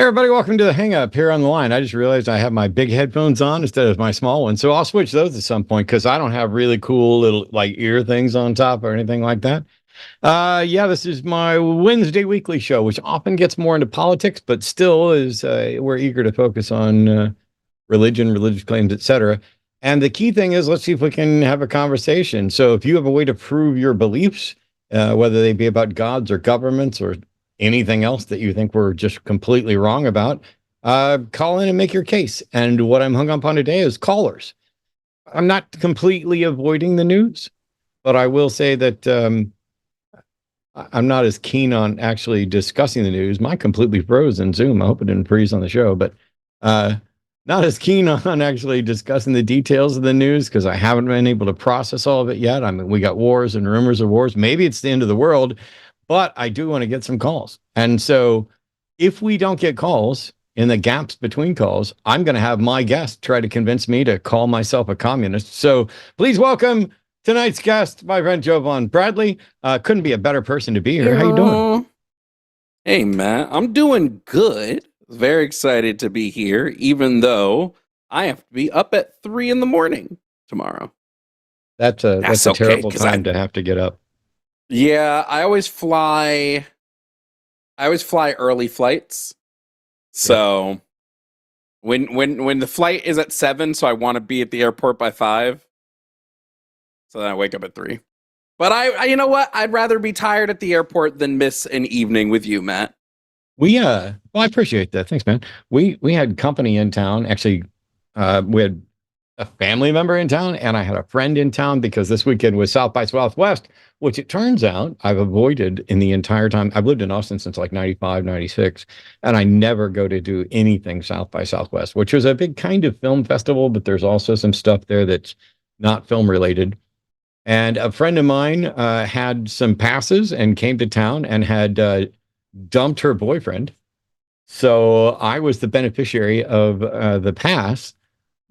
Hey everybody, welcome to the Hang Up here on the line. I just realized I have my big headphones on instead of my small ones, so I'll switch those at some point because I don't have really cool little like ear things on top or anything like that. Yeah, this is my Wednesday weekly show, which often gets more into politics, but still is we're eager to focus on religion, religious claims, etc. And the key thing is, let's see if we can have a conversation. So, if you have a way to prove your beliefs, whether they be about gods or governments or anything else that you think we're just completely wrong about, call in and make your case. And what I'm hung up on today is callers. I'm not completely avoiding the news, but I will say that I'm not as keen on actually discussing the news. Mine completely froze in Zoom. I hope it didn't freeze on the show, but not as keen on actually discussing the details of the news because I haven't been able to process all of it yet. I mean, we got wars and rumors of wars. Maybe it's the end of the world, but I do want to get some calls. And so if we don't get calls in the gaps between calls, I'm going to have my guest try to convince me to call myself a communist. So please welcome tonight's guest, my friend Jovan Bradley. Couldn't be a better person to be here. How you doing? Hey, Matt. I'm doing good. Very excited to be here, even though I have to be up at 3 a.m. tomorrow. That's a terrible time to have to get up. Yeah, I always fly early flights. So when the flight is at 7, so I want to be at the airport by 5. So then I wake up at 3. But I you know what? I'd rather be tired at the airport than miss an evening with you, Matt. Well, I appreciate that. Thanks, man. We had company in town. Actually, we had a family member in town, and I had a friend in town because this weekend was South by Southwest, which it turns out I've avoided in the entire time. I've lived in Austin since like 95, 96, and I never go to do anything South by Southwest, which was a big kind of film festival, but there's also some stuff there that's not film related. And a friend of mine had some passes and came to town and had dumped her boyfriend. So I was the beneficiary of the pass,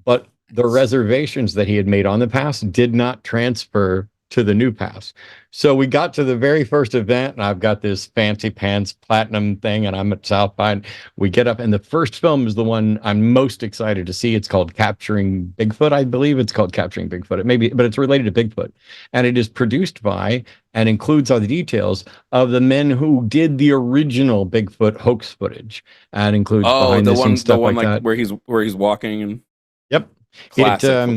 but the reservations that he had made on the pass did not transfer to the new pass. So we got to the very first event, and I've got this fancy pants platinum thing, and I'm at South by. And we get up, and the first film is the one I'm most excited to see. It's called Capturing Bigfoot, I believe. It's called Capturing Bigfoot. It may be, but it's related to Bigfoot, and it is produced by and includes all the details of the men who did the original Bigfoot hoax footage, and includes behind the scenes stuff like that, where he's walking and. Yep.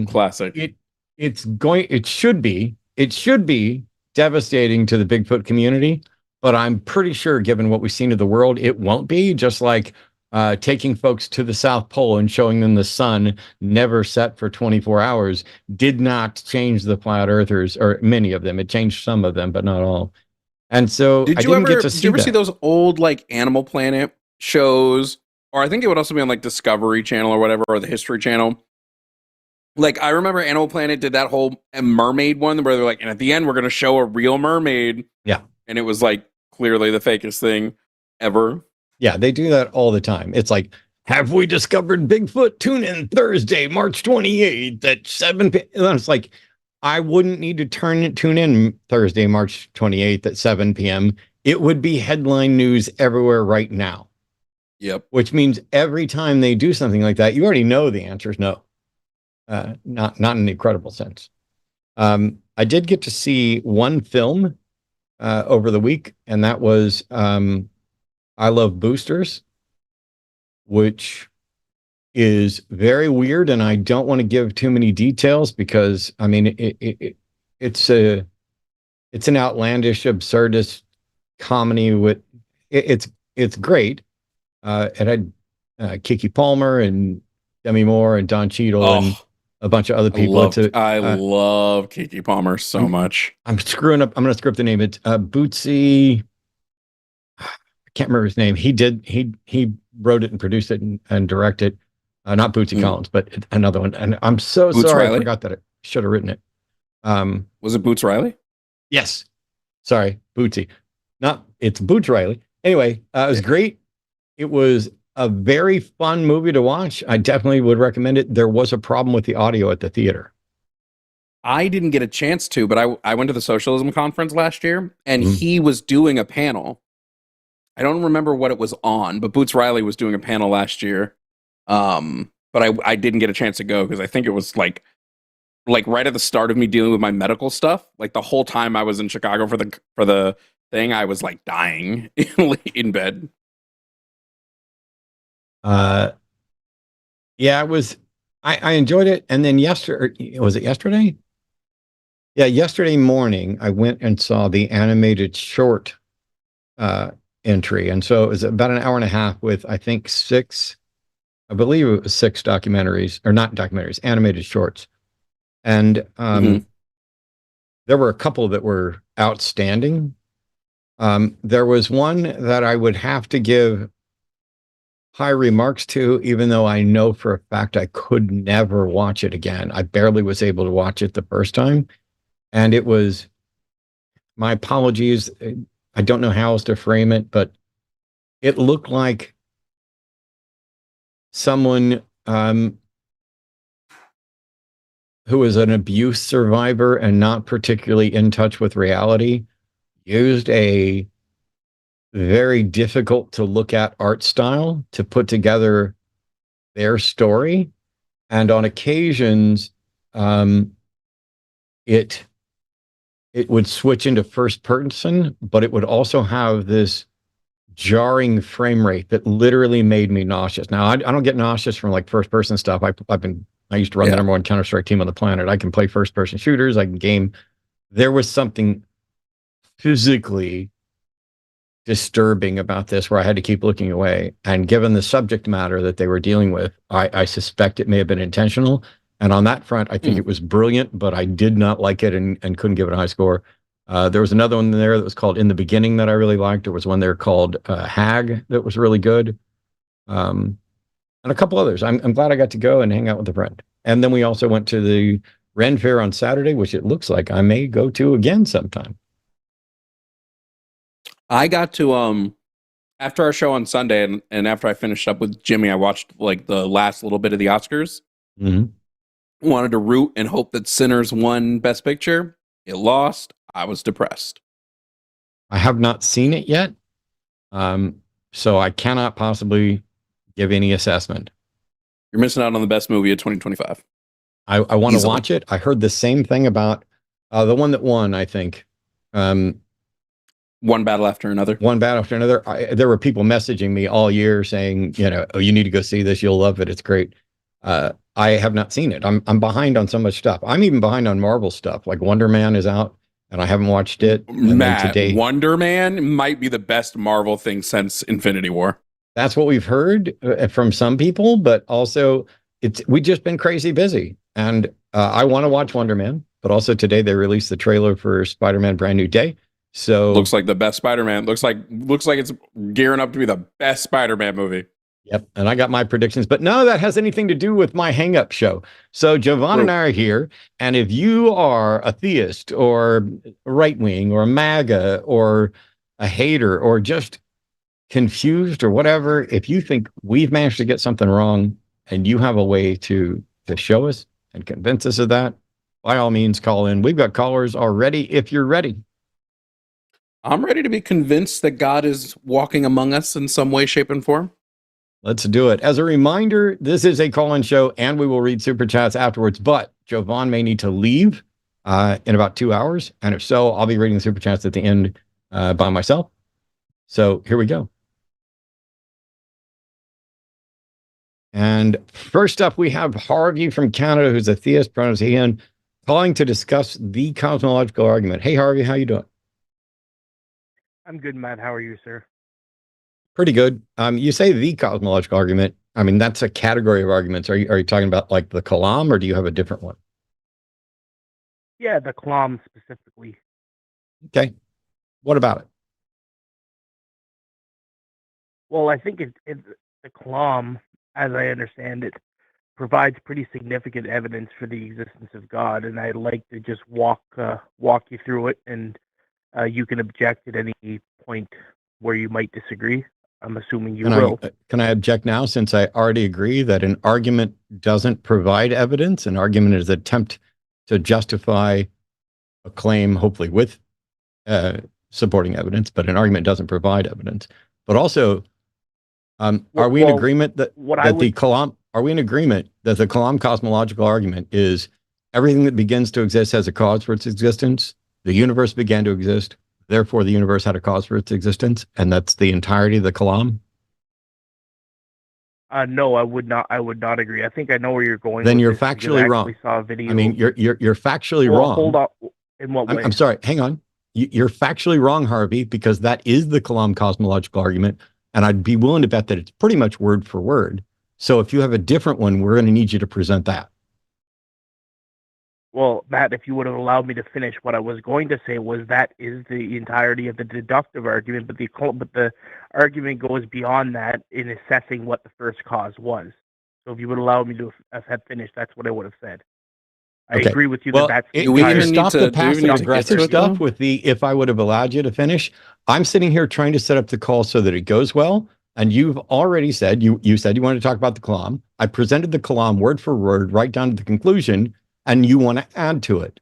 Classic. It should be devastating to the Bigfoot community, but I'm pretty sure, given what we've seen of the world, it won't be. Just like taking folks to the South Pole and showing them the sun never set for 24 hours did not change the flat earthers, or many of them. It changed some of them, but not all. And so did you ever see those old like Animal Planet shows? Or I think it would also be on like Discovery Channel or whatever, or the History Channel. Like, I remember Animal Planet did that whole mermaid one where they're like, and at the end, we're going to show a real mermaid. Yeah. And it was like clearly the fakest thing ever. Yeah, they do that all the time. It's like, have we discovered Bigfoot? Tune in Thursday, March 28th at 7 p.m. And it's like, I wouldn't need to tune in Thursday, March 28th at 7 p.m. It would be headline news everywhere right now. Yep. Which means every time they do something like that, you already know the answer is no. Not in an incredible sense. I did get to see one film over the week, and that was I Love Boosters, which is very weird, and I don't want to give too many details because I mean it's an outlandish, absurdist comedy with it's great. It had Kiki Palmer and Demi Moore and Don Cheadle and a bunch of other people. I love Kiki Palmer so much. I'm screwing up. I'm going to screw up the name. It's Bootsy. I can't remember his name. He wrote it and produced it and directed. Not Bootsy Collins, but another one. And I'm so Boots sorry. Riley? I forgot that I should have written it. Was it Boots Riley? Yes. Sorry, Bootsy. It's Boots Riley. Anyway, it was great. It was a very fun movie to watch. I definitely would recommend it. There was a problem with the audio at the theater. I didn't get a chance to, but I went to the socialism conference last year, and he was doing a panel I don't remember what it was on, but Boots Riley was doing a panel last year. But I didn't get a chance to go because I think it was like right at the start of me dealing with my medical stuff. Like the whole time I was in Chicago for the thing, I was like dying in bed. Yeah, it was. I enjoyed it, and then yesterday, was it yesterday? Yeah, yesterday morning I went and saw the animated short entry, and so it was about an hour and a half with I think six, I believe it was six documentaries, or not documentaries, animated shorts, and there were a couple that were outstanding. There was one that I would have to give high remarks to, even though I know for a fact I could never watch it again. I barely was able to watch it the first time. And it was, my apologies, I don't know how else to frame it, but it looked like someone who was an abuse survivor and not particularly in touch with reality used a very difficult to look at art style to put together their story. And on occasions, it would switch into first person, but it would also have this jarring frame rate that literally made me nauseous. Now, I don't get nauseous from like first person stuff. I used to run the number one Counter-Strike team on the planet. I can play first person shooters. I can game. There was something physically disturbing about this where I had to keep looking away. And given the subject matter that they were dealing with, I suspect it may have been intentional. And on that front, I think it was brilliant, but I did not like it and couldn't give it a high score. There was another one there that was called In the Beginning that I really liked. There was one there called Hag that was really good. And a couple others. I'm glad I got to go and hang out with a friend. And then we also went to the Ren Fair on Saturday, which it looks like I may go to again sometime. I got to after our show on Sunday and after I finished up with Jimmy, I watched like the last little bit of the Oscars. Wanted to root and hope that Sinners won Best Picture. It lost. I was depressed. I have not seen it yet, so I cannot possibly give any assessment. You're missing out on the best movie of 2025. I want to watch it. I heard the same thing about the one that won, I think. One Battle After Another. One Battle After Another. There were people messaging me all year saying, oh, you need to go see this. You'll love it. It's great. I have not seen it. I'm behind on so much stuff. I'm even behind on Marvel stuff. Like Wonder Man is out, and I haven't watched it. Matt, Wonder Man might be the best Marvel thing since Infinity War. That's what we've heard from some people, but also we've just been crazy busy. And I want to watch Wonder Man, but also today they released the trailer for Spider-Man Brand New Day. So looks like the best Spider-Man. Looks like it's gearing up to be the best Spider-Man movie. Yep. And I got my predictions, but none of that has anything to do with my hang up show. So Jovan and I are here. And if you are a theist or right wing or a MAGA or a hater or just confused or whatever, if you think we've managed to get something wrong and you have a way to show us and convince us of that, by all means, call in. We've got callers already if you're ready. I'm ready to be convinced that God is walking among us in some way, shape, and form. Let's do it. As a reminder, this is a call-in show, and we will read super chats afterwards. But Jovan may need to leave in about 2 hours, and if so, I'll be reading the super chats at the end by myself. So here we go. And first up, we have Harvey from Canada, who's a theist, pronouns he, and calling to discuss the cosmological argument. Hey, Harvey, how you doing? I'm good, Matt. How are you, sir? Pretty good. You say the cosmological argument. I mean, that's a category of arguments. Are you talking about like the Kalam, or do you have a different one? Yeah, the Kalam specifically. Okay. What about it? Well, I think the Kalam, as I understand it, provides pretty significant evidence for the existence of God, and I'd like to just walk you through it, and you can object at any point where you might disagree. I'm assuming you will. Can I object now, since I already agree that an argument doesn't provide evidence? An argument is an attempt to justify a claim, hopefully with supporting evidence, but an argument doesn't provide evidence. But also, are we in agreement that the Kalam? Are we in agreement that the Kalam cosmological argument is everything that begins to exist has a cause for its existence? The universe began to exist, therefore the universe had a cause for its existence, and that's the entirety of the Kalam? No, I would not. I would not agree. I think I know where you're going. Then with you're this because factually I wrong. actually saw a video. I mean, you're factually wrong. Hold on. In what way? I'm sorry. Hang on. You're factually wrong, Harvey, because that is the Kalam cosmological argument, and I'd be willing to bet that it's pretty much word for word. So if you have a different one, we're going to need you to present that. Well, Matt, if you would have allowed me to finish, what I was going to say was that is the entirety of the deductive argument, but the argument goes beyond that in assessing what the first cause was. So if you would allow me to have finished, that's what I would have said. I agree with you that that's the we entire... can stop the passive aggressive stuff with the if I would have allowed you to finish. I'm sitting here trying to set up the call so that it goes well. And you've already said, you said you wanted to talk about the Kalam. I presented the Kalam word for word right down to the conclusion, and you want to add to it.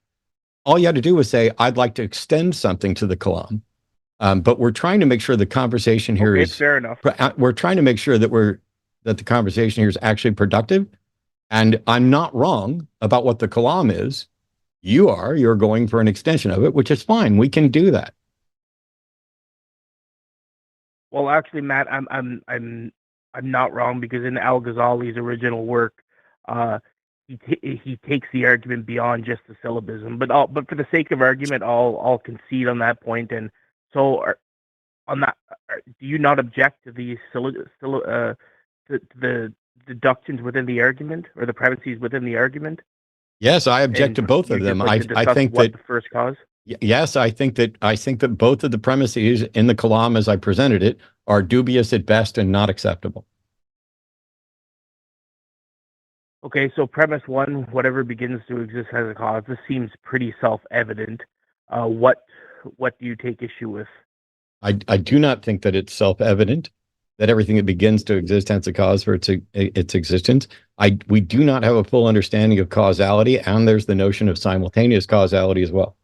All you had to do was say, I'd like to extend something to the Kalam. But we're trying to make sure the conversation here is fair enough. We're trying to make sure that that the conversation here is actually productive. And I'm not wrong about what the Kalam is. You're going for an extension of it, which is fine. We can do that. Well, actually, Matt, I'm not wrong, because in Al-Ghazali's original work, he takes the argument beyond just the syllabism. But for the sake of argument, I'll concede on that point. And so, on that, do you not object to the the deductions within the argument, or the premises within the argument? Yes, I object to both of them. I think that the first cause. Yes, I think that both of the premises in the Kalam as I presented it are dubious at best and not acceptable. Okay, so premise one, whatever begins to exist has a cause. This seems pretty self-evident. What do you take issue with? I do not think that it's self-evident that everything that begins to exist has a cause for its existence. We do not have a full understanding of causality, and there's the notion of simultaneous causality as well.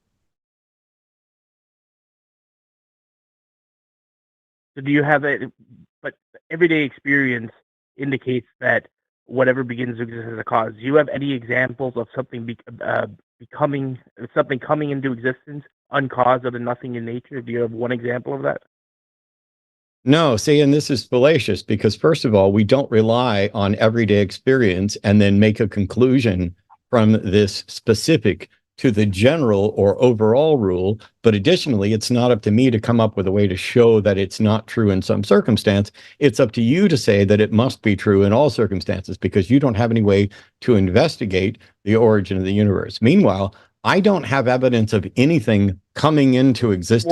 So do you have it? But everyday experience indicates that whatever begins to exist as a cause. Do you have any examples of something coming into existence uncaused out of nothing in nature? Do you have one example of that? No, see, and this is fallacious, because first of all, we don't rely on everyday experience and then make a conclusion from this specific to the general or overall rule. But additionally, it's not up to me to come up with a way to show that it's not true in some circumstance. It's up to you to say that it must be true in all circumstances, because you don't have any way to investigate the origin of the universe. Meanwhile, I don't have evidence of anything coming into existence.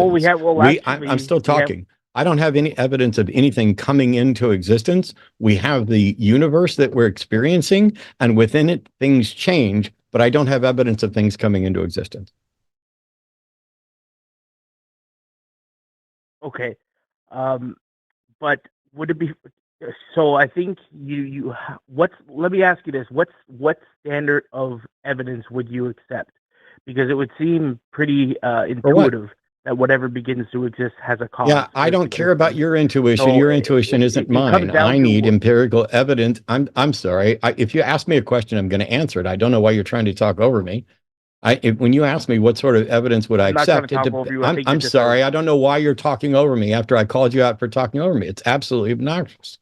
I'm still talking. I don't have any evidence of anything coming into existence. We have the universe that we're experiencing, and within it, things change, but I don't have evidence of things coming into existence. Okay. But would it be, so I think let me ask you this, what standard of evidence would you accept? Because it would seem pretty intuitive that whatever begins to exist has a cause. Yeah, I don't care about your intuition. Your intuition isn't mine. I need empirical evidence. I'm sorry. If you ask me a question, I'm going to answer it. I don't know why you're trying to talk over me. When you ask me what sort of evidence would I accept, I'm sorry. I don't know why you're talking over me after I called you out for talking over me. It's absolutely obnoxious.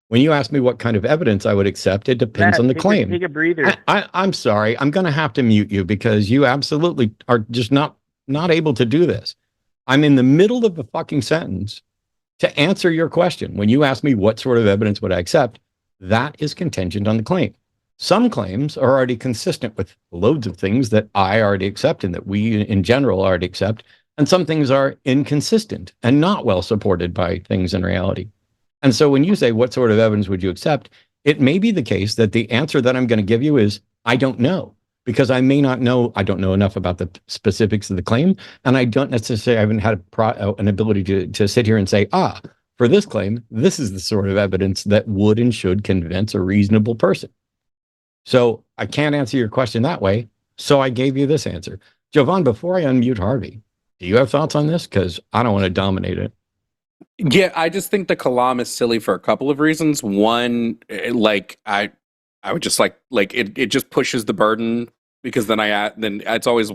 When you ask me what kind of evidence I would accept, it depends on the claim. Take a breather. I'm sorry. I'm going to have to mute you, because you absolutely are just not able to do this. I'm in the middle of a fucking sentence to answer your question. When you ask me what sort of evidence would I accept, that is contingent on the claim. Some claims are already consistent with loads of things that I already accept and that we in general already accept. And some things are inconsistent and not well supported by things in reality. And so when you say, what sort of evidence would you accept? It may be the case that the answer that I'm going to give you is, I don't know. Because I may not know, I don't know enough about the specifics of the claim, and I don't necessarily, I haven't had an ability to sit here and say, for this claim, this is the sort of evidence that would and should convince a reasonable person. So I can't answer your question that way, so I gave you this answer. Jovan, before I unmute Harvey, do you have thoughts on this? Because I don't want to dominate it. Yeah, I just think the kalam is silly for a couple of reasons. One, like I would just like it just pushes the burden, because then then it's always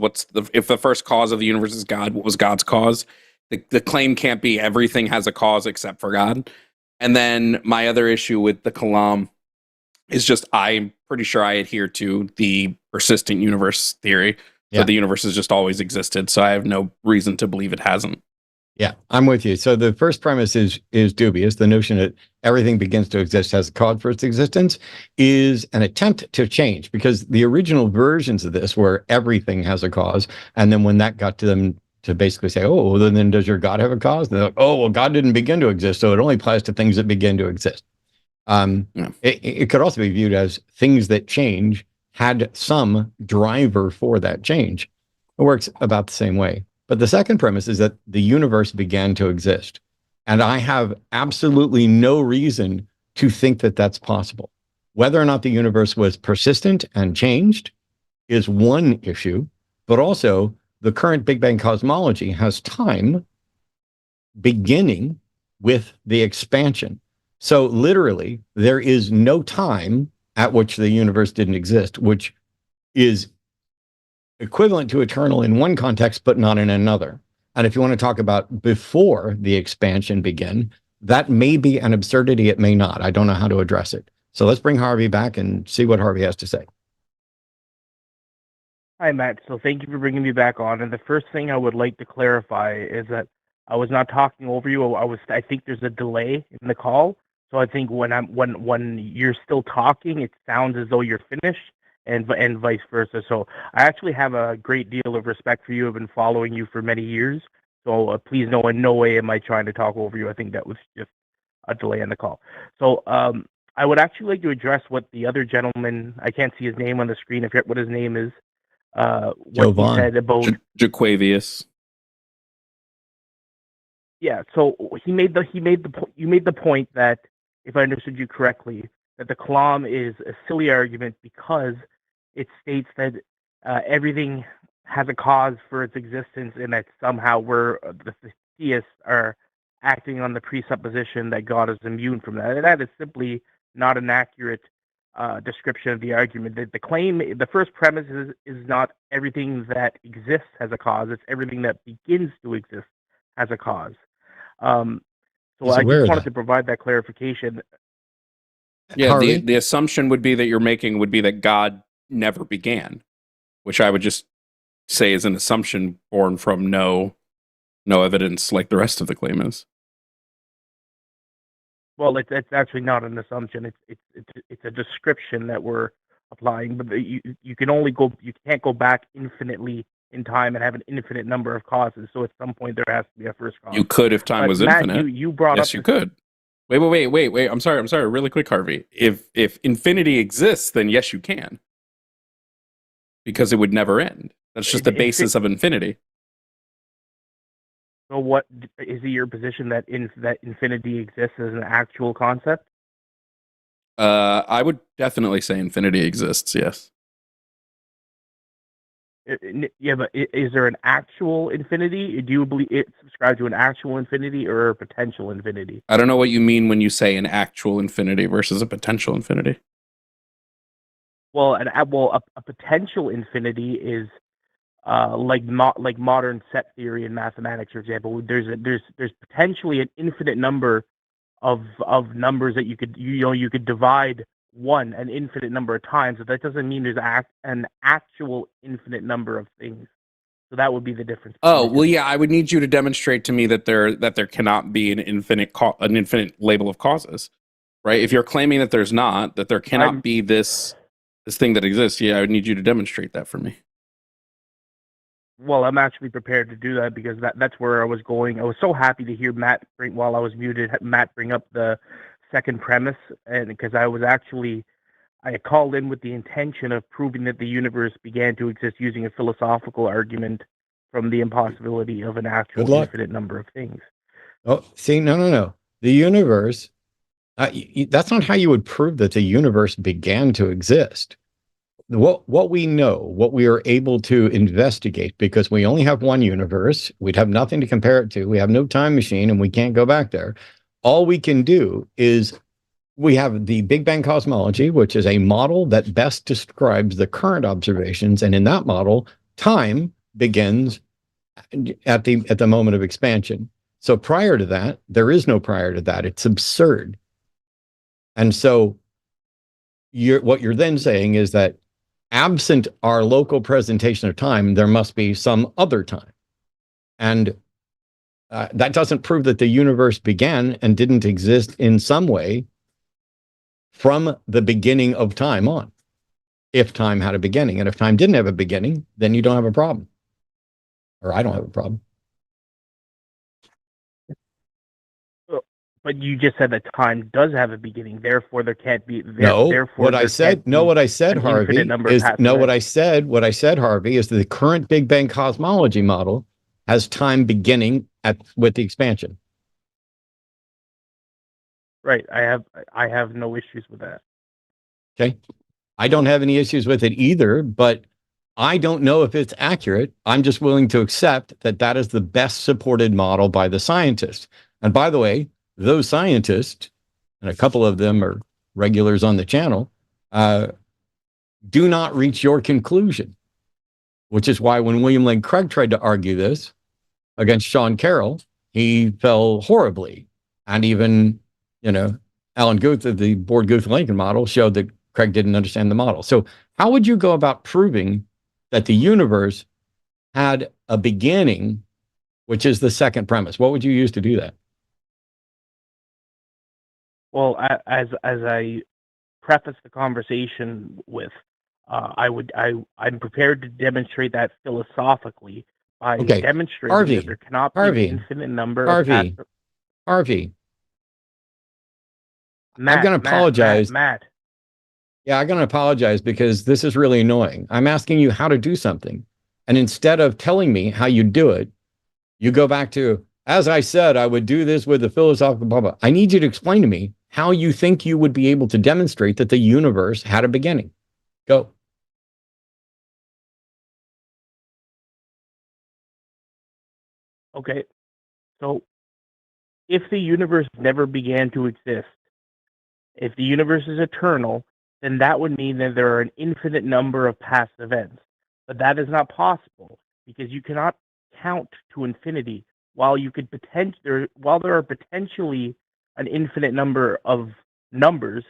if the first cause of the universe is God, what was God's cause? The claim can't be everything has a cause except for God. And then my other issue with the kalam is just I'm pretty sure I adhere to the persistent universe theory. So Yeah. the universe has just always existed. So I have no reason to believe it hasn't. Yeah, I'm with you. So the first premise is dubious. The notion that everything begins to exist has a cause for its existence is an attempt to change, because the original versions of this were everything has a cause. And then when that got to them to basically say, oh, well, then does your God have a cause? They're like, oh, well, God didn't begin to exist, so it only applies to things that begin to exist. Yeah. It could also be viewed as things that change had some driver for that change. It works about the same way. But the second premise is that the universe began to exist. And I have absolutely no reason to think that that's possible. Whether or not the universe was persistent and changed is one issue, but also the current Big Bang cosmology has time beginning with the expansion. So literally, there is no time at which the universe didn't exist, which is equivalent to eternal in one context, but not in another. And if you want to talk about before the expansion began, that may be an absurdity. It may not. I don't know how to address it. So let's bring Harvey back and see what Harvey has to say. Hi, Matt. So thank you for bringing me back on. And the first thing I would like to clarify is that I was not talking over you. I think there's a delay in the call. So I think when you're still talking, it sounds as though you're finished, and vice versa. So I actually have a great deal of respect for you. I've been following you for many years. So please know, in no way am I trying to talk over you. I think that was just a delay in the call. So I would actually like to address what the other gentleman, I can't see his name on the screen, I forget what his name is, what Jovan. he said about Jaquavius. Yeah, so you made the point that, if I understood you correctly, that the kalam is a silly argument because it states that everything has a cause for its existence, and that somehow the theists are acting on the presupposition that God is immune from that. And that is simply not an accurate description of the argument. The first premise is not everything that exists has a cause; it's everything that begins to exist has a cause. So I just wanted to provide that clarification. Yeah, the assumption would be that you're making would be that God never began, which I would just say is an assumption born from no evidence, like the rest of the claim is. Well, it's actually not an assumption. It's a description that we're applying, but you can't go back infinitely in time and have an infinite number of causes. So at some point there has to be a first cause. You could if time was Matt, infinite. You brought yes, up. You could. Wait. I'm sorry. Really quick, Harvey. If infinity exists, then yes, you can, because it would never end. That's just the basis of infinity. So what is it your position that infinity exists as an actual concept? I would definitely say infinity exists, yes. Yeah, but is there an actual infinity? Do you believe it subscribe to an actual infinity or a potential infinity? I don't know what you mean when you say an actual infinity versus a potential infinity. Well, a potential infinity is like modern set theory in mathematics, for example. There's potentially an infinite number of numbers that you could divide an infinite number of times, but that doesn't mean there's an actual infinite number of things. So that would be the difference. Oh, well, yeah, I would need you to demonstrate to me that there cannot be an infinite label of causes, right? If you're claiming that there cannot be this thing that exists, yeah, I would need you to demonstrate that for me. Well, I'm actually prepared to do that, because that's where I was going. I was so happy to hear Matt while I was muted, Matt bring up the second premise, and because I called in with the intention of proving that the universe began to exist using a philosophical argument from the impossibility of an actual infinite number of things. Oh, see, no. The universe, that's not how you would prove that the universe began to exist. what we know, what we are able to investigate, because we only have one universe, we'd have nothing to compare it to. We have no time machine and we can't go back there. All we can do is we have the Big Bang cosmology, which is a model that best describes the current observations. And in that model, time begins at the moment of expansion. So prior to that, there is no prior to that. It's absurd. And so what you're then saying is that absent our local presentation of time, there must be some other time. And that doesn't prove that the universe began and didn't exist in some way from the beginning of time on, if time had a beginning. And if time didn't have a beginning, then you don't have a problem. Or I don't have a problem. But you just said that what I said, Harvey, is that the current Big Bang cosmology model has time beginning with the expansion. Right. I have no issues with that. Okay. I don't have any issues with it either, but I don't know if it's accurate. I'm just willing to accept that that is the best supported model by the scientists. And by the way, those scientists, and a couple of them are regulars on the channel, do not reach your conclusion, which is why when William Lane Craig tried to argue this against Sean Carroll, he fell horribly. And even, Alan Guth of the Board-Guth-Lincoln model showed that Craig didn't understand the model. So how would you go about proving that the universe had a beginning, which is the second premise? What would you use to do that? Well, as I preface the conversation with, I'm prepared to demonstrate that philosophically by demonstrating Harvey, that there cannot be an infinite number of Harvey. Matt, I'm going to apologize. Matt. Yeah, I'm going to apologize because this is really annoying. I'm asking you how to do something. And instead of telling me how you do it, you go back to, as I said, I would do this with the philosophical blah, blah. I need you to explain to me how you think you would be able to demonstrate that the universe had a beginning. Go. Okay. So if the universe never began to exist, if the universe is eternal, then that would mean that there are an infinite number of past events. But that is not possible because you cannot count to infinity. While there are potentially an infinite number of numbers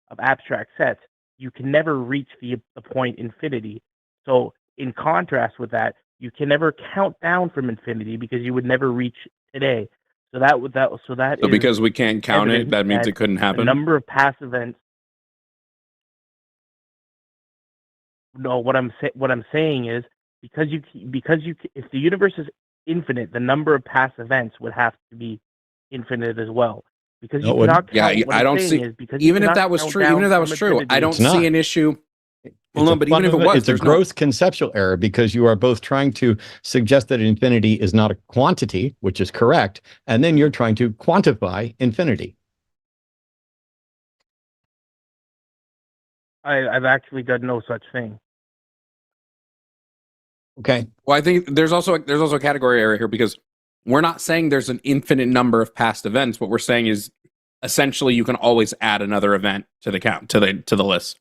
of abstract sets, you can never reach the point infinity. So in contrast with that, you can never count down from infinity because you would never reach today. So because we can't count it, that means it couldn't happen. The number of past events. No, what I'm saying is because if the universe is infinite, the number of past events would have to be infinite as well. Because you cannot count. I don't see. Even if that was true, I don't see an issue. Well, no, but even if it was, it's a gross conceptual error because you are both trying to suggest that infinity is not a quantity, which is correct, and then you're trying to quantify infinity. I've actually done no such thing. Okay. Well, I think there's also a category error here because we're not saying there's an infinite number of past events. What we're saying is essentially you can always add another event to the count to the list.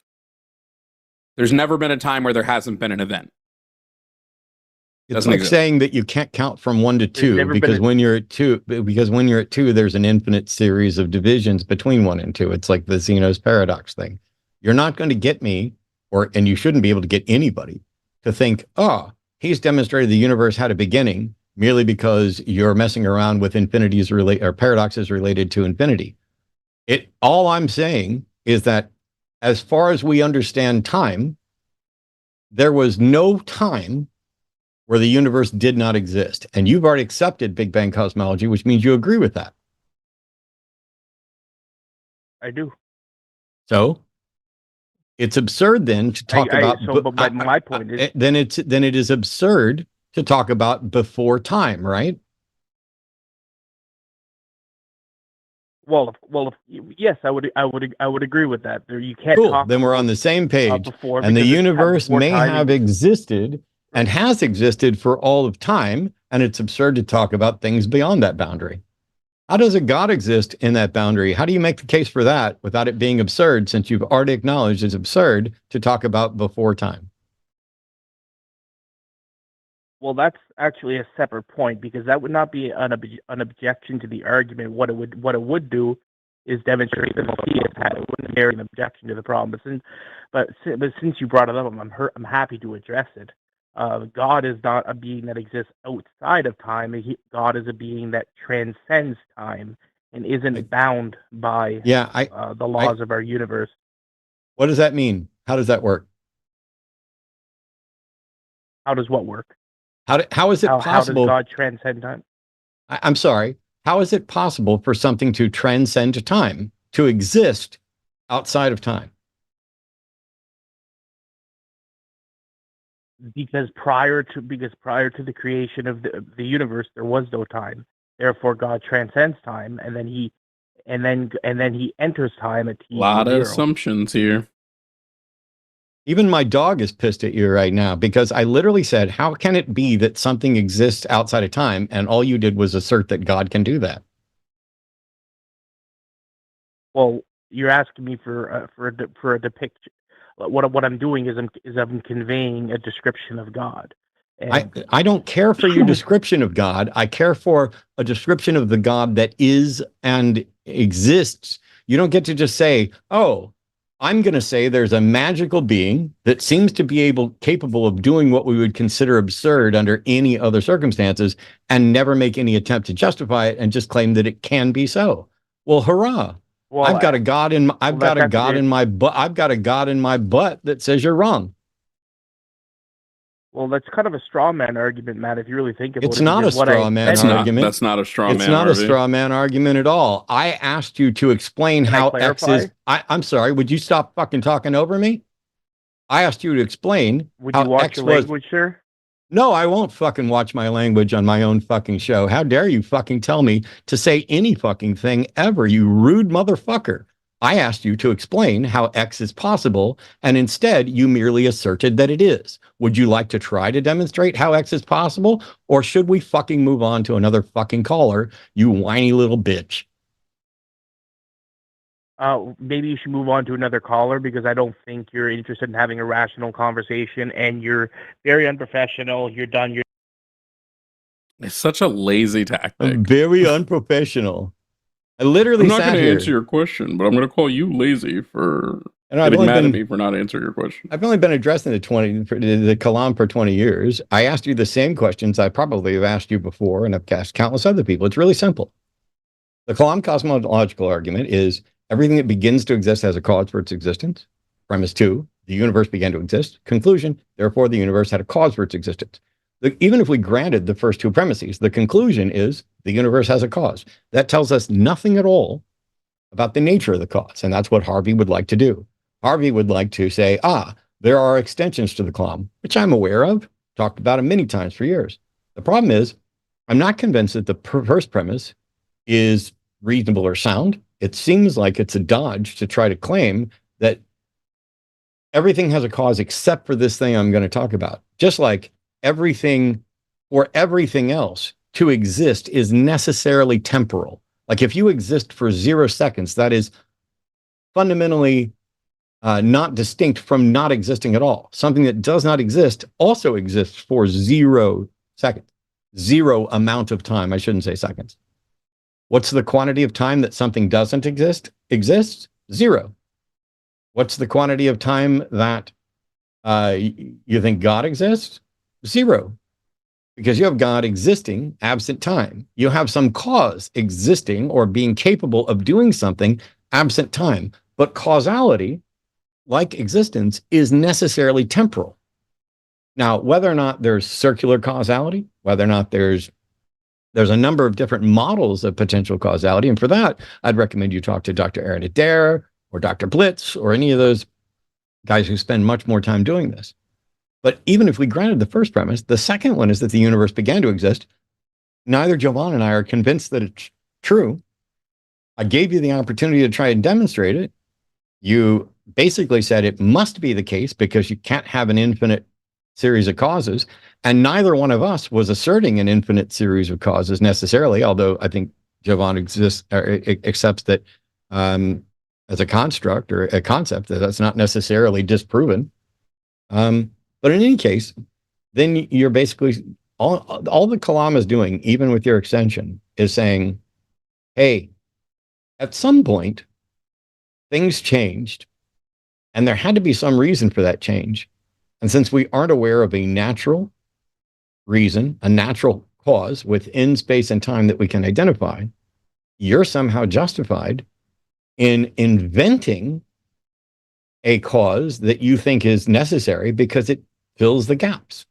There's never been a time where there hasn't been an event. It's like saying that you can't count from 1 to 2 because when you're at 2, there's an infinite series of divisions between 1 and 2. It's like the Zeno's paradox thing. You're not going to get me, and you shouldn't be able to get anybody to think, oh, he's demonstrated the universe had a beginning merely because you're messing around with infinities or paradoxes related to infinity. All I'm saying is that as far as we understand time, there was no time where the universe did not exist. And you've already accepted Big Bang cosmology, which means you agree with that. I do. So it's absurd then to talk about. But my point is, then it is absurd to talk about before time, right? Yes, I would agree with that. There, you can't Cool. talk Then we're on the same page. before, And the because it's universe before may time have existed and has existed for all of time. And it's absurd to talk about things beyond that boundary. How does a God exist in that boundary? How do you make the case for that without it being absurd, since you've already acknowledged it's absurd to talk about before time? Well, that's actually a separate point, because that would not be an objection to the argument. What it would do is demonstrate that Matthias had it wouldn't bear an objection to the problem. But since you brought it up, I'm happy to address it. God is not a being that exists outside of time. God is a being that transcends time and isn't bound by the laws of our universe. What does that mean? How does that work? How does what work? How is it possible? How does God transcend time? I'm sorry. How is it possible for something to transcend time, to exist outside of time? Because prior to the creation of the universe, there was no time. Therefore, God transcends time, and then he enters time at t. A lot of 0. assumptions here. Even my dog is pissed at you right now, because I literally said, how can it be that something exists outside of time? And all you did was assert that God can do that. Well, you're asking me for a depiction. What I'm doing is I'm conveying a description of God. And I don't care for your description of God. I care for a description of the God that is and exists. You don't get to just say, oh, I'm going to say there's a magical being that seems to be capable of doing what we would consider absurd under any other circumstances, and never make any attempt to justify it, and just claim that it can be so. Well, hurrah. Well, I've got a God in my butt that says you're wrong. Well, that's kind of a straw man argument, Matt, if you really think about it. It's not a straw man argument. That's not a straw man. It's not a straw man argument at all. I asked you to explain how X is. I'm sorry, would you stop fucking talking over me? I asked you to explain. Would you watch your language, sir? No, I won't fucking watch my language on my own fucking show. How dare you fucking tell me to say any fucking thing ever, you rude motherfucker. I asked you to explain how X is possible, and instead you merely asserted that it is. Would you like to try to demonstrate how X is possible, or should we fucking move on to another fucking caller, you whiny little bitch? Maybe you should move on to another caller, because I don't think you're interested in having a rational conversation, and you're very unprofessional. You're done. It's such a lazy tactic. I'm very unprofessional. I literally I'm not going to answer your question, but I'm going to call you lazy for getting mad at me for not answering your question. I've only been addressing the Kalam for 20 years. I asked you the same questions I probably have asked you before, and I've asked countless other people. It's really simple. The Kalam cosmological argument is everything that begins to exist has a cause for its existence. Premise 2, the universe began to exist. Conclusion, therefore, the universe had a cause for its existence. Even if we granted the first two premises, the conclusion is the universe has a cause. That tells us nothing at all about the nature of the cause, and that's what Harvey would like to do. Harvey would like to say, there are extensions to the Kalam, which I'm aware of, talked about them many times for years. The problem is, I'm not convinced that the first premise is reasonable or sound. It seems like it's a dodge to try to claim that everything has a cause except for this thing I'm going to talk about. Just like everything or everything else to exist is necessarily temporal. Like if you exist for 0 seconds, that is fundamentally not distinct from not existing at all. Something that does not exist also exists for 0 seconds, 0 amount of time. I shouldn't say seconds. What's the quantity of time that something doesn't exist? Exists? 0. What's the quantity of time that you think God exists? 0. Because you have God existing absent time. You have some cause existing or being capable of doing something absent time. But causality, like existence, is necessarily temporal. Now, whether or not there's circular causality, whether or not there's a number of different models of potential causality. And for that, I'd recommend you talk to Dr. Aaron Adair or Dr. Blitz or any of those guys who spend much more time doing this. But even if we granted the first premise, the second one is that the universe began to exist. Neither Jovan and I are convinced that it's true. I gave you the opportunity to try and demonstrate it. You basically said it must be the case because you can't have an infinite series of causes. And neither one of us was asserting an infinite series of causes necessarily, although I think Jovan accepts that as a construct or a concept that's not necessarily disproven. But in any case, then you're basically, all the Kalam is doing, even with your extension, is saying, hey, at some point, things changed, and there had to be some reason for that change. And since we aren't aware of a natural reason, a natural cause within space and time that we can identify, you're somehow justified in inventing a cause that you think is necessary because it fills the gaps.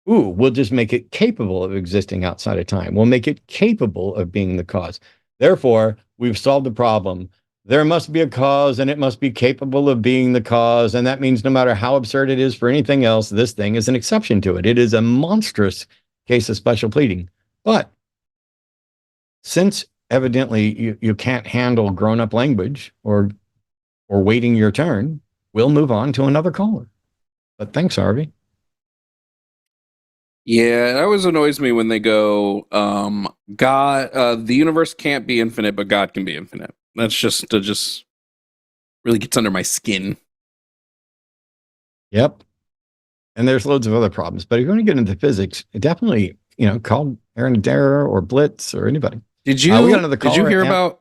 Ooh, we'll just make it capable of existing outside of time. We'll make it capable of being the cause. Therefore, we've solved the problem. There must be a cause, and it must be capable of being the cause. And that means no matter how absurd it is for anything else, this thing is an exception to it. It is a monstrous case of special pleading. But since evidently you can't handle grown-up language or waiting your turn, we'll move on to another caller. But thanks, Harvey. Yeah, it always annoys me when they go, God, the universe can't be infinite, but God can be infinite. That's just really gets under my skin. Yep. And there's loads of other problems. But if you want to get into physics, definitely, call Aaron Adair or Blitz or anybody. Did you we got another caller did you hear right now. about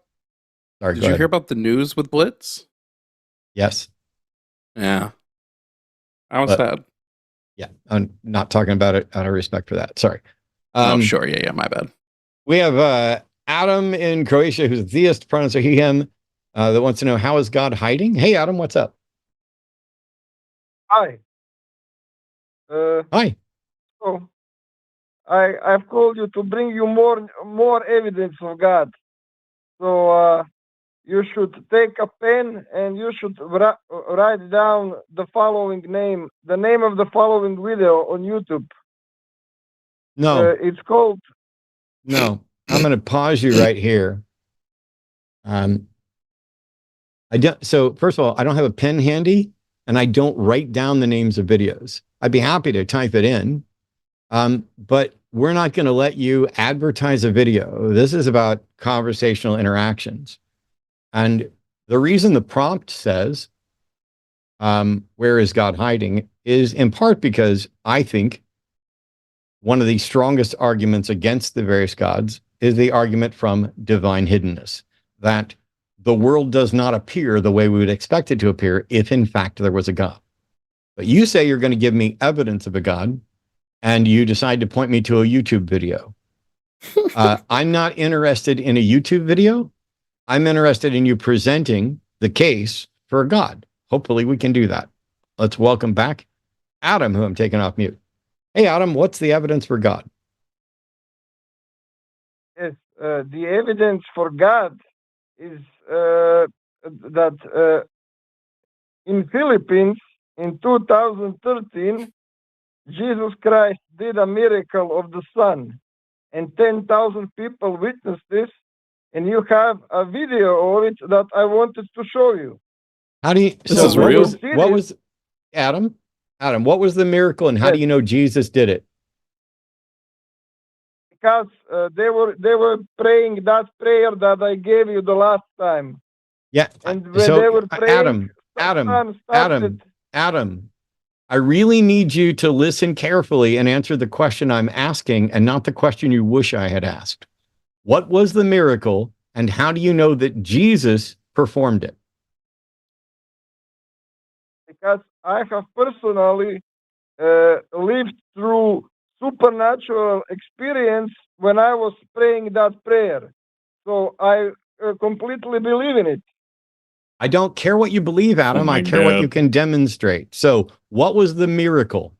Sorry, did go you ahead. hear about the news with Blitz? Yes. Yeah. I was But- sad. Yeah. I'm not talking about it out of respect for that. Sorry. Oh, sure. Yeah, my bad. We have Adam in Croatia, who's a theist, pronouns are he, him, that wants to know, how is God hiding? Hey, Adam, what's up? Hi. Hi. So I've called you to bring you more evidence of God. So you should take a pen and you should write down the name of the following video on YouTube. No, It's called. no. I'm going to pause you right here. So first of all, I don't have a pen handy, and I don't write down the names of videos. I'd be happy to type it in, but we're not going to let you advertise a video. This is about conversational interactions. And the reason the prompt says, where is God hiding, is in part because I think one of the strongest arguments against the various gods is the argument from divine hiddenness, that the world does not appear the way we would expect it to appear if, in fact, there was a God. But you say you're going to give me evidence of a God, and you decide to point me to a YouTube video. I'm not interested in a YouTube video. I'm interested in you presenting the case for a God. Hopefully we can do that. Let's welcome back Adam, who I'm taking off mute. Hey, Adam, what's the evidence for God? Yes, the evidence for God is that in Philippines in 2013, Jesus Christ did a miracle of the sun, and 10,000 people witnessed this, and you have a video of it that I wanted to show you. How do you? This is what real. What was Adam? Adam, what was the miracle, and how do you know Jesus did it? Because they were praying that prayer that I gave you the last time. Yeah. And when they were praying, Adam, I really need you to listen carefully and answer the question I'm asking, and not the question you wish I had asked. What was the miracle, and how do you know that Jesus performed it? Because I have personally lived through supernatural experience when I was praying that prayer. So I completely believe in it. I don't care what you believe, Adam. I care what you can demonstrate. So what was the miracle?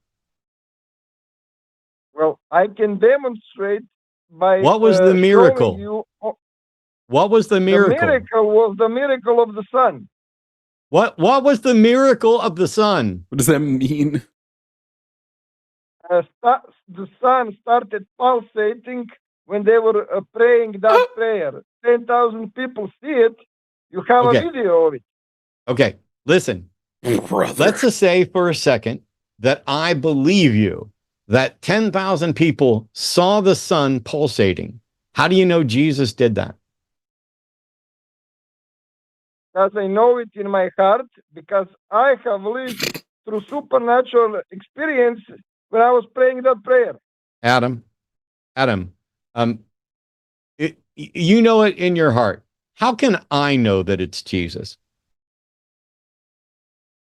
Well, I can demonstrate by what was the miracle? What was the miracle? The miracle was the miracle of the sun. What was the miracle of the sun? What does that mean? The sun started pulsating when they were praying that prayer. 10,000 people see it, you have Okay. a video of it. Okay, listen. Brother. Let's just say for a second that I believe you, that 10,000 people saw the sun pulsating. How do you know Jesus did that? Because I know it in my heart, because I have lived through supernatural experience when I was praying that prayer. Adam, you know it in your heart. How can I know that it's Jesus?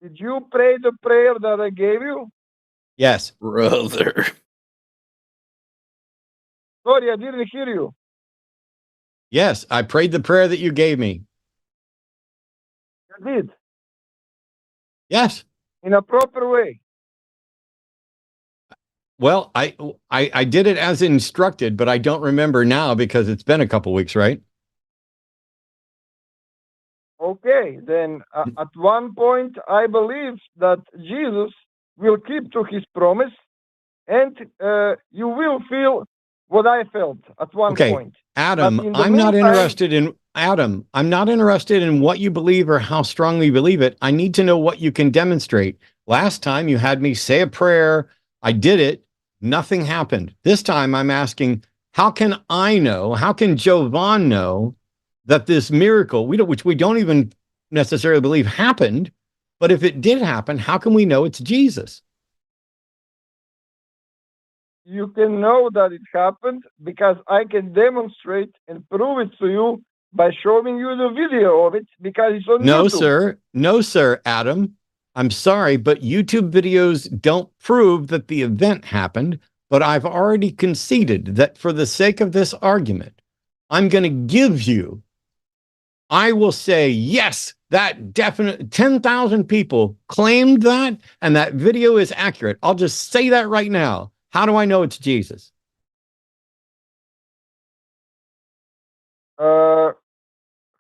Did you pray the prayer that I gave you? Yes. Brother. Sorry, I didn't hear you. Yes, I prayed the prayer that you gave me. You did, Yes. in a proper way. Well, I did it as instructed, but I don't remember now because it's been a couple weeks, right? Okay, then at one point I believe that Jesus will keep to his promise, and you will feel what I felt at one point. Adam, But in the I'm not meantime- interested in Adam. I'm not interested in what you believe or how strongly you believe it. I need to know what you can demonstrate. Last time you had me say a prayer. I did it. Nothing happened. This time I'm asking, how can I know? How can Jovan know that this miracle, which we don't even necessarily believe happened, but if it did happen, how can we know it's Jesus? You can know that it happened because I can demonstrate and prove it to you by showing you the video of it, because it's on No, YouTube. sir. No, sir, Adam. I'm sorry, but YouTube videos don't prove that the event happened, but I've already conceded that for the sake of this argument, I'm going to give you, I will say, yes, that definite 10,000 people claimed that, and that video is accurate. I'll just say that right now. How do I know it's Jesus?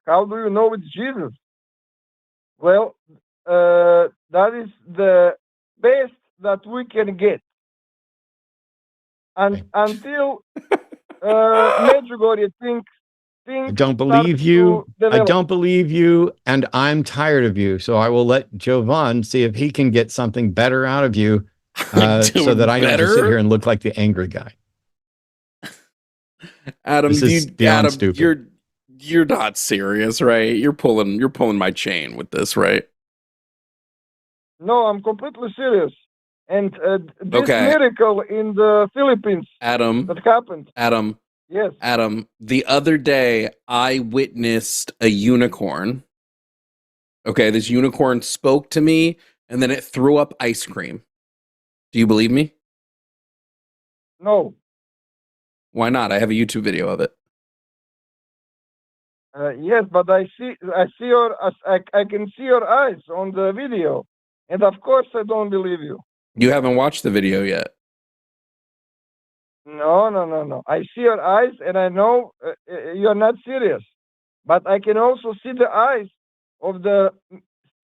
How do you know it's Jesus? Well, that is the best that we can get. And until Medjugorje thinks I don't believe you. I don't believe you, and I'm tired of you. So I will let Jovan see if he can get something better out of you, so that I don't just sit here and look like the angry guy. Adam, This is beyond stupid. You're not serious, right? You're pulling my chain with this, right? No, I'm completely serious. And this Okay. miracle in the Philippines Adam, that happened. Adam, Yes. Adam, the other day I witnessed a unicorn. Okay, this unicorn spoke to me and then it threw up ice cream. Do you believe me? No. Why not? I have a YouTube video of it. Yes, but I can see your eyes on the video, and of course I don't believe you. You haven't watched the video yet. No. I see your eyes, and I know you're not serious. But I can also see the eyes of the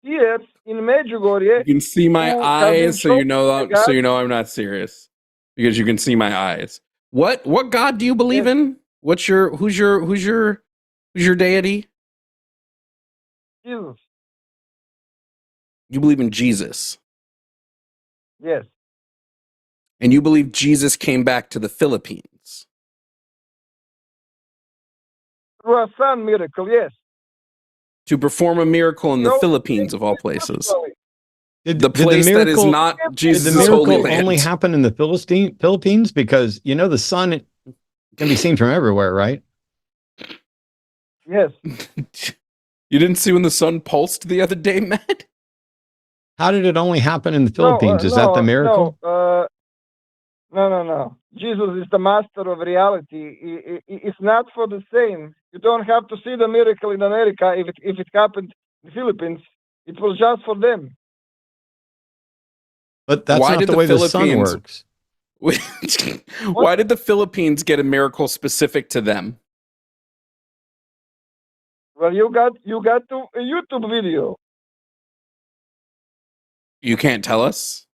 seers in Medjugorje. You can see my who have eyes, so you been know shown by God. I'm not serious. Because you can see my eyes. What God do you believe Yes. in? Who's your deity? Jesus. You believe in Jesus. Yes. And you believe Jesus came back to the Philippines. Through a sun miracle, yes. To perform a miracle in the No, Philippines, of all places. Did The place that is not Did the Jesus' holy miracle only land. happen in the Philippines? Because the sun can be seen from everywhere, right? Yes. You didn't see when the sun pulsed the other day, Matt? How did it only happen in the Philippines? Is that the miracle? No. Jesus is the master of reality. It's not for the same. You don't have to see the miracle in America if it happened in the Philippines. It was just for them. But that's not the way the sun works. Why did the Philippines get a miracle specific to them? Well, you got a YouTube video. You can't tell us?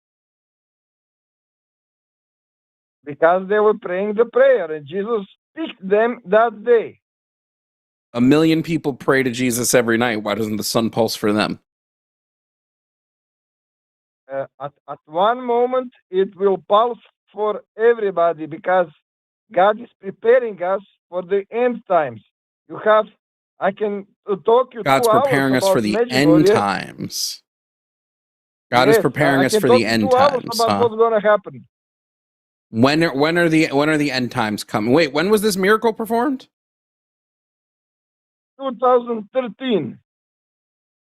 Because they were praying the prayer, and Jesus picked them that day. 1 million people pray to Jesus every night. Why doesn't the sun pulse for them? At one moment, it will pulse for everybody because God is preparing us for the end times. I can talk you God's 2 hours preparing us for about the end Medjugorje. times. God is Yes, preparing I us can for talk the you end 2 hours times, about huh? what's going to happen. When are the end times coming? Wait, when was this miracle performed? 2013.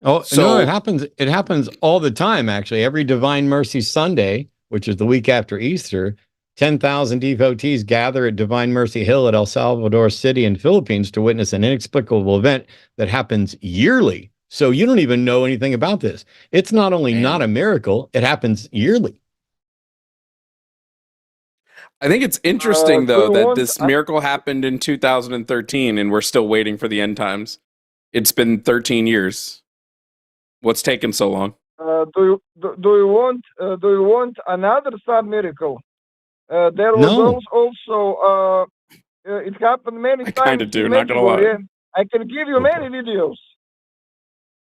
Oh, So no, it happens. It happens all the time, actually. Every Divine Mercy Sunday, which is the week after Easter, 10,000 devotees gather at Divine Mercy Hill at El Salvador City in Philippines to witness an inexplicable event that happens yearly. So you don't even know anything about this. It's not only not a miracle, it happens yearly. I think it's interesting, though, that this I, miracle happened in 2013 and we're still waiting for the end times. It's been 13 years. What's taken so long? do you want another sub miracle? There was also it happened many I times kind of do, in not gonna lie. Medjugorje. I can give you many videos.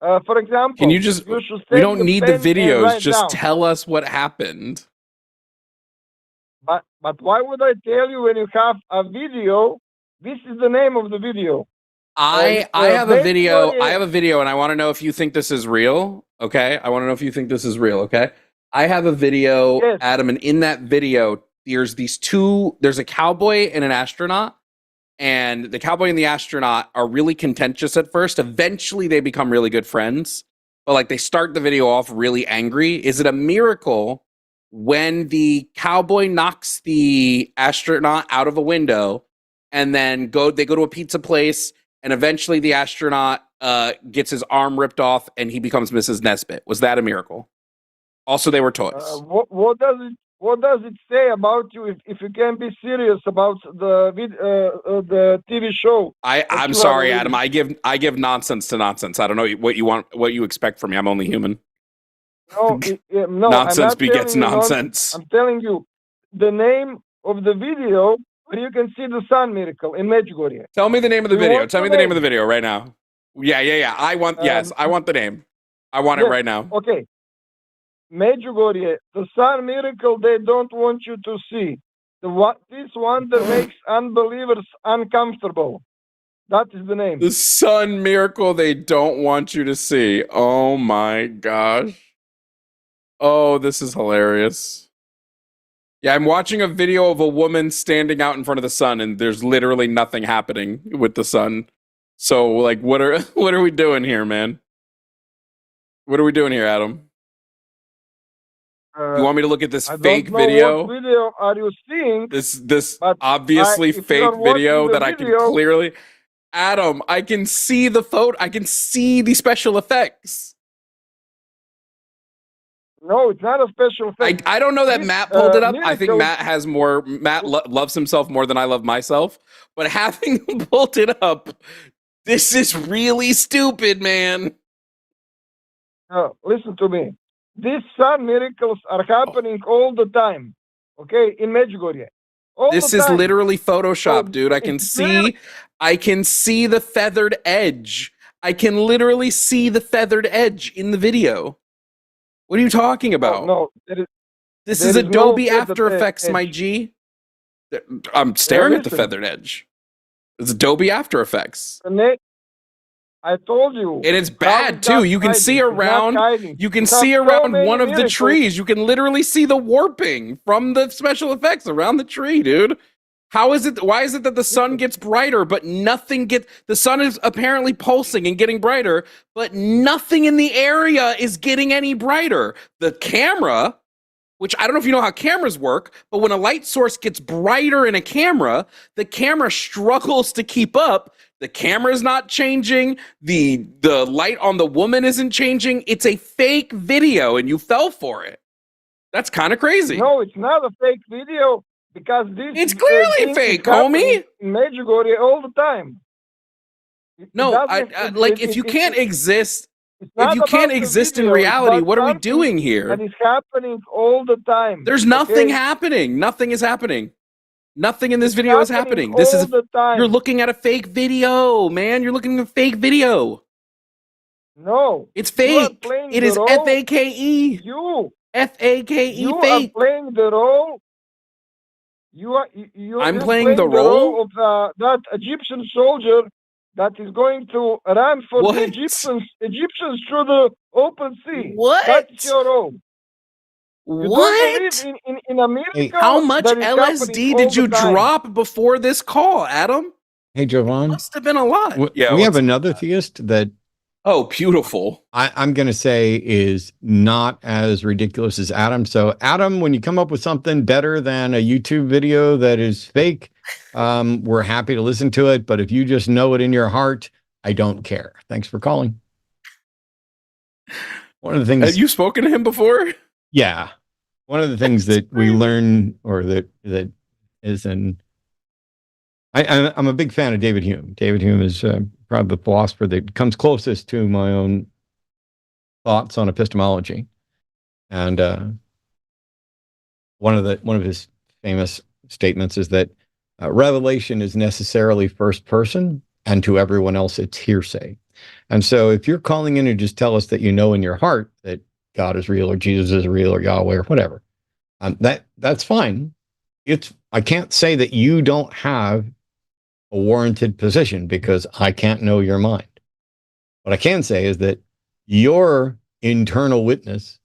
For example, Can you just? you should We take don't need the pen and videos. write Just down. tell us what happened. But why would I tell you when you have a video? This is the name of the video. I have a video. Medjugorje. I have a video, and I want to know if you think this is real. Okay, I want to know if you think this is real. Okay, I have a video, Yes. Adam, and in that video, there's these two. There's a cowboy and an astronaut, and the cowboy and the astronaut are really contentious at first. Eventually, they become really good friends, but like they start the video off really angry. Is it a miracle when the cowboy knocks the astronaut out of a window, and then they go to a pizza place? And eventually the astronaut gets his arm ripped off and he becomes Mrs. Nesbitt. Was that a miracle? Also, they were toys. What does it say about you if you can be serious about the TV show? I'm sorry, Adam. I give nonsense to nonsense. I don't know what you expect from me. I'm only human. No, Nonsense begets nonsense. I'm telling you the name of the video where you can see the sun miracle in Medjugorje. Tell me the name of the video. Tell me the name of the video right now. Yeah. I want the name. I want it right now. Okay. Medjugorje, the sun miracle they don't want you to see. This wonder makes unbelievers uncomfortable. That is the name. The sun miracle they don't want you to see. Oh my gosh. Oh, this is hilarious. Yeah, I'm watching a video of a woman standing out in front of the sun, and there's literally nothing happening with the sun. So, like, what are we doing here, man? What are we doing here, Adam? You want me to look at this fake video? What video are you seeing? This obviously fake video that I can clearly. Adam, I can see the photo. I can see the special effects. No, it's not a special effect. I don't know that Matt pulled it up. I think Matt has more. Matt loves himself more than I love myself. But having pulled it up, this is really stupid, man. Listen to me. These sun miracles are happening all the time. Okay, in Medjugorje. This is literally Photoshop, dude. I can see the feathered edge. I can literally see the feathered edge in the video. What are you talking about? No, this is Adobe After Effects, my G. I'm staring at the feathered edge. It's Adobe After Effects. I told you. And it's bad too. You can see around. You can see around one of the trees. You can literally see the warping from the special effects around the tree, dude. How is it? Why is it that the sun gets brighter, but nothing gets? The sun is apparently pulsing and getting brighter, but nothing in the area is getting any brighter. The camera, which I don't know if you know how cameras work, but when a light source gets brighter in a camera, the camera struggles to keep up. The camera's not changing. The light on the woman isn't changing. It's a fake video, and you fell for it. That's kind of crazy. No, it's not a fake video. Because it's clearly fake, homie. In Medjugorje all the time. No, if you can't exist, if you can't exist in reality, what are we doing here? And it's happening all the time. There's nothing happening. Nothing is happening. Nothing in this It's video is happening. This is the time. you're looking at a fake video, man. You're looking at a fake video. No, It's you are fake. playing It the is role. FAKE. You FAKE are fake. playing the role. You're I'm playing the the role? role of that Egyptian soldier that is going to run for What? the Egyptians through the open sea. What? That's your role. You don't believe What? in a miracle Hey, How much that is happening LSD all did the you time. drop before this call, Adam? hey, Jovan. Must have been a lot. We have another theist that Oh, beautiful. I'm going to say is not as ridiculous as Adam. So, Adam, when you come up with something better than a YouTube video that is fake, we're happy to listen to it. But if you just know it in your heart, I don't care. Thanks for calling. One of the things. Have you spoken to him before? Yeah. One of the things that we learn, or that is I'm a big fan of David Hume. David Hume is probably the philosopher that comes closest to my own thoughts on epistemology. And one of his famous statements is that revelation is necessarily first person, and to everyone else it's hearsay. And so if you're calling in and just tell us that you know in your heart that God is real, or Jesus is real, or Yahweh, or whatever, that's fine. I can't say that you don't have a warranted position because I can't know your mind. What I can say is that your internal witness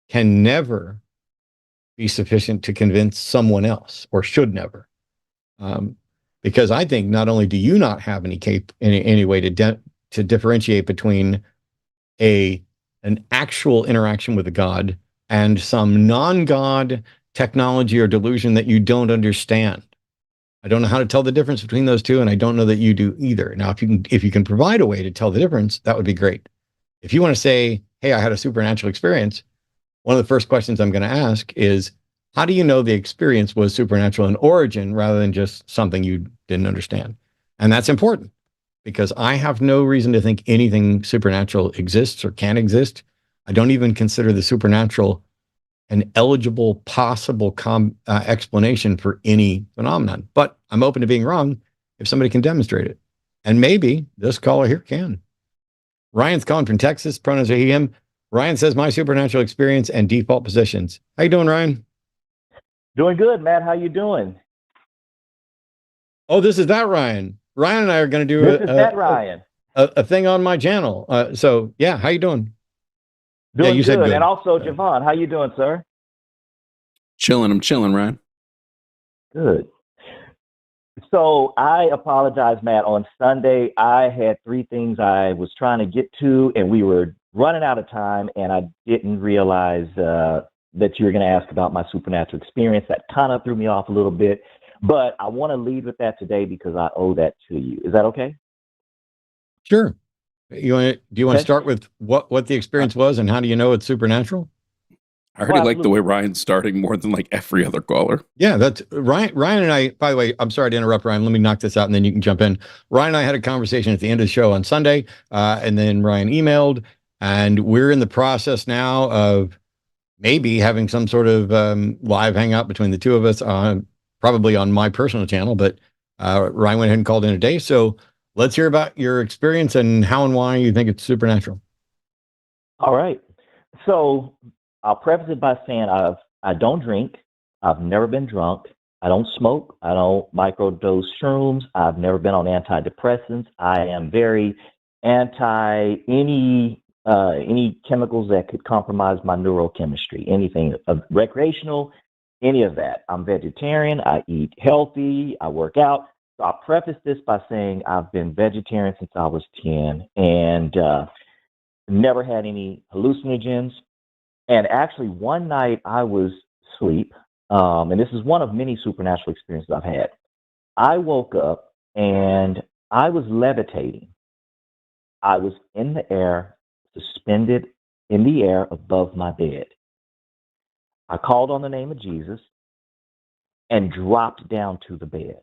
can never be sufficient to convince someone else, or should never. Because I think not only do you not have any way to differentiate between an actual interaction with a God and some non-God technology or delusion that you don't understand. I don't know how to tell the difference between those two, and I don't know that you do either. Now, if you can provide a way to tell the difference, that would be great. If you want to say, hey, I had a supernatural experience, one of the first questions I'm going to ask is, how do you know the experience was supernatural in origin rather than just something you didn't understand? And that's important because I have no reason to think anything supernatural exists or can exist. I don't even consider the supernatural an eligible possible explanation for any phenomenon. But I'm open to being wrong if somebody can demonstrate it. And maybe this caller here can. Ryan's calling from Texas, pronouns are he, him. Ryan says, my supernatural experience and default positions. How you doing, Ryan? Doing good, Matt. How you doing? Oh, this is that Ryan. Ryan and I are going to do Ryan. A thing on my channel. So yeah, how you doing? Doing you good. said good. And also, Jovan, how you doing, sir? Chilling. I'm chilling, Ryan. Good. So I apologize, Matt. On Sunday, I had 3 things I was trying to get to, and we were running out of time, and I didn't realize that you were going to ask about my supernatural experience. That kind of threw me off a little bit, but I want to lead with that today because I owe that to you. Is that okay? Sure. Do you want to start with what the experience was and how do you know it's supernatural? I already like the way Ryan's starting more than like every other caller. Yeah, that's Ryan and I, by the way, I'm sorry to interrupt, Ryan. Let me knock this out and then you can jump in. Ryan and I had a conversation at the end of the show on Sunday, and then Ryan emailed, and we're in the process now of maybe having some sort of live hangout between the two of us, probably on my personal channel, but Ryan went ahead and called in today. So let's hear about your experience and how and why you think it's supernatural. All right. So I'll preface it by saying I don't drink. I've never been drunk. I don't smoke. I don't microdose shrooms. I've never been on antidepressants. I am very anti any chemicals that could compromise my neurochemistry, anything recreational, any of that. I'm vegetarian. I eat healthy. I work out. So I'll preface this by saying I've been vegetarian since I was 10 and never had any hallucinogens. And actually, one night I was asleep, and this is one of many supernatural experiences I've had. I woke up and I was levitating. I was in the air, suspended in the air above my bed. I called on the name of Jesus and dropped down to the bed.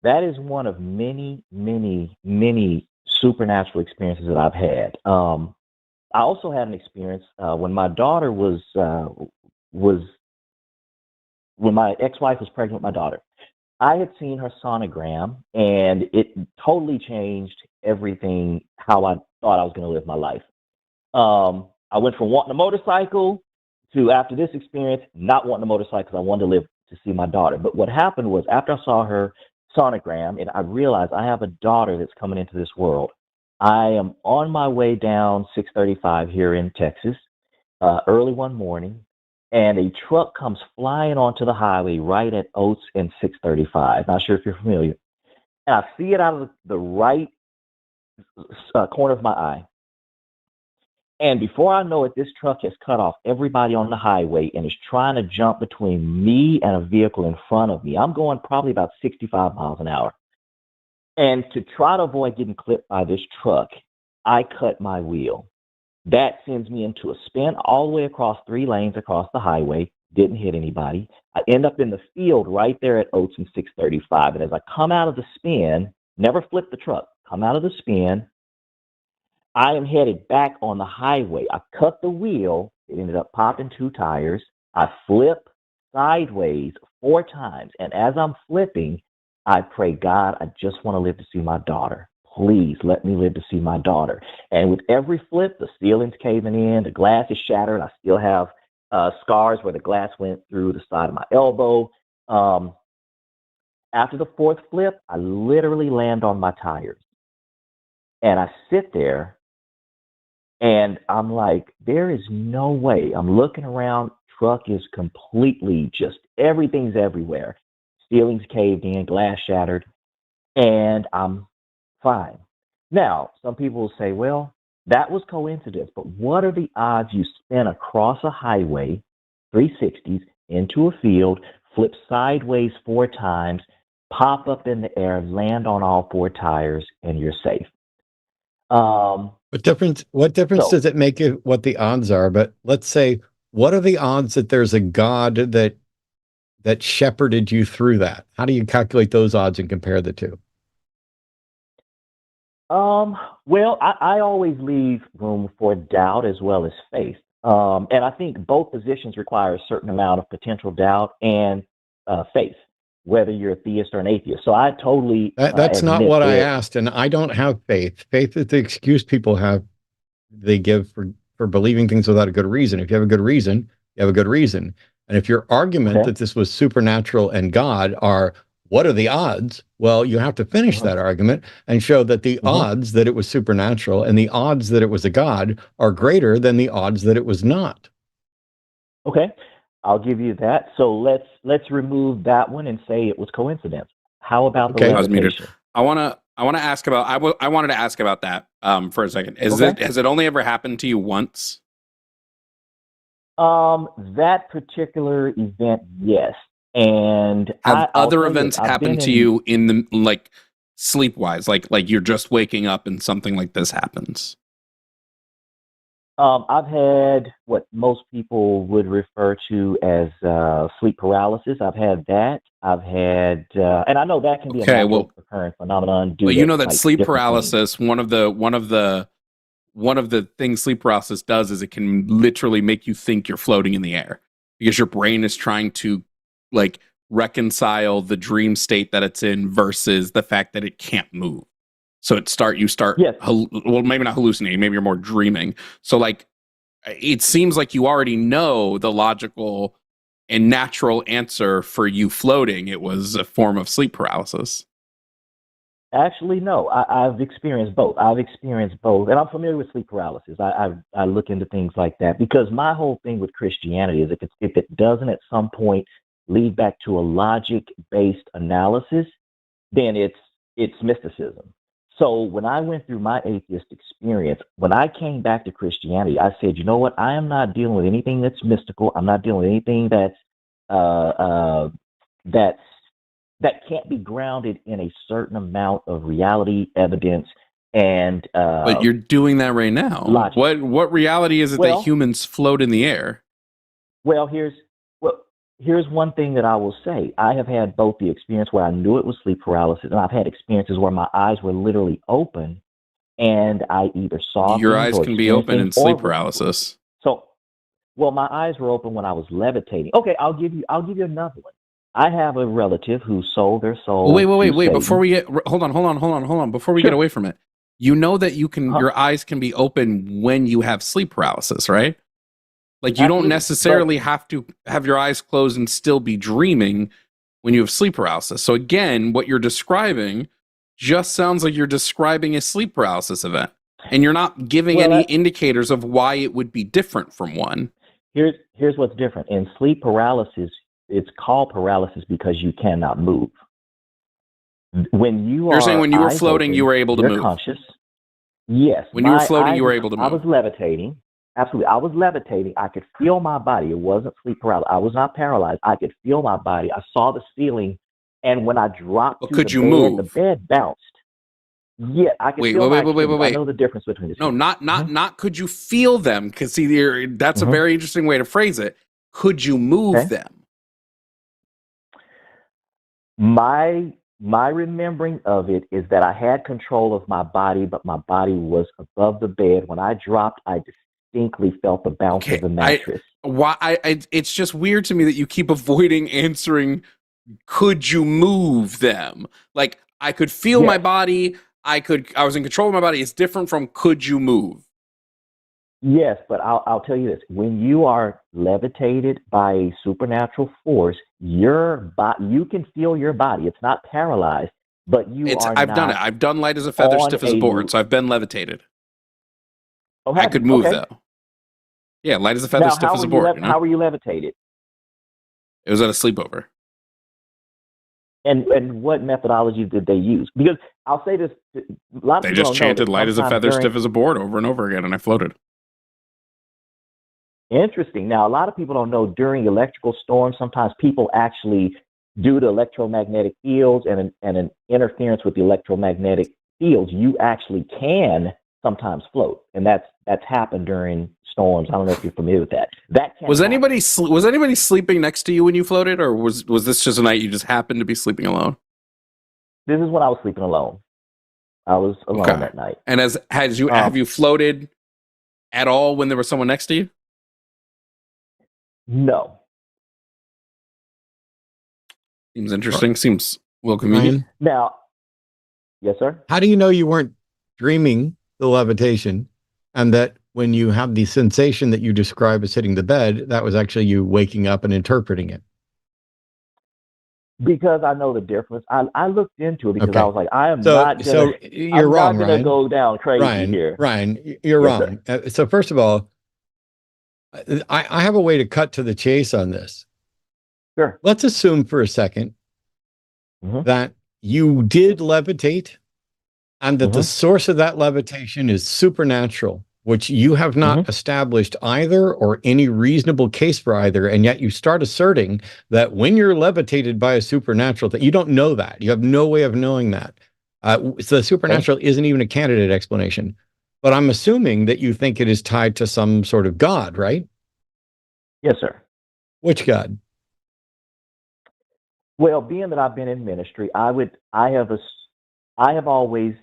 That is one of many, many, many supernatural experiences that I've had. I also had an experience when my daughter was when my ex-wife was pregnant with my daughter, I had seen her sonogram, and it totally changed everything, how I thought I was going to live my life. I went from wanting a motorcycle to, after this experience, not wanting a motorcycle because I wanted to live to see my daughter. But what happened was, after I saw her sonogram, and I realized I have a daughter that's coming into this world, I am on my way down 635 here in Texas, early one morning, and a truck comes flying onto the highway right at Oates and 635. Not sure if you're familiar. And I see it out of the right corner of my eye. And before I know it, this truck has cut off everybody on the highway and is trying to jump between me and a vehicle in front of me. I'm going probably about 65 miles an hour. And to try to avoid getting clipped by this truck, I cut my wheel. That sends me into a spin all the way across 3 lanes across the highway. Didn't hit anybody. I end up in the field right there at Oates and 635. And as I come out of the spin, never flip the truck, come out of the spin, I am headed back on the highway. I cut the wheel. It ended up popping 2 tires. I flip sideways 4 times. And as I'm flipping, I pray, God, I just want to live to see my daughter. Please let me live to see my daughter. And with every flip, the ceiling's caving in, the glass is shattered. I still have scars where the glass went through the side of my elbow. After the 4th flip, I literally land on my tires. And I sit there, and I'm like, there is no way. I'm looking around. Truck is completely just, everything's everywhere. Ceiling's caved in, glass shattered, and I'm fine. Now, some people will say, well, that was coincidence, but what are the odds you spin across a highway, 360s, into a field, flip sideways 4 times, pop up in the air, land on all 4 tires, and you're safe? What difference does it make what the odds are? But let's say, what are the odds that there's a God that shepherded you through that? How do you calculate those odds and compare the two? Well, I always leave room for doubt as well as faith. And I think both positions require a certain amount of potential doubt and faith, whether you're a theist or an atheist. So I totally that's not what I asked, and I don't have faith. Faith is the excuse people they give for believing things without a good reason. If you have a good reason, you have a good reason. And if your argument that this was supernatural and God are, what are the odds? Well, you have to finish that argument and show that the odds that it was supernatural and the odds that it was a God are greater than the odds that it was not. Okay. I'll give you that. So let's remove that one and say it was coincidence. How about the levitation? I wanted to ask about that for a second. Has it only ever happened to you once? That particular event, yes. And have other events happened to you in the, like, sleep-wise, like you're just waking up and something like this happens? I've had what most people would refer to as sleep paralysis. I've had that. I've had, and I know that can be a natural recurrent phenomenon. But you know that sleep paralysis, one of the things sleep paralysis does is it can literally make you think you're floating in the air because your brain is trying to, like, reconcile the dream state that it's in versus the fact that it can't move. So you start, well, maybe not hallucinating, maybe you're more dreaming. So, like, it seems like you already know the logical and natural answer for you floating. It was a form of sleep paralysis. Actually, no. I've experienced both. And I'm familiar with sleep paralysis. I look into things like that because my whole thing with Christianity is if it doesn't at some point lead back to a logic-based analysis, then it's mysticism. So when I went through my atheist experience, when I came back to Christianity, I said, you know what? I am not dealing with anything that's mystical. I'm not dealing with anything that can't be grounded in a certain amount of reality, evidence, and but you're doing that right now. Logic. What reality is it that humans float in the air? Well, here's one thing that I will say. I have had both the experience where I knew it was sleep paralysis, and I've had experiences where my eyes were literally open, and I either saw your eyes can be open in sleep paralysis. So, Well, my eyes were open when I was levitating. Okay, I'll give you another one. I have a relative who sold their soul. Wait. to Before Satan. we get, hold on. Before we Sure. get away from it, you know that you can, Uh-huh. your eyes can be open when you have sleep paralysis, right? Like you don't Absolutely, necessarily have to have your eyes closed and still be dreaming when you have sleep paralysis. So again, what you're describing just sounds like you're describing a sleep paralysis event, and you're not giving any indicators of why it would be different from one. Here's what's different. In sleep paralysis, it's called paralysis because you cannot move. When You're saying when you were floating, you were able to move. Conscious. Yes. When you were floating, you were able to move. I was levitating. Absolutely. I was levitating. I could feel my body. It wasn't sleep paralysis. I was not paralyzed. I could feel my body. I saw the ceiling. And when I dropped But to could the you bed, move? the bed bounced. Yeah, I could feel my extremes. I know the difference between the two. No, not could you feel them? Because see, that's a very interesting way to phrase it. Could you move them? My remembering of it is that I had control of my body, but my body was above the bed. When I dropped, I distinctly felt the bounce of the mattress. It's just weird to me that you keep avoiding answering, could you move them? Like, I could feel my body. I was in control of my body. It's different from could you move? Yes, but I'll tell you this. When you are levitated by a supernatural force, you can feel your body. It's not paralyzed, but I've done it. I've done light as a feather, stiff as a board, so I've been levitated. Oh, I could move though. Yeah, light as a feather, stiff as a board. How were you levitated? It was at a sleepover. And what methodology did they use? Because I'll say this, a lot of they people just chanted light as a feather, during... stiff as a board over and over again, and I floated. Interesting. Now, a lot of people don't know during electrical storms, sometimes people actually, due to electromagnetic fields and an interference with the electromagnetic fields, you actually can sometimes float, and that's happened during storms. I don't know if you're familiar with that. Was anybody sleeping next to you when you floated, or was this just a night you just happened to be sleeping alone? This is when I was sleeping alone. I was alone that night. And have you floated at all when there was someone next to you? No. Seems interesting. Seems a little convenient. Now, yes, sir. How do you know you weren't dreaming the levitation, and that when you have the sensation that you describe as hitting the bed, that was actually you waking up and interpreting it? Because I know the difference. I looked into it because I was like, I am not going So you're wrong, Ryan. Go down crazy here. Ryan, you're wrong. So first of all, I have a way to cut to the chase on this. Sure. Let's assume for a second that you did levitate, and that the source of that levitation is supernatural, which you have not established either or any reasonable case for either. And yet you start asserting that when you're levitated by a supernatural thing, you don't know that. You have no way of knowing that. So the supernatural isn't even a candidate explanation. But I'm assuming that you think it is tied to some sort of God, right? Yes, sir. Which God? Well, being that I've been in ministry, I have always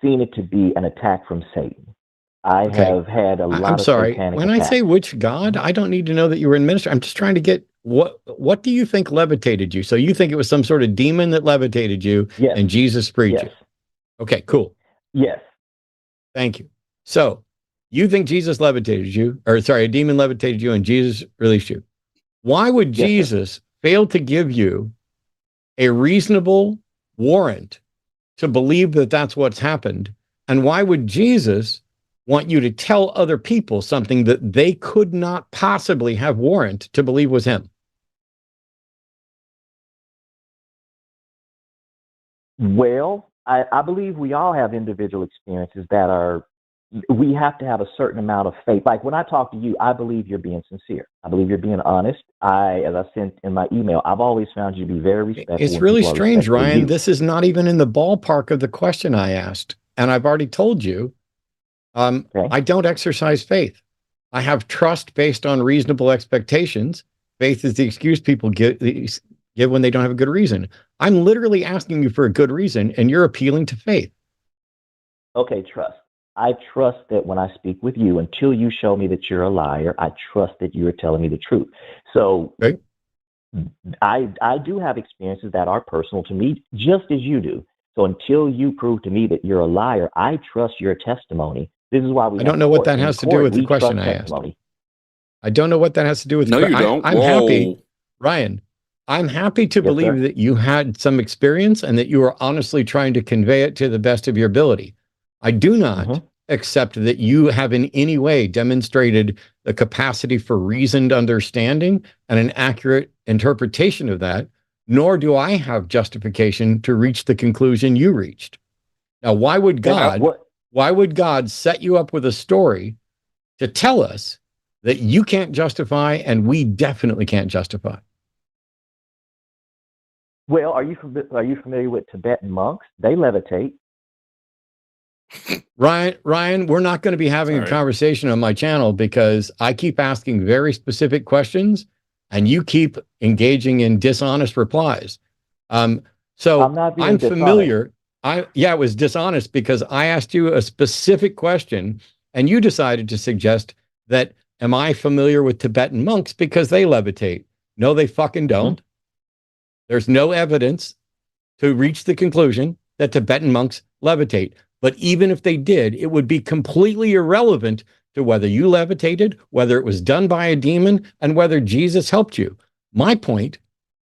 seen it to be an attack from Satan. I have had a lot of satanic when attacks. I say which God, I don't need to know that you were in ministry. I'm just trying to get what do you think levitated you? So you think it was some sort of demon that levitated you, and Jesus freed you? Okay, cool. Yes. Thank you. So you think Jesus levitated you, or sorry, a demon levitated you and Jesus released you. Why would Jesus fail to give you a reasonable warrant to believe that that's what's happened? And why would Jesus want you to tell other people something that they could not possibly have warrant to believe was him? Well, I believe we all have individual experiences that we have to have a certain amount of faith. Like when I talk to you, I believe you're being sincere. I believe you're being honest. As I sent in my email, I've always found you to be very respectful. It's really strange, Ryan. This is not even in the ballpark of the question I asked. And I've already told you, I don't exercise faith. I have trust based on reasonable expectations. Faith is the excuse people give when they don't have a good reason. I'm literally asking you for a good reason, and you're appealing to faith. Okay, trust. I trust that when I speak with you, until you show me that you're a liar, I trust that you are telling me the truth. So Okay. I do have experiences that are personal to me, just as you do. So until you prove to me that you're a liar, I trust your testimony. This is why we I have don't know what court. that In has to do court, with the we question trust I asked. testimony. I don't know what that has to do with. No, you don't. I'm happy, Whoa. Ryan. I'm happy to Yes, believe sir. that you had some experience and that you were honestly trying to convey it to the best of your ability. I do not Mhm. accept that you have in any way demonstrated the capacity for reasoned understanding and an accurate interpretation of that, nor do I have justification to reach the conclusion you reached. Now, why would God set you up with a story to tell us that you can't justify and we definitely can't justify? Well, are you familiar with Tibetan monks? They levitate. Ryan, we're not going to be having a conversation on my channel because I keep asking very specific questions and you keep engaging in dishonest replies. So I'm not being I'm dishonest. familiar. It was dishonest because I asked you a specific question and you decided to suggest that, am I familiar with Tibetan monks because they levitate? No, they fucking don't. There's no evidence to reach the conclusion that Tibetan monks levitate. But even if they did, it would be completely irrelevant to whether you levitated, whether it was done by a demon, and whether Jesus helped you. My point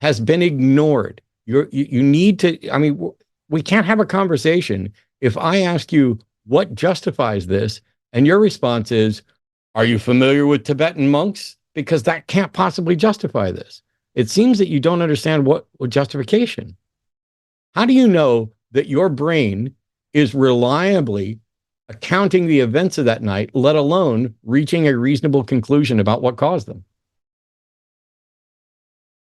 has been ignored. You need to, I mean, we can't have a conversation if I ask you what justifies this, and your response is, are you familiar with Tibetan monks? Because that can't possibly justify this. It seems that you don't understand what justification. How do you know that your brain is reliably accounting the events of that night, let alone reaching a reasonable conclusion about what caused them?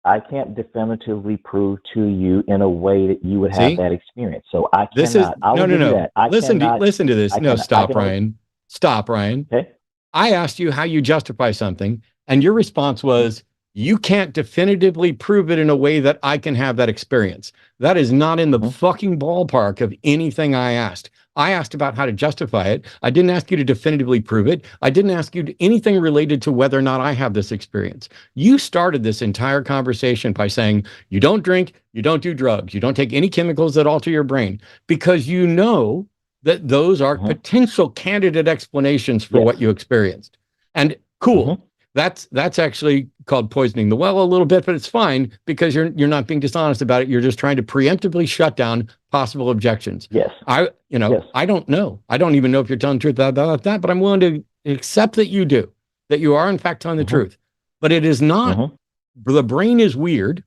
I can't definitively prove to you in a way that you would have that experience. So I cannot. No. Listen to this. No, stop, Ryan. Stop, Ryan. Okay. I asked you how you justify something, and your response was, you can't definitively prove it in a way that I can have that experience. That is not in the fucking ballpark of anything I asked. I asked about how to justify it. I didn't ask you to definitively prove it. I didn't ask you anything related to whether or not I have this experience. You started this entire conversation by saying, you don't drink, you don't do drugs, you don't take any chemicals that alter your brain, because you know that those are potential candidate explanations for what you experienced. And cool. That's actually called poisoning the well a little bit, but it's fine because you're not being dishonest about it. You're just trying to preemptively shut down possible objections. Yes. I don't know. I don't even know if you're telling the truth about that, but I'm willing to accept that you do, that you are in fact telling the truth. But it is not, the brain is weird.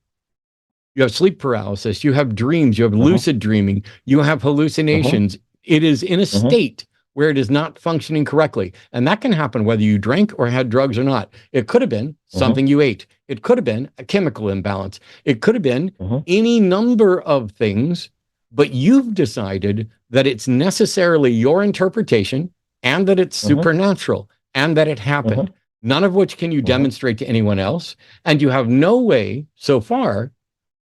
You have sleep paralysis, you have dreams, you have lucid dreaming, you have hallucinations. It is in a state where it is not functioning correctly. And that can happen whether you drank or had drugs or not. It could have been something you ate. It could have been a chemical imbalance. It could have been any number of things, but you've decided that it's necessarily your interpretation and that it's supernatural and that it happened. None of which can you demonstrate to anyone else. And you have no way so far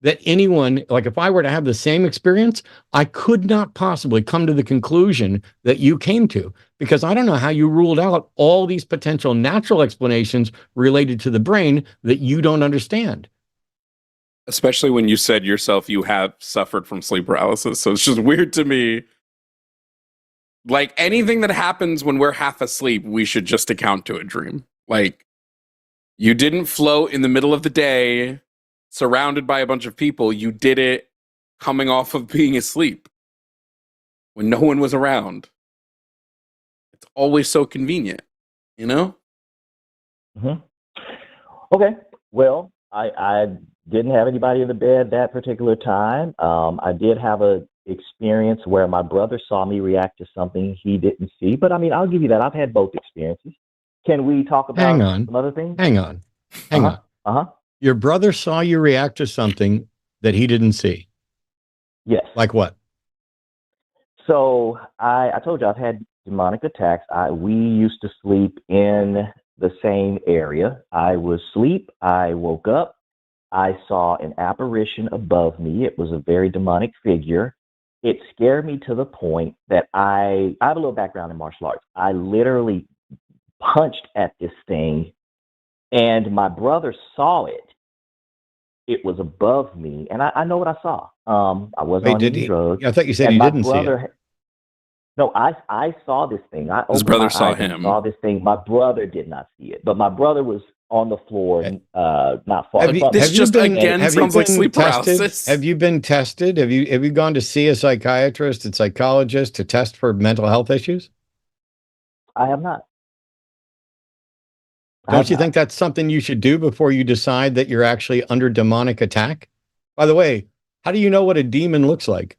that anyone, like if I were to have the same experience, I could not possibly come to the conclusion that you came to, because I don't know how you ruled out all these potential natural explanations related to the brain that you don't understand. Especially when you said yourself you have suffered from sleep paralysis. So it's just weird to me. Like anything that happens when we're half asleep, we should just account to a dream. Like you didn't float in the middle of the day surrounded by a bunch of people. You did it coming off of being asleep when no one was around. It's always so convenient, you know? Okay. Well, I didn't have anybody in the bed that particular time. I did have a experience where my brother saw me react to something he didn't see. But I mean, I'll give you that. I've had both experiences. Can we talk about some other things? Hang on. Your brother saw you react to something that he didn't see. Yes. Like what? So I told you I've had demonic attacks. We used to sleep in the same area. I was asleep. I woke up. I saw an apparition above me. It was a very demonic figure. it scared me to the point that I have a little background in martial arts. I literally punched at this thing, and my brother saw it. It was above me, and I know what I saw. I wasn't Wait, on did any he? drugs. I thought you said And he my didn't see it. brother, no, I saw this thing. I His opened brother my saw eyes and him. saw this thing. My brother did not see it, but my brother was on the floor, not far Have you, from This have me. you just been, again have you sounds like been sleep tested? paralysis. Have you been tested? Have you gone to see a psychiatrist, a psychologist to test for mental health issues? I have not. I Don't have you not. think that's something you should do before you decide that you're actually under demonic attack? By the way, how do you know what a demon looks like?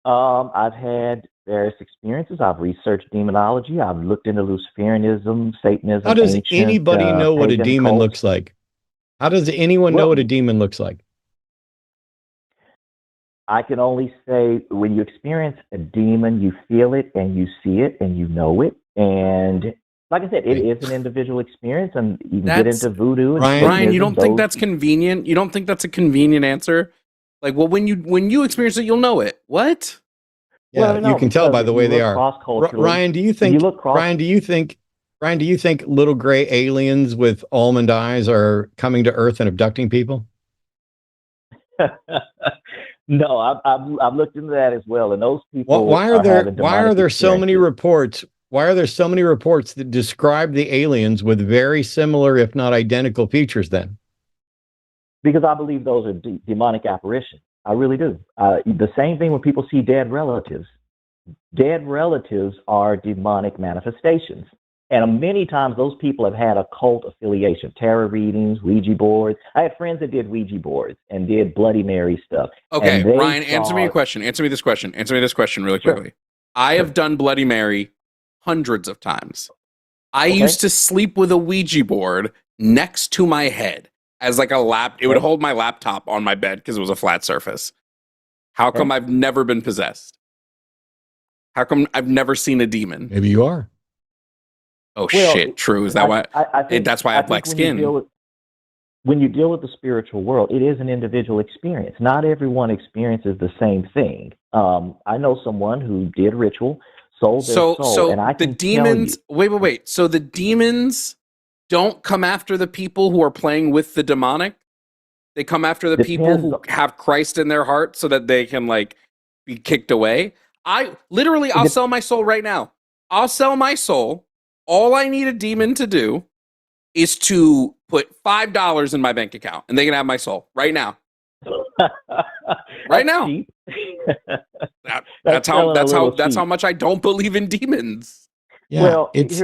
I've had various experiences. I've researched demonology. I've looked into Luciferianism, Satanism, How does ancient anybody know what a pagan demon cults. looks like? How does anyone know Well, what a demon looks like? I can only say when you experience a demon, you feel it and you see it and you know it. And like I said, it Okay. is an individual experience, and you can get That's- into voodoo and Brian, Brian, you Satanism, don't think those- that's convenient? You don't think that's a convenient answer? Like, well, when you experience it, you'll know it. What? Yeah, Well, no, you can tell because by the if way you they look are. cross-culturally, Ryan, do you if think? you look cross, Ryan, do you think? Ryan, do you think little gray aliens with almond eyes are coming to Earth and abducting people? no, I've looked into that as well, and those people Why are there having why are demonic there so many experiences. reports? Why are there so many reports that describe the aliens with very similar, if not identical, features? Then, Because I believe those are demonic apparitions. I really do. The same thing when people see dead relatives. Dead relatives are demonic manifestations. And many times those people have had occult affiliation, tarot readings, Ouija boards. I had friends that did Ouija boards and did Bloody Mary stuff. Okay, And they Ryan, answer me a saw- question. Answer me this question. Answer me this question really Sure. quickly. I Sure. have done Bloody Mary hundreds of times. I Okay. used to sleep with a Ouija board next to my head as like a lap. It would Okay. hold my laptop on my bed because it was a flat surface. How Okay. come I've never been possessed? How come I've never seen a demon? maybe you are. Oh Well, shit! True. Is that why? I think That's why I have black think when skin. when you deal with the spiritual world, it is an individual experience. Not everyone experiences the same thing. I know someone who did ritual, sold their soul, and I the can demons. tell you, Wait. So the demons don't come after the people who are playing with the demonic. They come after the people who Depends. have Christ in their heart, so that they can like be kicked away. I'll sell my soul right now. I'll sell my soul. All I need a demon to do is to put $5 in my bank account, and they can have my soul right now. Right now. Cheap. That's selling a little how cheap. much I don't believe in demons. Yeah, Well, it's.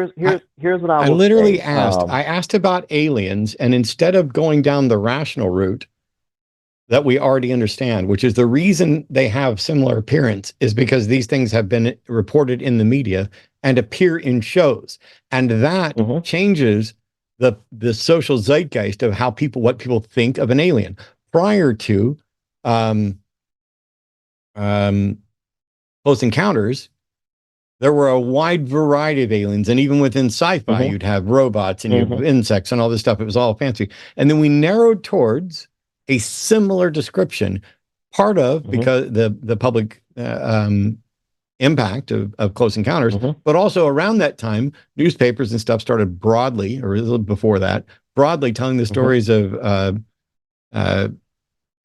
here's what I I will literally say. asked. I asked about aliens, and instead of going down the rational route that we already understand, which is the reason they have similar appearance, is because these things have been reported in the media and appear in shows, and that Mhm. changes the social zeitgeist of what people think of an alien. Prior to um, Close Encounters, there were a wide variety of aliens, and even within sci-fi, Mhm. you'd have robots and you'd have Mhm. insects and all this stuff. It was all fancy, and then we narrowed towards a similar description. Part of Mhm. because the public impact of Close Encounters, Mhm. but also around that time, newspapers and stuff started broadly, or a little before that, broadly telling the stories of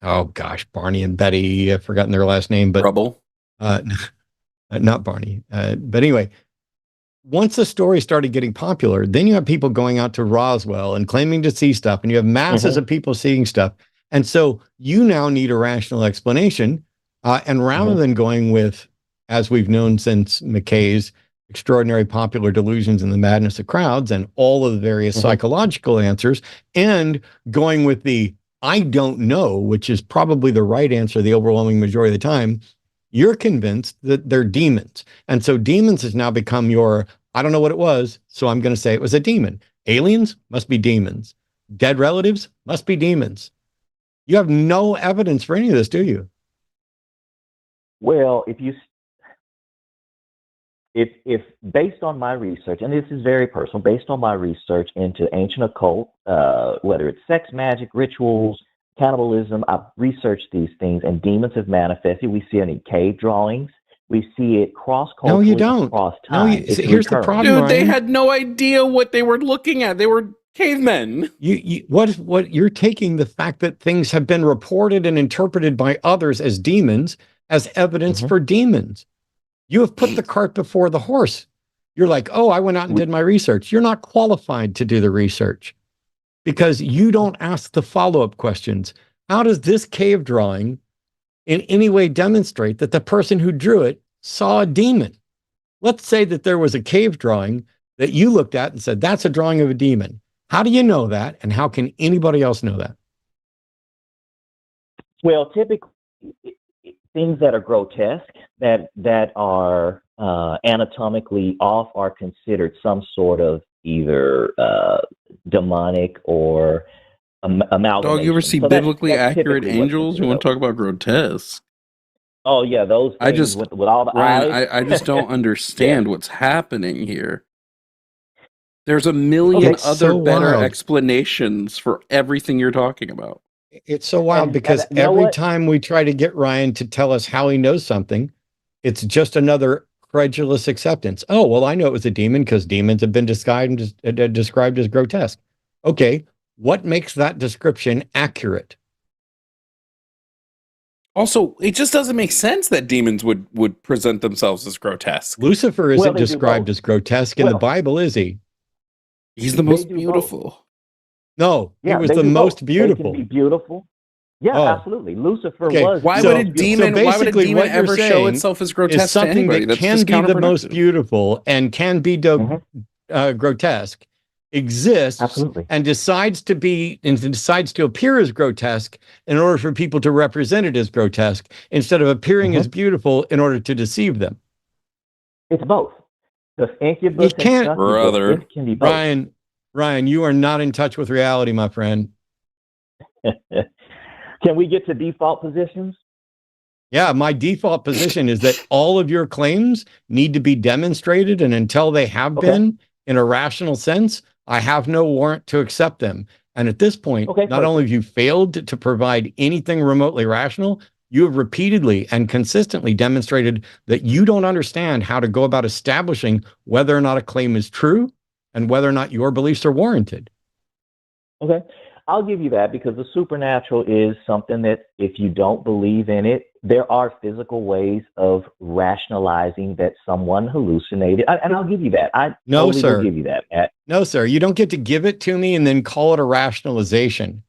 oh gosh, Barney and Betty. I've forgotten their last name, but Rubble. not Barney. But anyway, once the story started getting popular, then you have people going out to Roswell and claiming to see stuff, and you have masses Mhm. of people seeing stuff. And so you now need a rational explanation. And rather than going with, as we've known since McKay's Extraordinary Popular Delusions and the Madness of Crowds and all of the various psychological answers, and going with the I don't know, which is probably the right answer the overwhelming majority of the time, you're convinced that they're demons. And so demons has now become your, I don't know what it was, so I'm going to say it was a demon. Aliens must be demons. Dead relatives must be demons. You have no evidence for any of this, do you? Well, if based on my research, and this is very personal, based on my research into ancient occult, whether it's sex magic, rituals, cannibalism. I've researched these things, and demons have manifested. We see it in cave drawings. We see it cross-culturally. No, you don't. Across No, time. see, here's the problem, Dude, they Ryan. had no idea what they were looking at. They were cavemen. What you're taking the fact that things have been reported and interpreted by others as demons as evidence for demons. You have put the cart before the horse. You're like, oh, I went out and did my research. You're not qualified to do the research because you don't ask the follow-up questions. How does this cave drawing in any way demonstrate that the person who drew it saw a demon? Let's say that there was a cave drawing that you looked at and said, that's a drawing of a demon. How do you know that? And how can anybody else know that? Well, typically, things that are grotesque, that are anatomically off, are considered some sort of either demonic or amalgamation. Dog, you ever see So biblically that's accurate typically what's angels? You want to talk about grotesque? Oh yeah, those things with all the Ryan, eyes. I just don't understand what's happening here. There's a million It's other so better wild. explanations for everything you're talking about. It's so wild because you know every what? time we try to get Ryan to tell us how he knows something, it's just another credulous acceptance. Oh, well, I know it was a demon because demons have been described as grotesque. Okay, what makes that description accurate? Also, it just doesn't make sense that demons would present themselves as grotesque. Lucifer isn't they do described both. as grotesque in the Well, Bible, is he? He's the They most do both. beautiful. No, he was they the do most both. beautiful. They can be beautiful. Yeah, Oh. absolutely. Lucifer Okay, was. Why So- would a demon? so why would a basically demon what you're ever show saying itself as Is grotesque to something anybody? that That's can just be the most counterproductive. beautiful and can be grotesque, exists Absolutely. and decides to appear as grotesque in order for people to represent it as grotesque instead of appearing as beautiful in order to deceive them. It's both. The incubus You can't- and succubus, Brother. it can be both. Ryan, you are not in touch with reality, my friend. Can we get to default positions? Yeah, my default position is that all of your claims need to be demonstrated, and until they have been in a rational sense, I have no warrant to accept them. And at this point, not only have you failed to provide anything remotely rational, you have repeatedly and consistently demonstrated that you don't understand how to go about establishing whether or not a claim is true and whether or not your beliefs are warranted. Okay. I'll give you that, because the supernatural is something that if you don't believe in it, there are physical ways of rationalizing that someone hallucinated. And I'll give you that. I No, totally sir. will give you that, Matt. No, sir, you don't get to give it to me and then call it a rationalization.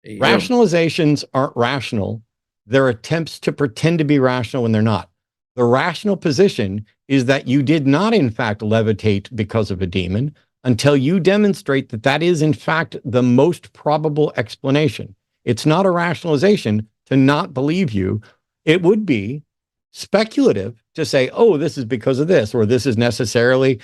Rationalizations aren't rational. They're attempts to pretend to be rational when they're not. The rational position is that you did not, in fact, levitate because of a demon until you demonstrate that that is, in fact, the most probable explanation. It's not a rationalization to not believe you. It would be speculative to say, oh, this is because of this, or this is necessarily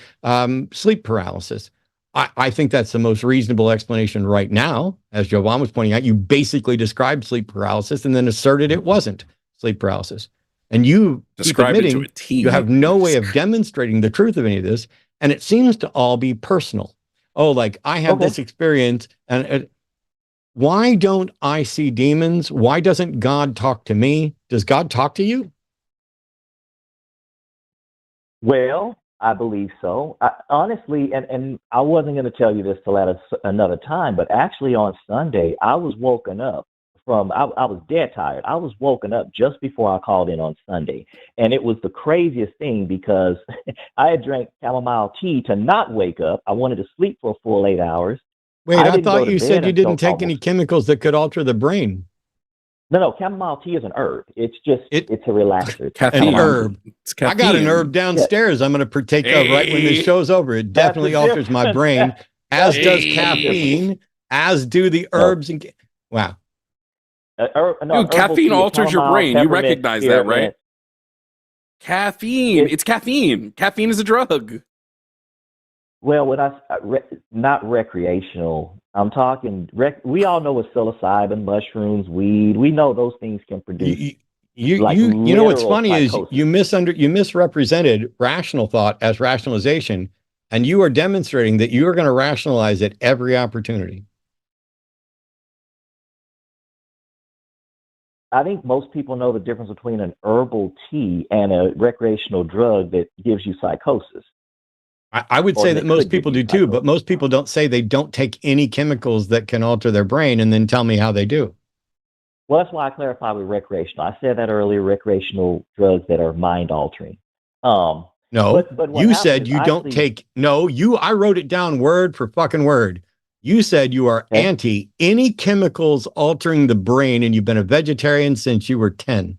sleep paralysis. I think that's the most reasonable explanation right now. As Jovan was pointing out, you basically described sleep paralysis and then asserted it wasn't sleep paralysis. And you Describe keep it to admitting a T. you have no way of demonstrating the truth of any of this. And it seems to all be personal. Oh, like I have this experience, and why don't I see demons? Why doesn't God talk to me? Does God talk to you? Well, I believe so. Honestly, and I wasn't going to tell you this till at another time, but actually on Sunday, I was woken up from, I was dead tired. I was woken up just before I called in on Sunday. And it was the craziest thing because I had drank chamomile tea to not wake up. I wanted to sleep for a full 8 hours. Wait, I thought you said you didn't until take any chemicals that could alter the brain. No, chamomile tea is an herb. It's just, it's a relaxer. Caffeine. An herb. It's I got an herb downstairs I'm going to partake of right when this show's over. It definitely alters my brain, as does caffeine, as do the herbs. And wow. Dude, caffeine alters your brain. You recognize that, right? Caffeine. It's caffeine. Caffeine is a drug. Well, not recreational. I'm talking, we all know what psilocybin, mushrooms, weed, we know those things can produce. You know what's funny psychosis. Is you misrepresented rational thought as rationalization, and you are demonstrating that you are going to rationalize at every opportunity. I think most people know the difference between an herbal tea and a recreational drug that gives you psychosis. I would say that most people do too, but most people don't say they don't take any chemicals that can alter their brain and then tell me how they do. Well, that's why I clarified with recreational. I said that earlier, recreational drugs that are mind altering. No, but you said you don't take, I wrote it down word for fucking word. You said you are anti any chemicals altering the brain, and you've been a vegetarian since you were 10.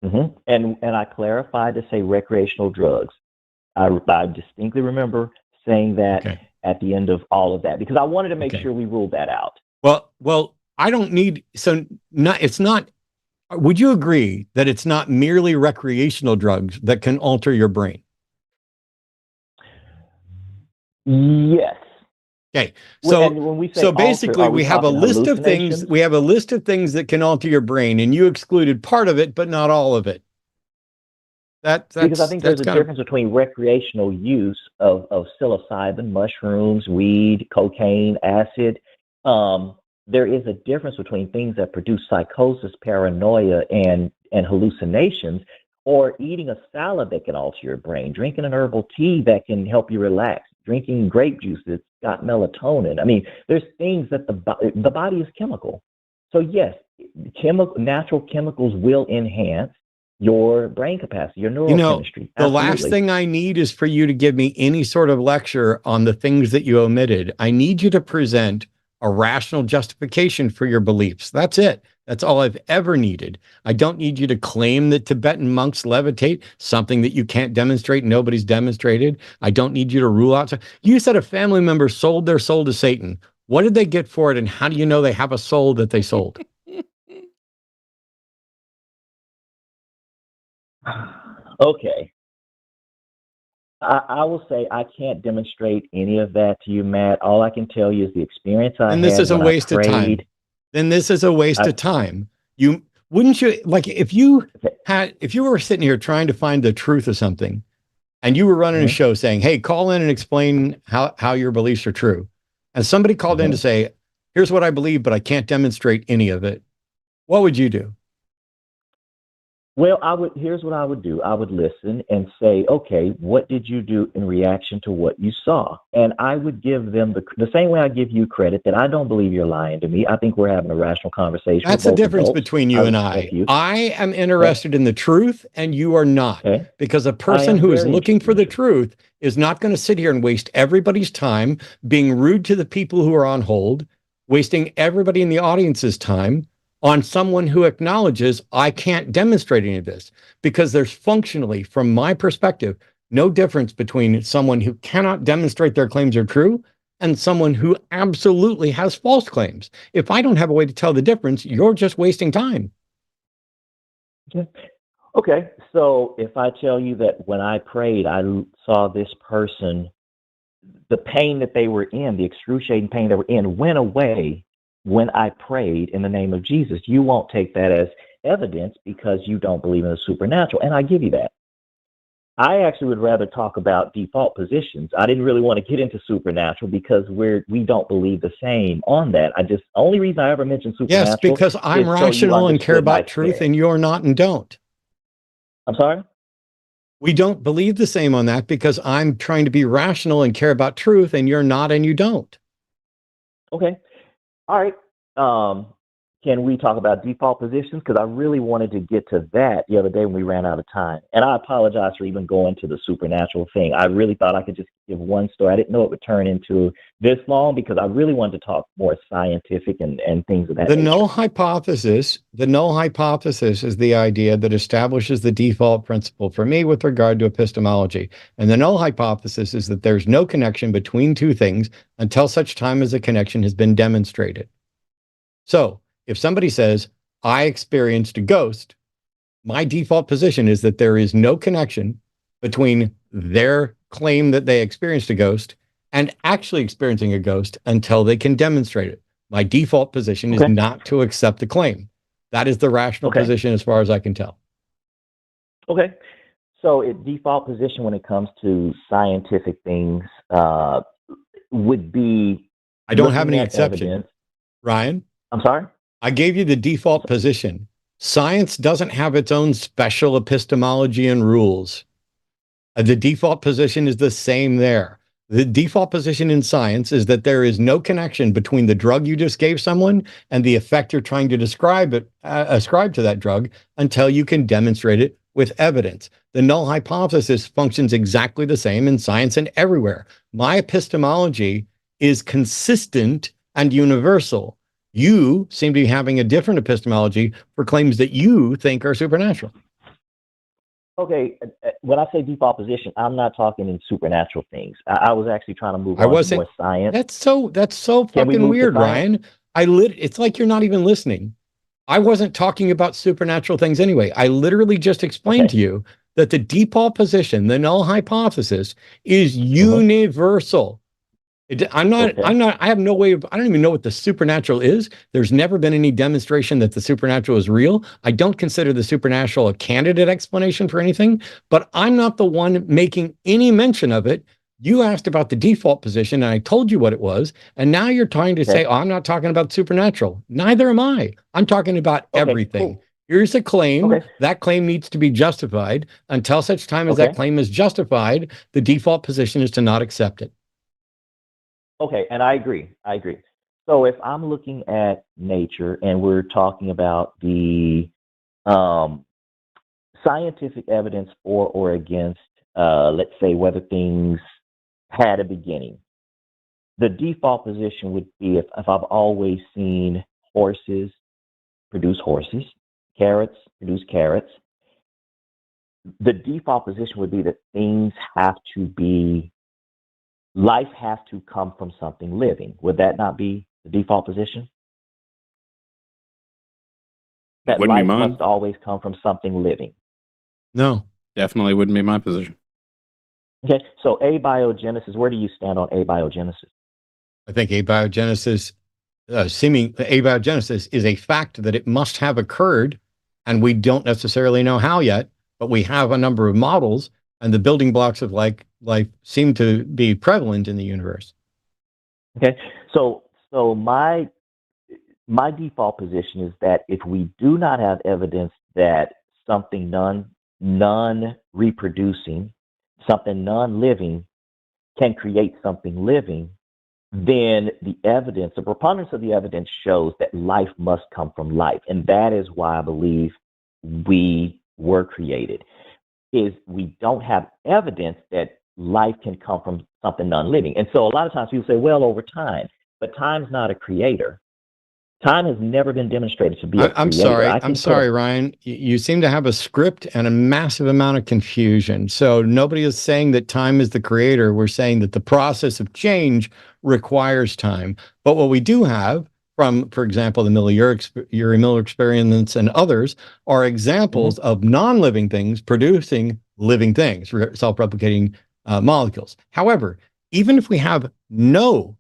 Mm-hmm. And I clarified to say recreational drugs. I distinctly remember saying that at the end of all of that, because I wanted to make sure we ruled that out. Well, I don't need, it's not, would you agree that it's not merely recreational drugs that can alter your brain? Yes. Okay. So, when we say basically we have a list of things, that can alter your brain, and you excluded part of it, but not all of it. Because I think there's a difference between recreational use of psilocybin, mushrooms, weed, cocaine, acid. There is a difference between things that produce psychosis, paranoia, and hallucinations, or eating a salad that can alter your brain, drinking an herbal tea that can help you relax, drinking grape juice that's got melatonin. I mean, there's things that the body is chemical. So yes, natural chemicals will enhance your brain capacity, your neurochemistry. The last thing I need is for you to give me any sort of lecture on the things that you omitted. I need you to present a rational justification for your beliefs. That's it. That's all I've ever needed. I don't need you to claim that Tibetan monks levitate, something that you can't demonstrate, nobody's demonstrated. I don't need you to rule out. You said a family member sold their soul to Satan. What did they get for it, and how do you know they have a soul that they sold? Okay. I will say I can't demonstrate any of that to you, Matt. All I can tell you is the experience I had. And this is a waste of time. Then this is a waste of time. Wouldn't you, like, if you were sitting here trying to find the truth of something, and you were running a show saying, hey, call in and explain how your beliefs are true, and somebody called in to say, here's what I believe, but I can't demonstrate any of it, what would you do? Well, here's what I would do. I would listen and say, okay, what did you do in reaction to what you saw? And I would give them the same way I give you credit that I don't believe you're lying to me. I think we're having a rational conversation. That's the difference between you and I. I am interested in the truth, and you are not. Because a person who is looking for the truth is not going to sit here and waste everybody's time being rude to the people who are on hold, wasting everybody in the audience's time on someone who acknowledges I can't demonstrate any of this, because there's functionally, from my perspective, no difference between someone who cannot demonstrate their claims are true and someone who absolutely has false claims. If I don't have a way to tell the difference, you're just wasting time. Okay. So if I tell you that when I prayed, I saw this person, the pain that they were in, the excruciating pain they were in, went away when I prayed in the name of Jesus, you won't take that as evidence because you don't believe in the supernatural. And I give you that. I actually would rather talk about default positions. I didn't really want to get into supernatural because we don't believe the same on that. Only reason I ever mentioned supernatural. Yes, because I'm rational and care about truth, and you're not and don't. I'm sorry? We don't believe the same on that because I'm trying to be rational and care about truth, and you're not and you don't. Okay. All right. Can we talk about default positions? Because I really wanted to get to that the other day when we ran out of time. And I apologize for even going to the supernatural thing. I really thought I could just give one story. I didn't know it would turn into this long because I really wanted to talk more scientific and things of that nature. The null hypothesis is the idea that establishes the default principle for me with regard to epistemology. And the null hypothesis is that there's no connection between two things until such time as a connection has been demonstrated. So if somebody says, I experienced a ghost, my default position is that there is no connection between their claim that they experienced a ghost and actually experiencing a ghost until they can demonstrate it. My default position is not to accept the claim. That is the rational position as far as I can tell. Okay. So default position when it comes to scientific things would be... I don't have any exception. Ryan? I'm sorry? I gave you the default position. Science doesn't have its own special epistemology and rules. The default position is the same there. The default position in science is that there is no connection between the drug you just gave someone and the effect you're trying to ascribe to that drug until you can demonstrate it with evidence. The null hypothesis functions exactly the same in science and everywhere. My epistemology is consistent and universal. You seem to be having a different epistemology for claims that you think are supernatural. Okay, when I say default position, I'm not talking in supernatural things. I was actually trying to move on to more science. That's so fucking weird, Ryan. It's like you're not even listening. I wasn't talking about supernatural things anyway. I literally just explained to you that the default position, the null hypothesis, is universal. I have no way of, I don't even know what the supernatural is. There's never been any demonstration that the supernatural is real. I don't consider the supernatural a candidate explanation for anything, but I'm not the one making any mention of it. You asked about the default position and I told you what it was. And now you're trying to say, oh, I'm not talking about supernatural. Neither am I. I'm talking about everything. Cool. Here's a claim. That claim needs to be justified. Until such time as that claim is justified, the default position is to not accept it. Okay, and I agree. So if I'm looking at nature and we're talking about the scientific evidence for or against, let's say, whether things had a beginning, the default position would be if I've always seen horses produce horses, carrots produce carrots, the default position would be that life has to come from something living. Would that not be the default position? That life must always come from something living. No. Definitely wouldn't be my position. Okay, so abiogenesis, where do you stand on abiogenesis? I think abiogenesis is a fact that it must have occurred, and we don't necessarily know how yet, but we have a number of models, and the building blocks of life seem to be prevalent in the universe. Okay, so my default position is that if we do not have evidence that something non-reproducing, something non-living can create something living, then the preponderance of the evidence shows that life must come from life. And that is why I believe we were created, is we don't have evidence that life can come from something non-living. And so a lot of times people say, well, over time, but time's not a creator. Time has never been demonstrated to be a creator. I'm sorry, Ryan. You seem to have a script and a massive amount of confusion. So nobody is saying that time is the creator. We're saying that the process of change requires time. But what we do have from, for example, the Miller experiments and others are examples of non-living things producing living things, self-replicating molecules. However, even if we have no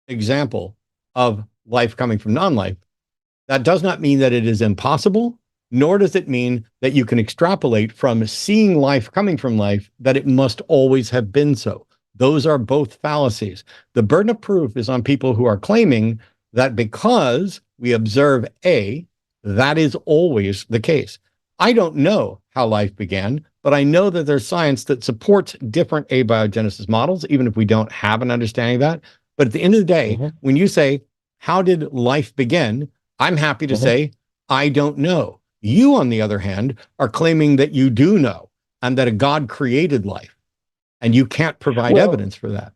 example of life coming from non-life, that does not mean that it is impossible, nor does it mean that you can extrapolate from seeing life coming from life that it must always have been so. Those are both fallacies. The burden of proof is on people who are claiming that because we observe A, that is always the case. I don't know how life began, but I know that there's science that supports different abiogenesis models, even if we don't have an understanding of that. But at the end of the day, when you say, how did life begin? I'm happy to say, I don't know. You, on the other hand, are claiming that you do know and that a God created life, and you can't provide evidence for that.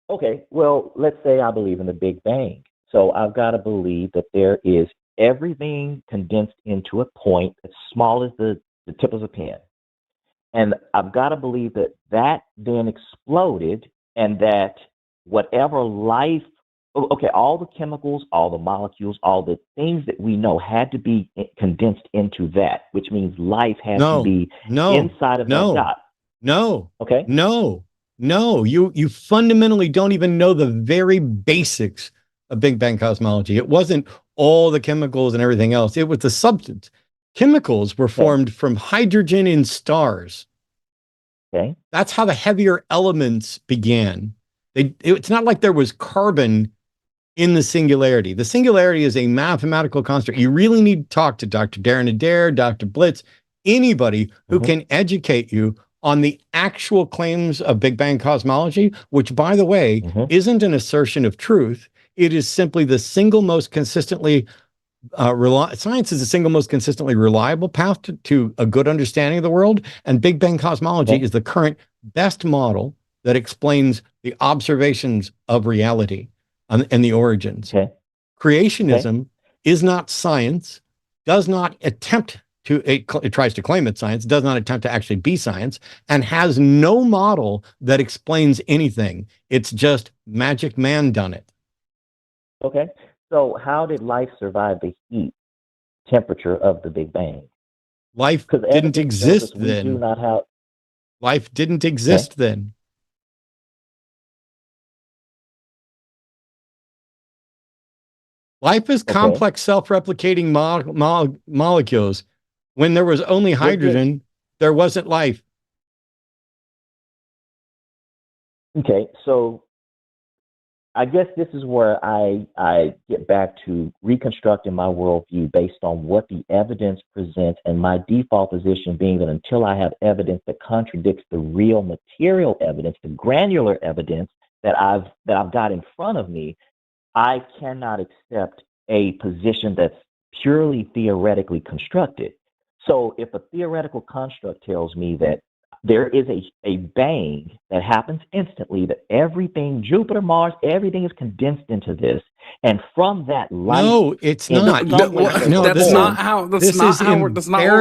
Okay, well, let's say I believe in the Big Bang. So I've got to believe that there is everything condensed into a point as small as the tip of a pen. And I've got to believe that that then exploded and that whatever life, all the chemicals, all the molecules, all the things that we know had to be condensed into that, which means life has to be inside of that dot. Okay. No, you fundamentally don't even know the very basics of Big Bang cosmology. It wasn't all the chemicals and everything else. It was the substance. Chemicals were formed from hydrogen in stars. Okay. That's how the heavier elements began. It's not like there was carbon in the singularity. The singularity is a mathematical construct. You really need to talk to Dr. Darren Adair, Dr. Blitz, anybody who can educate you on the actual claims of Big Bang cosmology, which, by the way, isn't an assertion of truth. It is simply the single most consistently science is the single most consistently reliable path to a good understanding of the world, and Big Bang cosmology is the current best model that explains the observations of reality and the origins. Creationism is not science, does not attempt to, it tries to claim it's science, does not attempt to actually be science, and has no model that explains anything. It's just magic man done it. Okay. So how did life survive the heat temperature of the Big Bang? Life didn't exist then. We do not have... Life didn't exist then. Life is complex, self-replicating molecules. When there was only hydrogen, there wasn't life. Okay, so I guess this is where I get back to reconstructing my worldview based on what the evidence presents, and my default position being that until I have evidence that contradicts the real material evidence, the granular evidence that I've got in front of me, I cannot accept a position that's purely theoretically constructed. So if a theoretical construct tells me that there is a bang that happens instantly, that everything, Jupiter, Mars, everything is condensed into this, and from that light... No, it's not. That's not what we're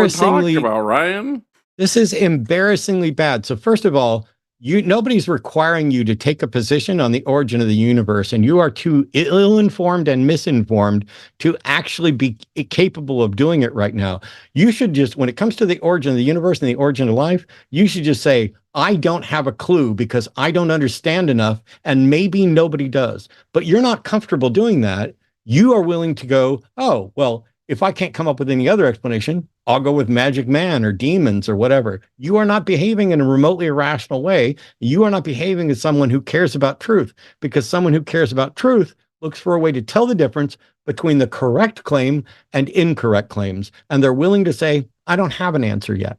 talking about, Ryan. This is embarrassingly bad. So first of all, nobody's requiring you to take a position on the origin of the universe, and you are too ill-informed and misinformed to actually be capable of doing it right now. You should just, when it comes to the origin of the universe and the origin of life, you should just say, I don't have a clue because I don't understand enough, and maybe nobody does. But you're not comfortable doing that. You are willing to go, oh, well, if I can't come up with any other explanation, I'll go with magic man or demons or whatever. You are not behaving in a remotely irrational way. You are not behaving as someone who cares about truth, because someone who cares about truth looks for a way to tell the difference between the correct claim and incorrect claims. And they're willing to say, I don't have an answer yet.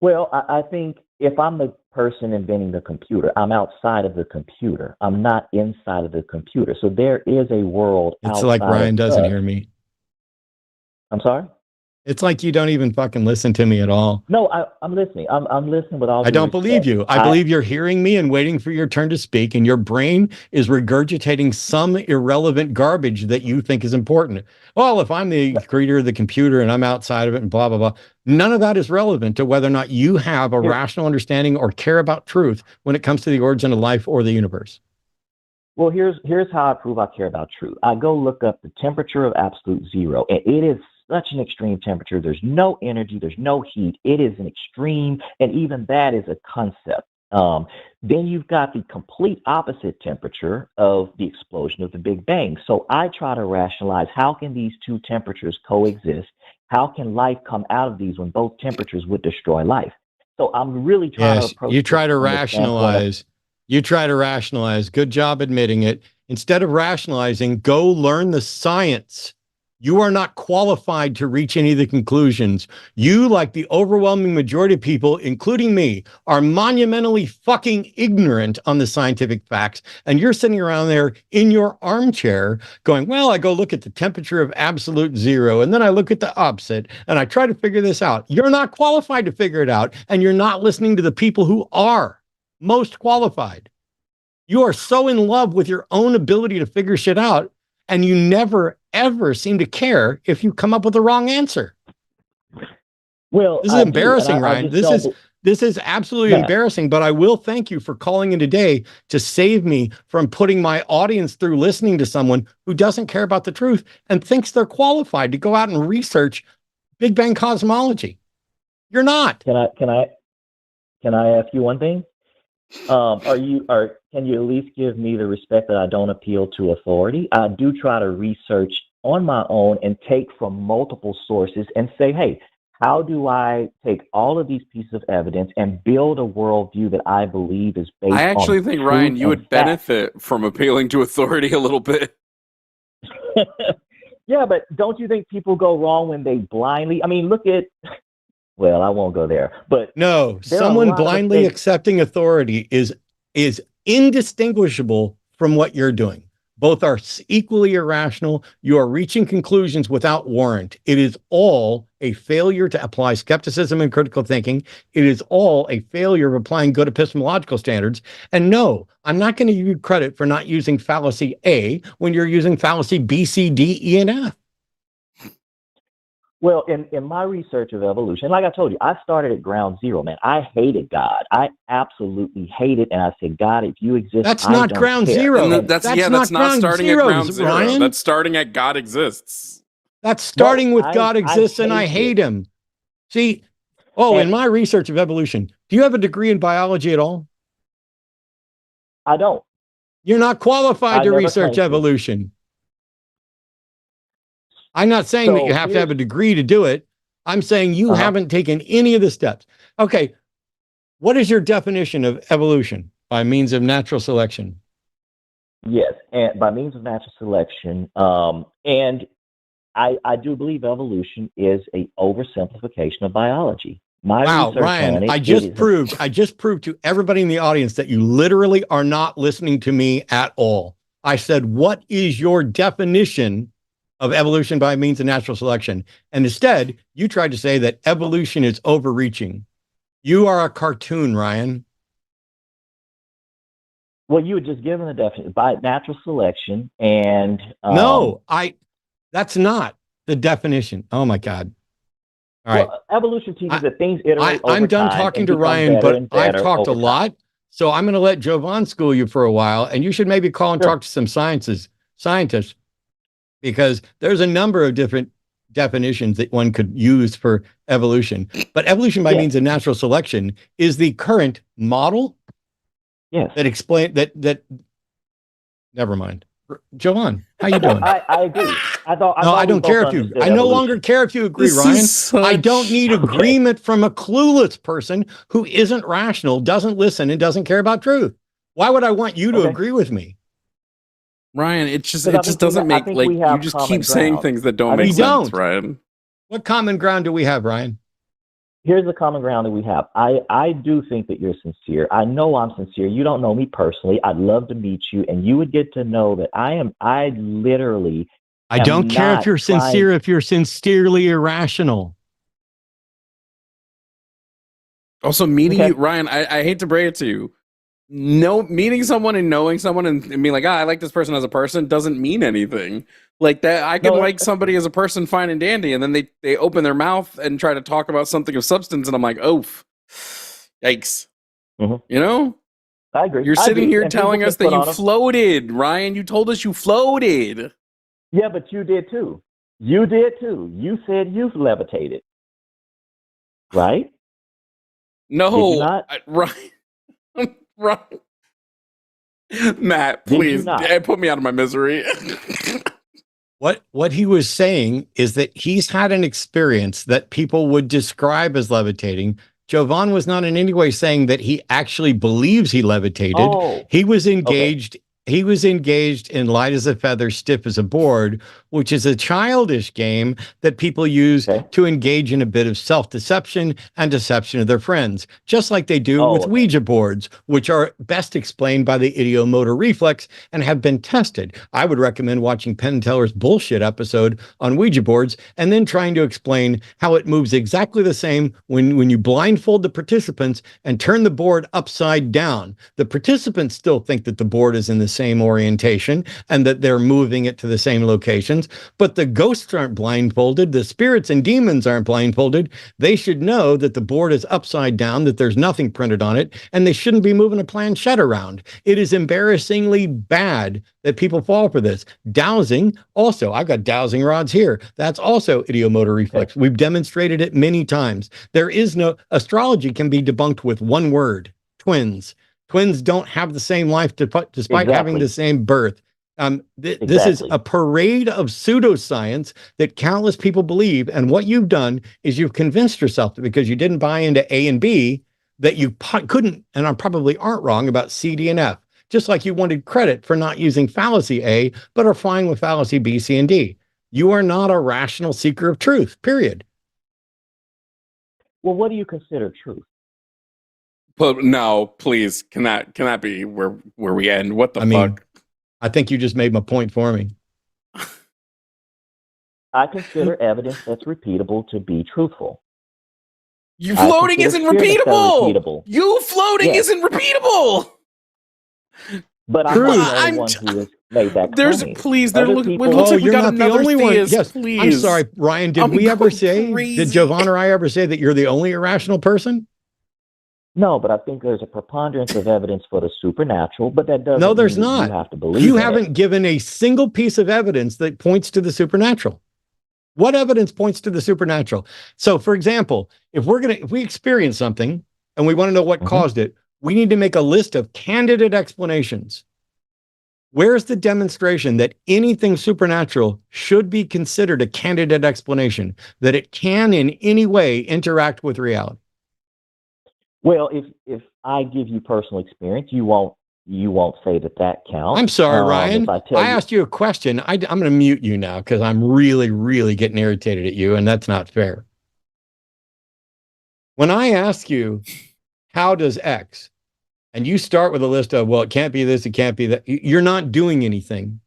Well, I think if I'm the person inventing the computer, I'm outside of the computer. I'm not inside of the computer. So there is a world outside. It's like Ryan doesn't hear me. I'm sorry? It's like you don't even fucking listen to me at all. No, I'm listening. I'm listening with all. I don't believe you. I believe you're hearing me and waiting for your turn to speak, and your brain is regurgitating some irrelevant garbage that you think is important. Well, if I'm the creator of the computer and I'm outside of it and blah, blah, blah, none of that is relevant to whether or not you have a rational understanding or care about truth when it comes to the origin of life or the universe. Well, here's how I prove I care about truth. I go look up the temperature of absolute zero, and it is such an extreme temperature. There's no energy, there's no heat. It is an extreme, and even that is a concept. Then you've got the complete opposite temperature of the explosion of the Big Bang. So I try to rationalize, how can these two temperatures coexist? How can life come out of these when both temperatures would destroy life? So I'm really trying to approach. You try to rationalize. You try to rationalize. Good job admitting it. Instead of rationalizing, go learn the science. You are not qualified to reach any of the conclusions. You, like the overwhelming majority of people, including me, are monumentally fucking ignorant on the scientific facts. And you're sitting around there in your armchair going, well, I go look at the temperature of absolute zero, and then I look at the opposite, and I try to figure this out. You're not qualified to figure it out, and you're not listening to the people who are most qualified. You are so in love with your own ability to figure shit out, and you never, ever seem to care if you come up with the wrong answer. Well, this is embarrassing, Ryan. This is absolutely embarrassing, but I will thank you for calling in today to save me from putting my audience through listening to someone who doesn't care about the truth and thinks they're qualified to go out and research Big Bang cosmology. You're not. Can I ask you one thing? Can you at least give me the respect that I don't appeal to authority? I do try to research on my own and take from multiple sources and say, hey, how do I take all of these pieces of evidence and build a worldview that I believe is based on I actually think, truth Ryan, you and would fact? benefit from appealing to authority a little bit. Yeah, but don't you think people go wrong when they blindly? I mean, look at. Well, I won't go there, but No, there are a someone lot of blindly mistakes. accepting authority is indistinguishable from what you're doing. Both are equally irrational. You are reaching conclusions without warrant. It is all a failure to apply skepticism and critical thinking. It is all a failure of applying good epistemological standards. And no, I'm not going to give you credit for not using fallacy A when you're using fallacy B, C, D, E, and F. Well, in my research of evolution, like I told you, I started at ground zero, man. I hated God. I absolutely hated, and I said, God, if you exist, That's I not don't ground care. zero. And that's That's not not ground starting zeros, at ground zero. Ryan. That's starting at God exists. That's starting No, with God exists and I hate him. See, in my research of evolution, do you have a degree in biology at all? I don't. You're not qualified I to never research claimed to. evolution. I'm not saying that So you have to have a degree to do it. I'm saying you haven't taken any of the steps. Okay, what is your definition of evolution by means of natural selection? Yes, and by means of natural selection, and I do believe evolution is a oversimplification of biology. My Wow, research Ryan, on it, I just proved to everybody in the audience that you literally are not listening to me at all. I said, what is your definition of evolution by means of natural selection? And instead, you tried to say that evolution is overreaching. You are a cartoon, Ryan. Well, you had just given the definition by natural selection, and that's not the definition. Oh my God. All right. Evolution teaches that things iterate over I'm done time talking and to become Ryan, better but and I've better talked a over time. lot. So I'm going to let Jovan school you for a while, and you should maybe call and talk to some scientists, because there's a number of different definitions that one could use for evolution. But evolution by means of natural selection is the current model. Yes. That explain that. Never mind. Jovan, how you doing? I agree. I don't care if you. I no longer care if you agree, Ryan. I don't need agreement from a clueless person who isn't rational, doesn't listen, and doesn't care about truth. Why would I want you to agree with me? Ryan, it just doesn't make, like, you just keep saying things that don't make sense, Ryan. What common ground do we have, Ryan? Here's the common ground that we have. I do think that you're sincere. I know I'm sincere. You don't know me personally. I'd love to meet you, and you would get to know that I don't care if you're sincere, if you're sincerely irrational. Also, meeting you, Ryan, I hate to break it to you. Meeting someone and knowing someone and being like, I like this person as a person doesn't mean anything. Like that, I can like somebody as a person fine and dandy, and then they open their mouth and try to talk about something of substance, and I'm like, oh, yikes. Mm-hmm. You know? I agree. You're sitting here telling us that you floated, Ryan. You told us you floated. Yeah, but you did too. You did too. You said you've levitated. Right? No, Ryan. Right. Matt, please put me out of my misery. What he was saying is that he's had an experience that people would describe as levitating. Jovan was not in any way saying that he actually believes he levitated. He was engaged. He was engaged in light as a feather, stiff as a board, which is a childish game that people use to engage in a bit of self-deception and deception of their friends, just like they do with Ouija boards, which are best explained by the ideomotor reflex and have been tested. I would recommend watching Penn and Teller's bullshit episode on Ouija boards and then trying to explain how it moves exactly the same when you blindfold the participants and turn the board upside down. The participants still think that the board is in the same orientation and that they're moving it to the same locations, but the ghosts aren't blindfolded. The spirits and demons aren't blindfolded. They should know that the board is upside down, that there's nothing printed on it, and they shouldn't be moving a planchette around. It is embarrassingly bad that people fall for this. Dowsing, also, I've got dowsing rods here. That's also ideomotor reflex. We've demonstrated it many times. There is no, astrology can be debunked with one word: twins. Twins don't have the same life despite having the same birth. This is a parade of pseudoscience that countless people believe. And what you've done is you've convinced yourself that because you didn't buy into A and B, that you couldn't, and I probably aren't wrong about C, D, and F. Just like you wanted credit for not using fallacy A, but are fine with fallacy B, C, and D. You are not a rational seeker of truth, period. Well, what do you consider truth? But no, please, can that be where we end? What the fuck? I think you just made my point for me. I consider evidence that's repeatable to be truthful. You floating isn't repeatable. You floating isn't repeatable. But I'm not the only one who has made that claim. Please, it looks like we got another theist. Yes, please. I'm sorry, Ryan. Did we ever say? Did Jovan or I ever say that you're the only irrational person? No, but I think there's a preponderance of evidence for the supernatural, but that doesn't No, there's mean not. You have to believe You haven't given a single piece of evidence that points to the supernatural. What evidence points to the supernatural? So, for example, if we experience something and we want to know what caused it, we need to make a list of candidate explanations. Where's the demonstration that anything supernatural should be considered a candidate explanation, that it can in any way interact with reality? Well, if I give you personal experience, you won't say that counts. I'm sorry, Ryan. I asked you a question. I'm going to mute you now because I'm really, really getting irritated at you, and that's not fair. When I ask you, how does X, and you start with a list of, well, it can't be this, it can't be that, you're not doing anything.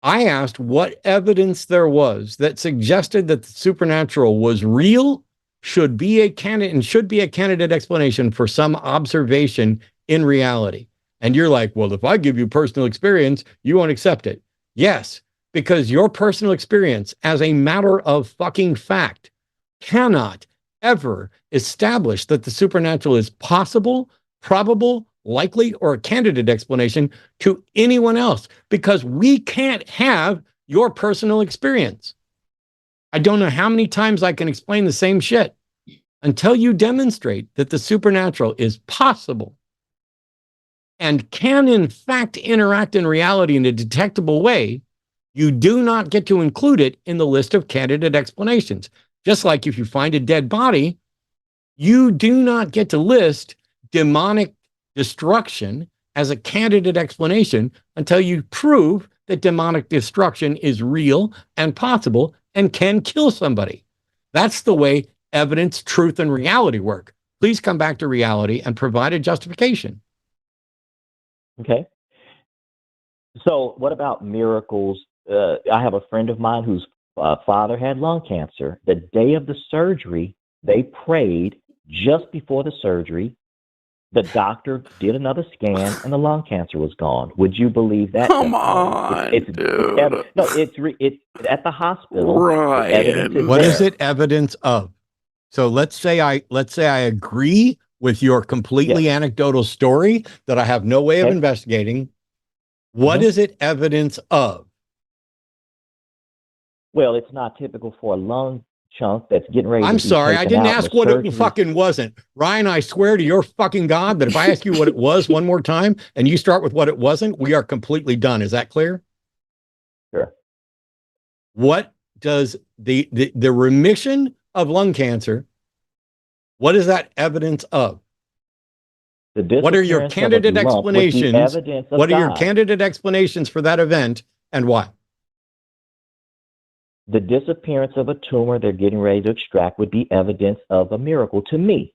I asked what evidence there was that suggested that the supernatural was real, should be a candidate explanation for some observation in reality. And you're like, well, if I give you personal experience, you won't accept it. Yes, because your personal experience as a matter of fucking fact cannot ever establish that the supernatural is possible, probable, likely, or a candidate explanation to anyone else, because we can't have your personal experience. I don't know how many times I can explain the same shit until you demonstrate that the supernatural is possible and can in fact interact in reality in a detectable way. You do not get to include it in the list of candidate explanations. Just like if you find a dead body, you do not get to list demonic destruction as a candidate explanation until you prove that demonic destruction is real and possible and can kill somebody. That's the way evidence, truth, and reality work. Please come back to reality and provide a justification. Okay. So what about miracles? I have a friend of mine whose father had lung cancer. The day of the surgery, they prayed just before the surgery. The doctor did another scan and the lung cancer was gone. Would you believe that? Come on, dude. It's at the hospital. Ryan. What is it evidence of? So let's say I agree with your completely anecdotal story that I have no way of investigating. What is it evidence of? Well, it's not typical for a lung chunk that's getting ready to I'm be sorry, I taken didn't out ask in what surgery. it fucking wasn't. Ryan, I swear to your fucking God that if I ask you what it was one more time and you start with what it wasn't, we are completely done. Is that clear? Sure. What does the remission of lung cancer, what is that evidence of? What are your candidate explanations? What are your candidate explanations for that event and why? The disappearance of a tumor they're getting ready to extract would be evidence of a miracle to me.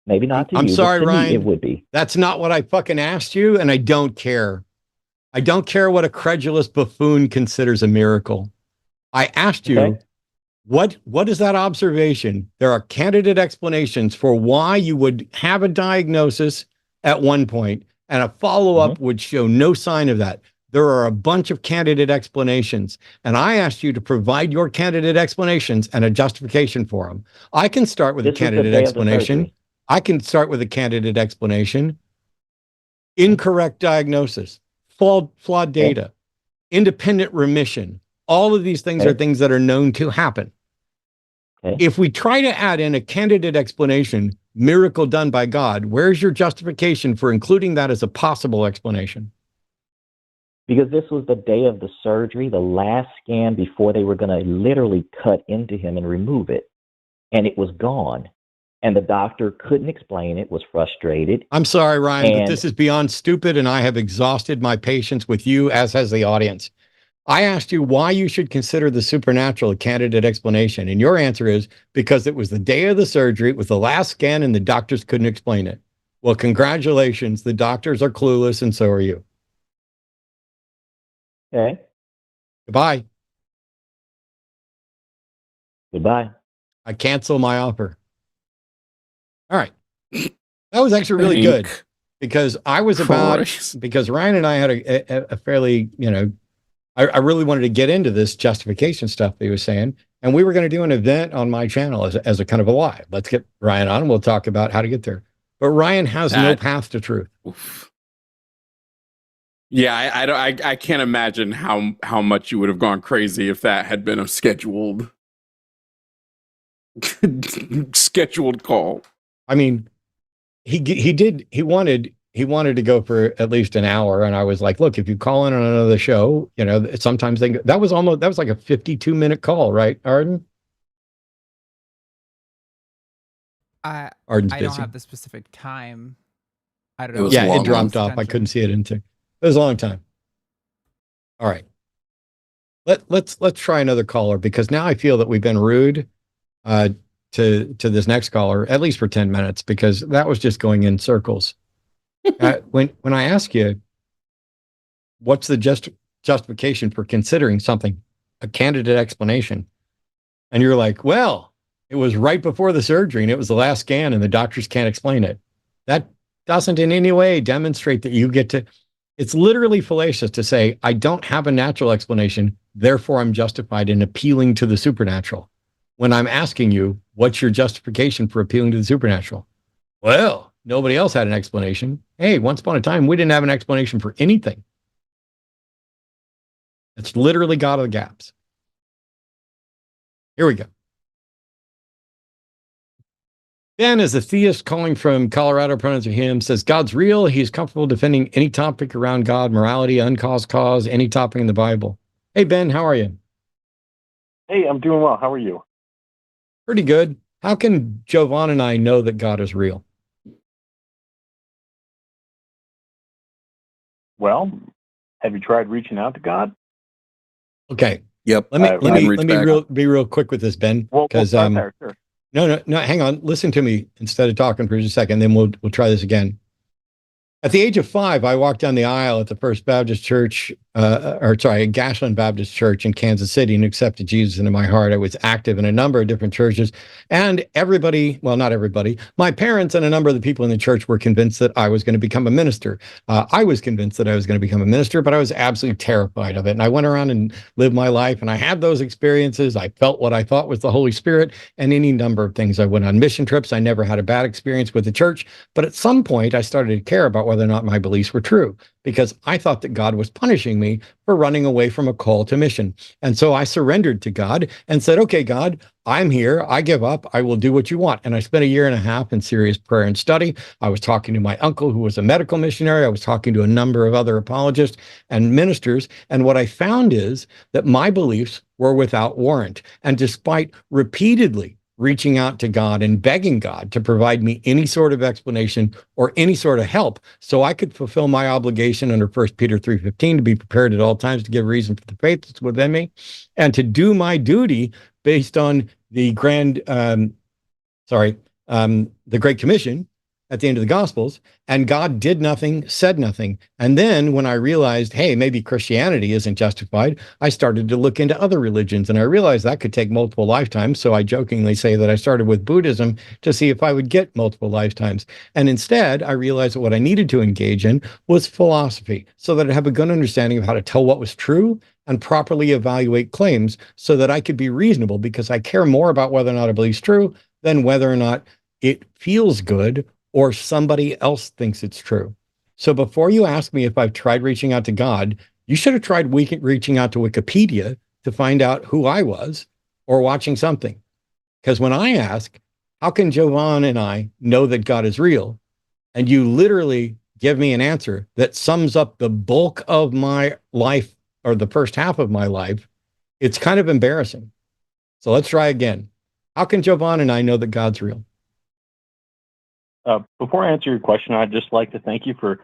Maybe not to you. I'm sorry, but to Ryan. Me, it would be. That's not what I fucking asked you, and I don't care. I don't care what a credulous buffoon considers a miracle. I asked you, what is that observation? There are candidate explanations for why you would have a diagnosis at one point, and a follow-up would show no sign of that. There are a bunch of candidate explanations, and I asked you to provide your candidate explanations and a justification for them. I can start with a candidate explanation. I can start with a candidate explanation. Incorrect diagnosis, flawed data, independent remission. All of these things are things that are known to happen. If we try to add in a candidate explanation, miracle done by God, where's your justification for including that as a possible explanation? Because this was the day of the surgery, the last scan before they were going to literally cut into him and remove it. And it was gone. And the doctor couldn't explain it, was frustrated. I'm sorry, Ryan, but And this is beyond stupid, and I have exhausted my patience with you, as has the audience. I asked you why you should consider the supernatural a candidate explanation, and your answer is because it was the day of the surgery, it was the last scan, and the doctors couldn't explain it. Well, congratulations. The doctors are clueless, and so are you. okay, Goodbye. goodbye. I cancel my offer. All right. That was actually really good because I was because Ryan and I had a fairly, I really wanted to get into this justification stuff that he was saying. And we were going to do an event on my channel as a kind of a live. Let's get Ryan on and we'll talk about how to get there. But Ryan has no path to truth. Oof. Yeah, I can't imagine how much you would have gone crazy if that had been a scheduled call. I mean, he wanted to go for at least an hour, and I was like, look, if you call in on another show, sometimes that was like a 52-minute call, right, Arden? Arden's busy. I don't have the specific time. I don't know. It dropped off. I couldn't see it into. It was a long time. All right. Let's try another caller, because now I feel that we've been rude to this next caller, at least for 10 minutes, because that was just going in circles. When I ask you, what's the justification for considering something a candidate explanation? And you're like, well, it was right before the surgery and it was the last scan and the doctors can't explain it. That doesn't in any way demonstrate that you get to, it's literally fallacious to say, I don't have a natural explanation, therefore I'm justified in appealing to the supernatural. When I'm asking you, what's your justification for appealing to the supernatural? Well, nobody else had an explanation. Hey, once upon a time, we didn't have an explanation for anything. It's literally God of the gaps. Here we go. Ben is a theist calling from Colorado, pronouns are him, says God's real. He's comfortable defending any topic around God, morality, uncaused cause, any topic in the Bible. Hey, Ben, how are you? Hey, I'm doing well. How are you? Pretty good. How can Jovan and I know that God is real? Well, have you tried reaching out to God? Okay. Yep. Let me be real quick with this, Ben. Because sure. No, hang on. Listen to me instead of talking for just a second. Then we'll try this again. At the age of 5, I walked down the aisle at the First Baptist Church, Gashland Baptist Church in Kansas City, and accepted Jesus into my heart. I was active in a number of different churches, and everybody, well, not everybody, my parents and a number of the people in the church were convinced that I was going to become a minister. I was convinced that I was going to become a minister, but I was absolutely terrified of it. And I went around and lived my life, and I had those experiences. I felt what I thought was the Holy Spirit, and any number of things. I went on mission trips. I never had a bad experience with the church, but at some point, I started to care about whether or not my beliefs were true, because I thought that God was punishing me for running away from a call to mission. And so I surrendered to God and said, okay, God, I'm here. I give up. I will do what you want. And I spent 1.5 years in serious prayer and study. I was talking to my uncle, who was a medical missionary. I was talking to a number of other apologists and ministers. And what I found is that my beliefs were without warrant. And despite repeatedly reaching out to God and begging God to provide me any sort of explanation or any sort of help so I could fulfill my obligation under 1 Peter 3:15 to be prepared at all times to give reason for the faith that's within me and to do my duty based on the the Great Commission at the end of the Gospels. And God did nothing, said nothing. And then when I realized, hey, maybe Christianity isn't justified, I started to look into other religions, and I realized that could take multiple lifetimes. So I jokingly say that I started with Buddhism to see if I would get multiple lifetimes. And instead, I realized that what I needed to engage in was philosophy, so that I'd have a good understanding of how to tell what was true and properly evaluate claims so that I could be reasonable, because I care more about whether or not a belief's true than whether or not it feels good or somebody else thinks it's true. So before you ask me if I've tried reaching out to God, you should have tried reaching out to Wikipedia to find out who I was, or watching something. Because when I ask, how can Jovan and I know that God is real? And you literally give me an answer that sums up the bulk of my life or the first half of my life, it's kind of embarrassing. So let's try again. How can Jovan and I know that God's real? Before I answer your question, I'd just like to thank you for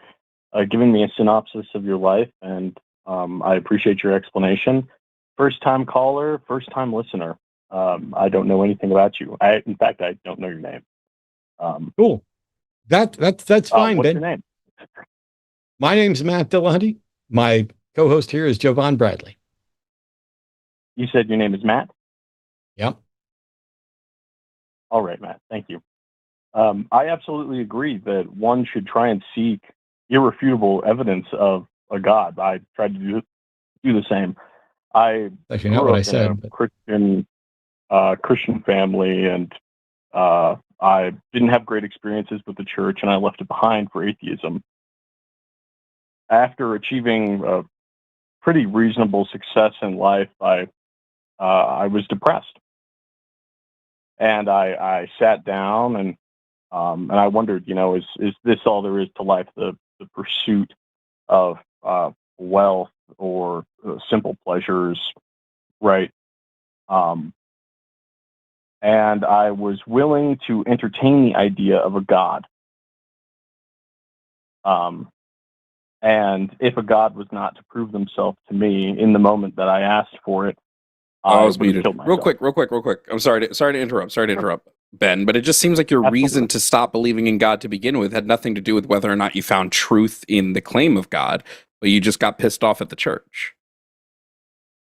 giving me a synopsis of your life, and I appreciate your explanation. First-time caller, first-time listener. I don't know anything about you. In fact, I don't know your name. Cool. That's fine, what's Ben. your name? My name's Matt Dillahunty. My co-host here is Jovan Bradley. You said your name is Matt? Yep. All right, Matt. Thank you. I absolutely agree that one should try and seek irrefutable evidence of a God. I tried to do the same. I Actually, not grew what up I said. in a Christian family, and I didn't have great experiences with the church, and I left it behind for atheism. After achieving a pretty reasonable success in life, I was depressed, and I sat down and I wondered, is this all there is to life? The pursuit of wealth or simple pleasures, right? And I was willing to entertain the idea of a God. And if a God was not to prove themselves to me in the moment that I asked for it, I was muted. Real quick. I'm sorry to interrupt, Ben, but it just seems like your reason to stop believing in God to begin with had nothing to do with whether or not you found truth in the claim of God, but you just got pissed off at the church.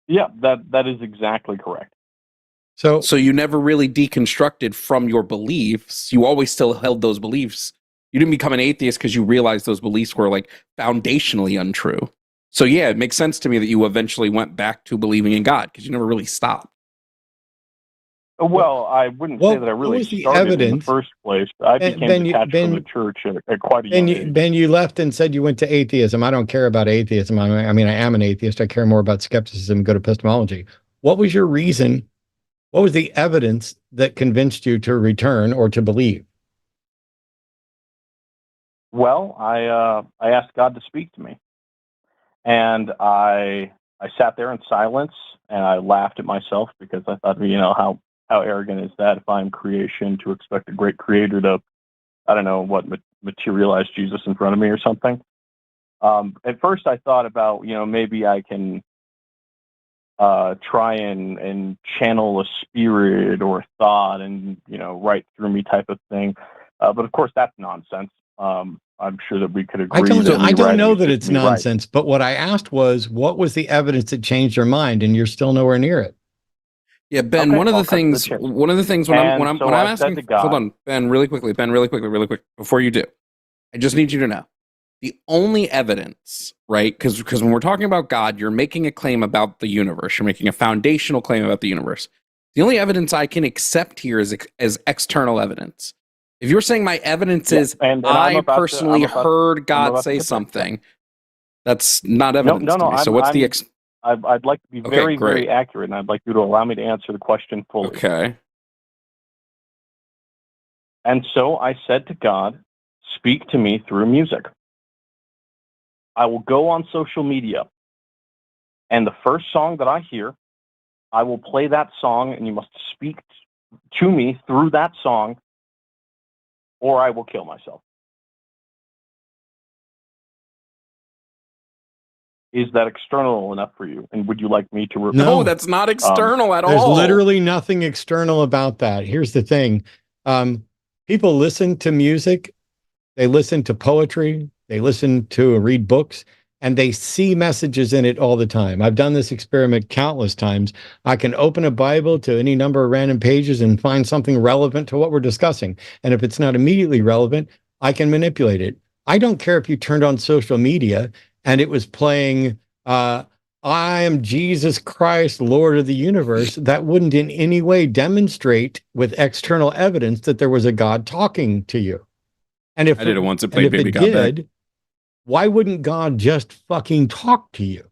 Yeah, that is exactly correct. So you never really deconstructed from your beliefs. You always still held those beliefs. You didn't become an atheist because you realized those beliefs were like foundationally untrue. So yeah, it makes sense to me that you eventually went back to believing in God because you never really stopped. Well, I wouldn't say that I really started in the first place. I became detached from the church at quite a young age. Ben, you left and said you went to atheism. I don't care about atheism. I mean, I am an atheist. I care more about skepticism and go to epistemology. What was your reason? What was the evidence that convinced you to return or to believe? Well, I asked God to speak to me, and I sat there in silence, and I laughed at myself because I thought, how arrogant is that if I'm creation to expect a great creator to, I don't know, materialize Jesus in front of me or something. At first I thought about, maybe I can try and channel a spirit or a thought and, right through me type of thing. But of course that's nonsense. I'm sure that we could agree. I don't know that it's nonsense, but what I asked was, what was the evidence that changed your mind? And you're still nowhere near it. Yeah, Ben, one of the things when I'm asking, hold on, Ben, really quickly, before you do, I just need you to know the only evidence, right? Because when we're talking about God, you're making a claim about the universe. You're making a foundational claim about the universe. The only evidence I can accept here is external evidence. If you're saying my evidence is I personally heard God say something, that's not evidence to me. So what's the I'd like to be very, very accurate, and I'd like you to allow me to answer the question fully. Okay. And so I said to God, speak to me through music. I will go on social media, and the first song that I hear, I will play that song, and you must speak to me through that song, or I will kill myself. Is that external enough for you? And would you like me to... No, that's not external at all. There's literally nothing external about that. Here's the thing. People listen to music. They listen to poetry. They listen to read books, and they see messages in it all the time. I've done this experiment countless times. I can open a Bible to any number of random pages and find something relevant to what we're discussing. And if it's not immediately relevant, I can manipulate it. I don't care if you turned on social media and it was playing, I am Jesus Christ, Lord of the universe. That wouldn't in any way demonstrate with external evidence that there was a God talking to you. And if I did it once, it played Baby Got Back. Why wouldn't God just fucking talk to you?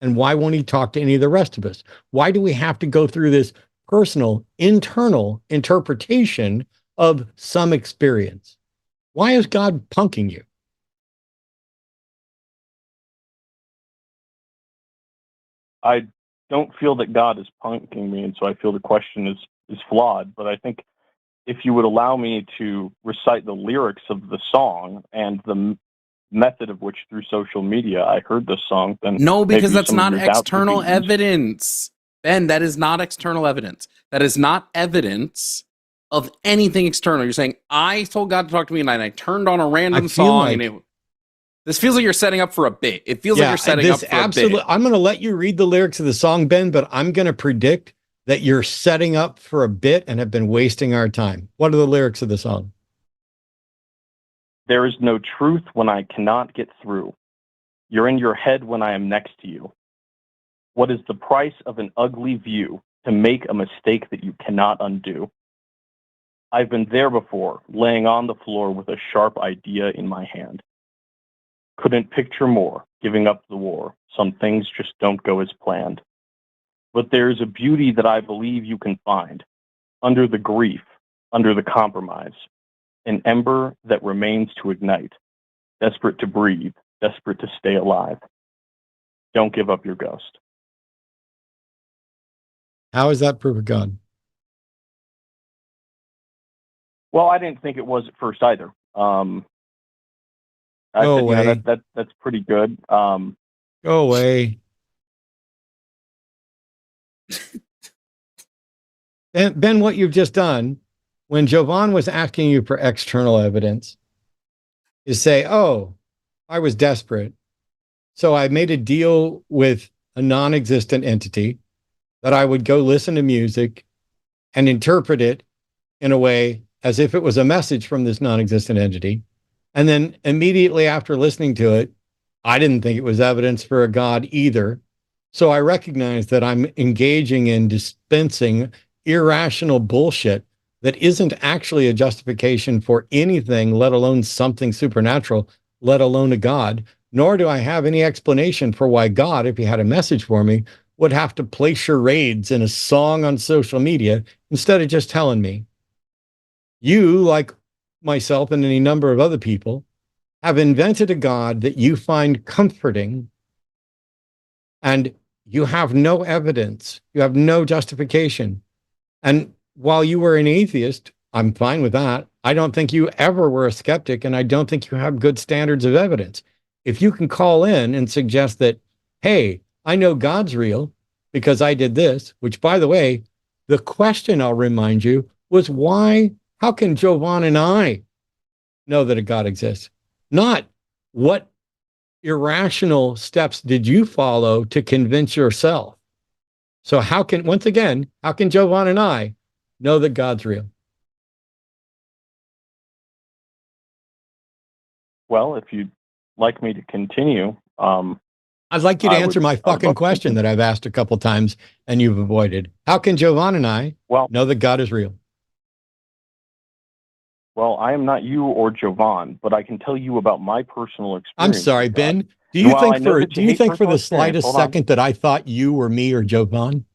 And why won't he talk to any of the rest of us? Why do we have to go through this personal, internal interpretation of some experience? Why is God punking you? I don't feel that God is punking me, and so I feel the question is flawed. But I think if you would allow me to recite the lyrics of the song and the method of which through social media I heard this song, then No, because maybe that's some of not your doubts would be external eased. evidence. Ben, that is not external evidence. That is not evidence of anything external. You're saying, I told God to talk to me and I turned on a random song and this feels like you're setting up for a bit. It feels like you're setting up for a bit. I'm going to let you read the lyrics of the song, Ben, but I'm going to predict that you're setting up for a bit and have been wasting our time. What are the lyrics of the song? There is no truth when I cannot get through. You're in your head when I am next to you. What is the price of an ugly view to make a mistake that you cannot undo? I've been there before, laying on the floor with a sharp idea in my hand. Couldn't picture more, giving up the war. Some things just don't go as planned. But there is a beauty that I believe you can find, under the grief, under the compromise, an ember that remains to ignite, desperate to breathe, desperate to stay alive. Don't give up your ghost. How is that proof of God? Well, I didn't think it was at first either. I Go said, away. That's pretty good. Go away. Ben, what you've just done, when Jovan was asking you for external evidence, is say, oh, I was desperate. So I made a deal with a non-existent entity that I would go listen to music and interpret it in a way as if it was a message from this non-existent entity. And then immediately after listening to it, I didn't think it was evidence for a God either. So I recognize that I'm engaging in dispensing irrational bullshit that isn't actually a justification for anything, let alone something supernatural, let alone a God. Nor do I have any explanation for why God, if he had a message for me, would have to play charades in a song on social media instead of just telling me. You, like myself and any number of other people, have invented a God that you find comforting, and you have no evidence. You have no justification. And while you were an atheist, I'm fine with that. I don't think you ever were a skeptic, and I don't think you have good standards of evidence. If you can call in and suggest that, hey, I know God's real because I did this, which, by the way, the question, I'll remind you, was why, how can Jovan and I know that a God exists? Not what irrational steps did you follow to convince yourself? So how can, once again, how can Jovan and I know that God's real? Well, if you'd like me to continue, I'd like you to answer my fucking question that I've asked a couple times and you've avoided. How can Jovan and I know that God is real? Well, I am not you or Jovan, but I can tell you about my personal experience. I'm sorry, Ben. Do you think for the slightest second that I thought you were me or Jovan?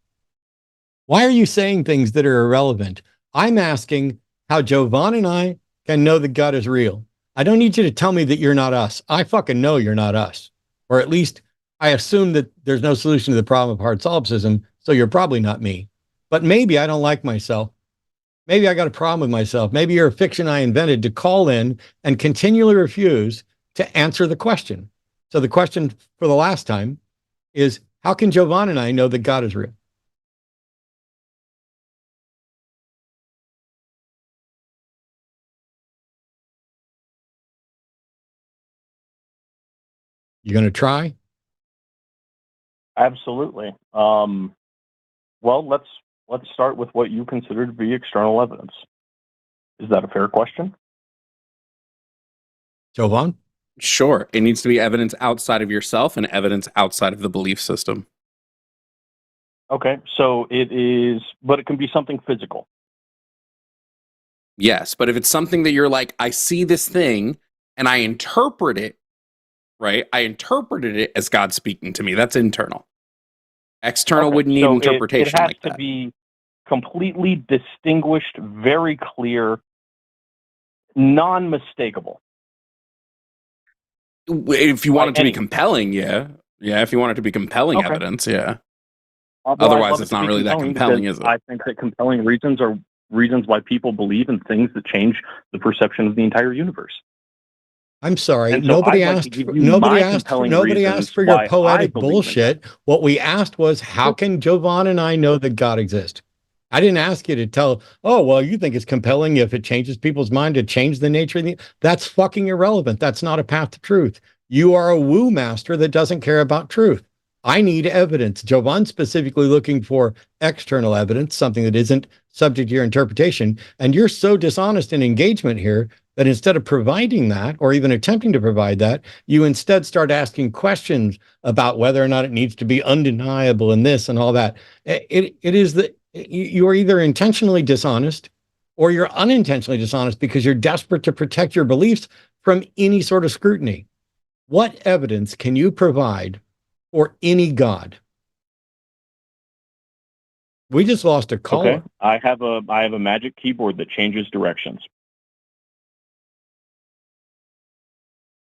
Why are you saying things that are irrelevant? I'm asking how Jovan and I can know that God is real. I don't need you to tell me that you're not us. I fucking know you're not us. Or at least I assume that there's no solution to the problem of hard solipsism, so you're probably not me. But maybe I don't like myself. Maybe I got a problem with myself. Maybe you're a fiction I invented to call in and continually refuse to answer the question. So the question for the last time is, how can Jovan and I know that God is real? You going to try? Absolutely. Well, let's start with what you consider to be external evidence. Is that a fair question? Jovan? Sure. It needs to be evidence outside of yourself and evidence outside of the belief system. Okay, so it is, but it can be something physical. Yes, but if it's something that you're like, I see this thing and I interpret it, right? I interpreted it as God speaking to me. That's internal. External would need interpretation it has like that. to be completely distinguished, very clear, non-mistakable. If you want it to be compelling, yeah. Yeah, if you want it to be compelling evidence, yeah. Otherwise, it's not really that compelling, is it? I think that compelling reasons are reasons why people believe in things that change the perception of the entire universe. I'm sorry. And so Nobody I'd like asked. to give you Nobody my asked. compelling Nobody reasons asked for your why I poetic believe in bullshit. What we asked was, how can Jovan and I know that God exists? I didn't ask you to tell. Oh, well, you think it's compelling if it changes people's mind to change the nature of the. That's fucking irrelevant. That's not a path to truth. You are a woo master that doesn't care about truth. I need evidence. Jovan's specifically looking for external evidence, something that isn't subject to your interpretation. And you're so dishonest in engagement here that instead of providing that, or even attempting to provide that, you instead start asking questions about whether or not it needs to be undeniable and this and all that. It is that you are either intentionally dishonest or you're unintentionally dishonest because you're desperate to protect your beliefs from any sort of scrutiny. What evidence can you provide for any God? We just lost a caller. Okay, I have a magic keyboard that changes directions.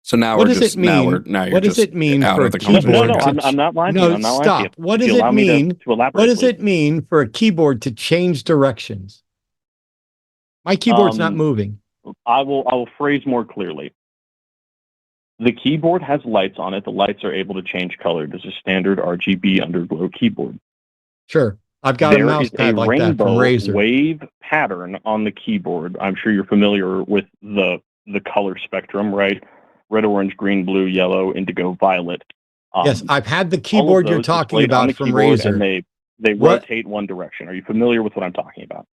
So now What we're does just it mean? now you're What does just it mean out for of a the keyboard? conversation. No, I'm not lying to No, you. I'm not lying to stop. you. What If does you allow it me mean? to elaborate, What does please. it mean for a keyboard to change directions? My keyboard's not moving. I will phrase more clearly. The keyboard has lights on it. The lights are able to change color. There's a standard RGB underglow keyboard. Sure. I've got a There mouse is pad a like that from rainbow Razer. wave pattern on the keyboard. I'm sure you're familiar with the color spectrum, right? Red, orange, green, blue, yellow, indigo, violet. Yes, I've had the all of keyboard you're those talking displayed on about the from keyboard, Razer. and they What? rotate one direction. Are you familiar with what I'm talking about?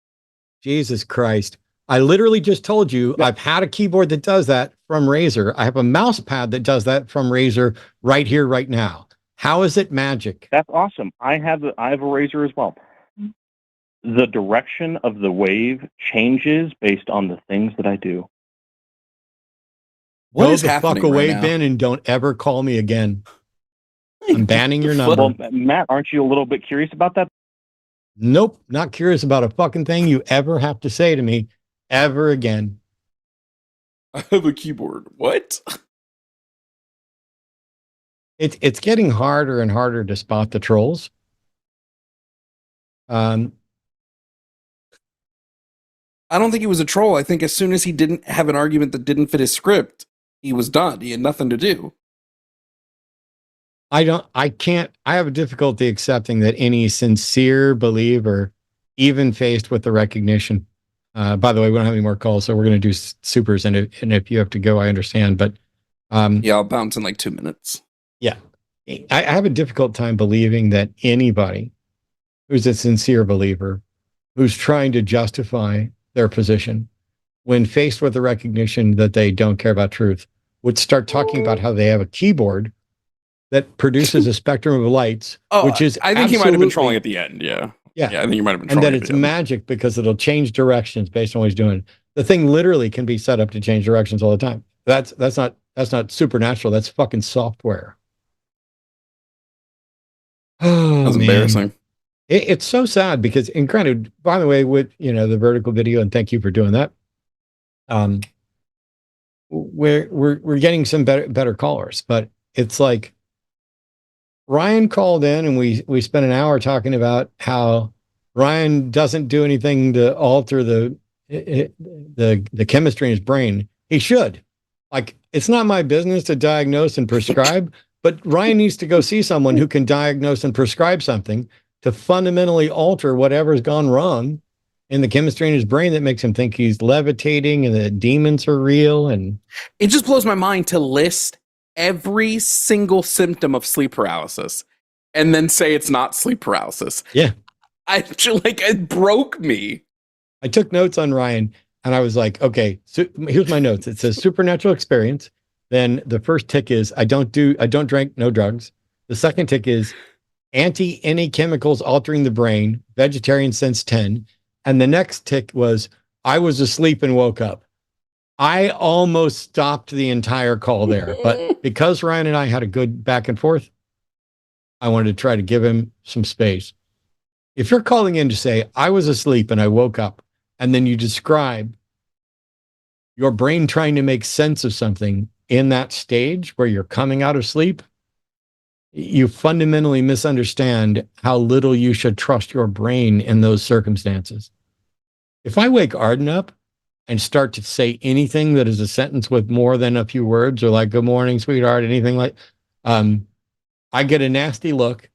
Jesus Christ. I literally just told you I've had a keyboard that does that from Razer. I have a mouse pad that does that from Razer right here, right now. How is it magic? That's awesome. I have a Razer as well. The direction of the wave changes based on the things that I do. What Go is the fuck happening away, right now? Ben, and don't ever call me again. I'm banning your number. Well, Matt, aren't you a little bit curious about that? Nope, not curious about a fucking thing you ever have to say to me ever again. I have a keyboard. What? It's getting harder and harder to spot the trolls. I don't think he was a troll. I think as soon as he didn't have an argument that didn't fit his script, he was done. He had nothing to do. I have a difficulty accepting that any sincere believer, even faced with the recognition, by the way, we don't have any more calls, so we're going to do supers. And if you have to go, I understand. But yeah, I'll bounce in like 2 minutes. Yeah, I have a difficult time believing that anybody who's a sincere believer, who's trying to justify their position, when faced with the recognition that they don't care about truth, would start talking about how they have a keyboard that produces a spectrum of lights, which is I think he might have been trolling at the end. Yeah. Yeah. I think he might have been and trolling. that at it's the end. magic because it'll change directions based on what he's doing. The thing literally can be set up to change directions all the time. That's not supernatural. That's fucking software. Oh, That's man. Embarrassing. It's so sad because, and granted, by the way, with the vertical video, and thank you for doing that. We're getting some better callers, but it's like Ryan called in and we spent an hour talking about how Ryan doesn't do anything to alter the chemistry in his brain. He should. Like, it's not my business to diagnose and prescribe, but Ryan needs to go see someone who can diagnose and prescribe something to fundamentally alter whatever's gone wrong in the chemistry in his brain that makes him think he's levitating and that demons are real. And it just blows my mind to list every single symptom of sleep paralysis and then say it's not sleep paralysis. Yeah. It broke me. I took notes on Ryan and I was like, okay, so here's my notes. It says supernatural experience. Then the first tick is I don't drink, no drugs. The second tick is anti any chemicals altering the brain, vegetarian since 10. And the next tick was I was asleep and woke up. I almost stopped the entire call there, but because Ryan and I had a good back and forth, I wanted to try to give him some space. If you're calling in to say, I was asleep and I woke up, and then you describe your brain trying to make sense of something in that stage where you're coming out of sleep, you fundamentally misunderstand how little you should trust your brain in those circumstances. If I wake Arden up and start to say anything that is a sentence with more than a few words, or like, good morning, sweetheart, anything like, I get a nasty look,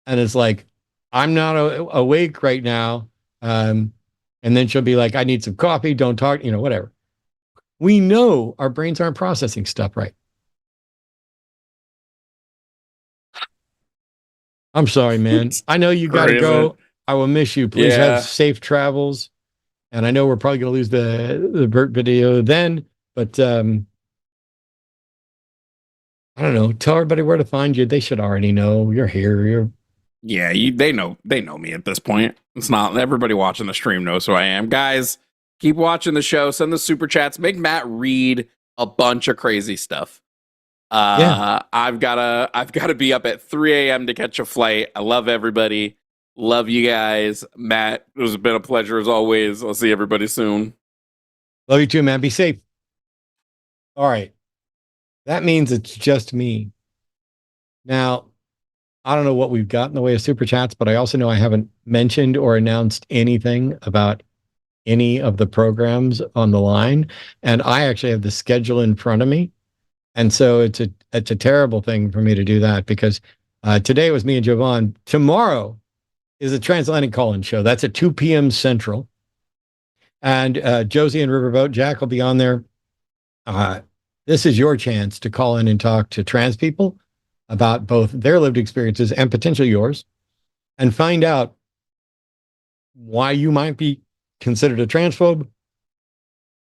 and it's like, I'm not awake right now. And then she'll be like, I need some coffee. Don't talk, whatever. We know our brains aren't processing stuff right. I'm sorry, man. I know you got to go. I will miss you. Please have safe travels. And I know we're probably going to lose the Bert video then, but I don't know. Tell everybody where to find you. They should already know you're here. They know me at this point. It's not everybody watching the stream knows who I am. Guys, keep watching the show. Send the super chats. Make Matt read a bunch of crazy stuff. I've gotta be up at 3 a.m. to catch a flight. I love everybody. Love you guys. Matt, it has been a pleasure as always. I'll see everybody soon. Love you too, man. Be safe. All right. That means it's just me. Now, I don't know what we've got in the way of super chats, but I also know I haven't mentioned or announced anything about any of the programs on the line. And I actually have the schedule in front of me. And so it's a terrible thing for me to do that, because today was me and Jovan. Tomorrow is a transatlantic call-in show. That's at 2 p.m. Central. And Josie and Riverboat Jack will be on there. This is your chance to call in and talk to trans people about both their lived experiences and potentially yours, and find out why you might be considered a transphobe,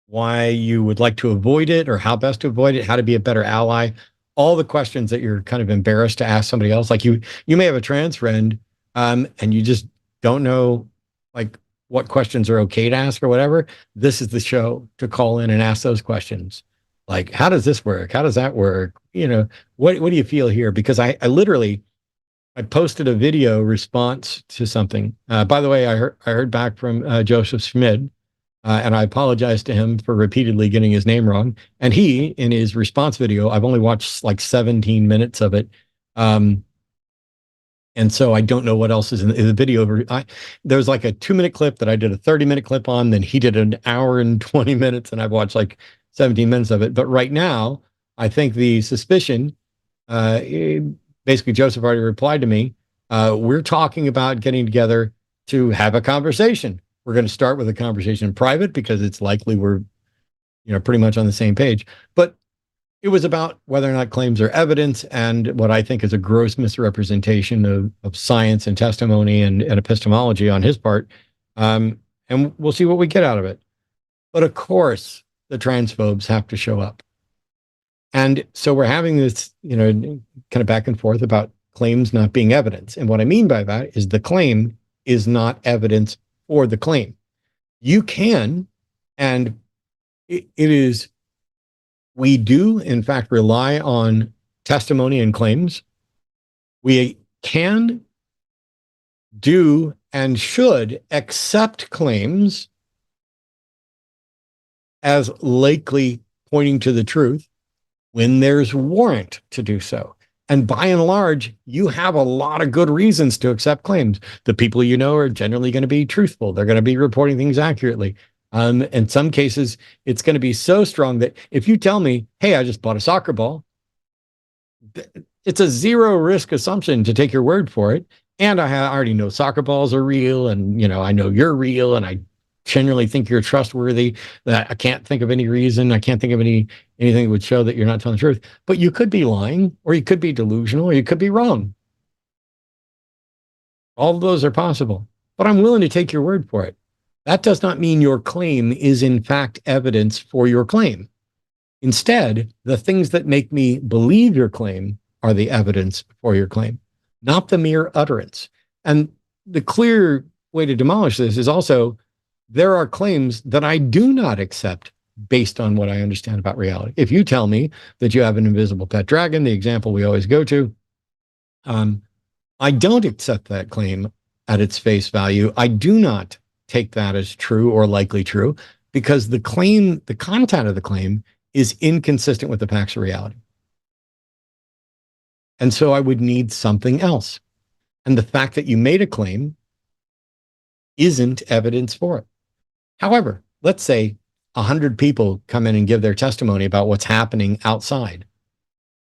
why you would like to avoid it, or how best to avoid it, how to be a better ally, all the questions that you're kind of embarrassed to ask somebody else. Like you may have a trans friend, and you just don't know like what questions are okay to ask or whatever. This is the show to call in and ask those questions. Like, how does this work? How does that work? What do you feel here? Because I literally posted a video response to something. By the way, I heard back from Joseph Schmid, and I apologize to him for repeatedly getting his name wrong. And he, in his response video, I've only watched like 17 minutes of it. And so I don't know what else is in the video. There's like a 2-minute clip that I did a 30-minute clip on. Then he did an hour and 20 minutes, and I've watched like 17 minutes of it. But right now, I think the suspicion, basically Joseph already replied to me. We're talking about getting together to have a conversation. We're going to start with a conversation in private because it's likely we're, pretty much on the same page. But it was about whether or not claims are evidence, and what I think is a gross misrepresentation of science and testimony and epistemology on his part. And we'll see what we get out of it. But of course, the transphobes have to show up. And so we're having this, kind of back and forth about claims not being evidence. And what I mean by that is the claim is not evidence for the claim. You can, and we do, in fact, rely on testimony and claims. We can do and should accept claims as likely pointing to the truth when there's warrant to do so. And by and large, you have a lot of good reasons to accept claims. The people are generally going to be truthful. They're going to be reporting things accurately. In some cases, it's going to be so strong that if you tell me, hey, I just bought a soccer ball, it's a zero risk assumption to take your word for it. And I already know soccer balls are real, and I know you're real, and I generally think you're trustworthy. That I can't think of any reason. I can't think of anything that would show that you're not telling the truth. But you could be lying, or you could be delusional, or you could be wrong. All of those are possible. But I'm willing to take your word for it. That does not mean your claim is in fact evidence for your claim. Instead, the things that make me believe your claim are the evidence for your claim, not the mere utterance. And the clear way to demolish this is also, there are claims that I do not accept based on what I understand about reality. If you tell me that you have an invisible pet dragon, the example we always go to, I don't accept that claim at its face value. I do not take that as true or likely true, because the content of the claim is inconsistent with the facts of reality. And so I would need something else. And the fact that you made a claim isn't evidence for it. However, let's say 100 people come in and give their testimony about what's happening outside.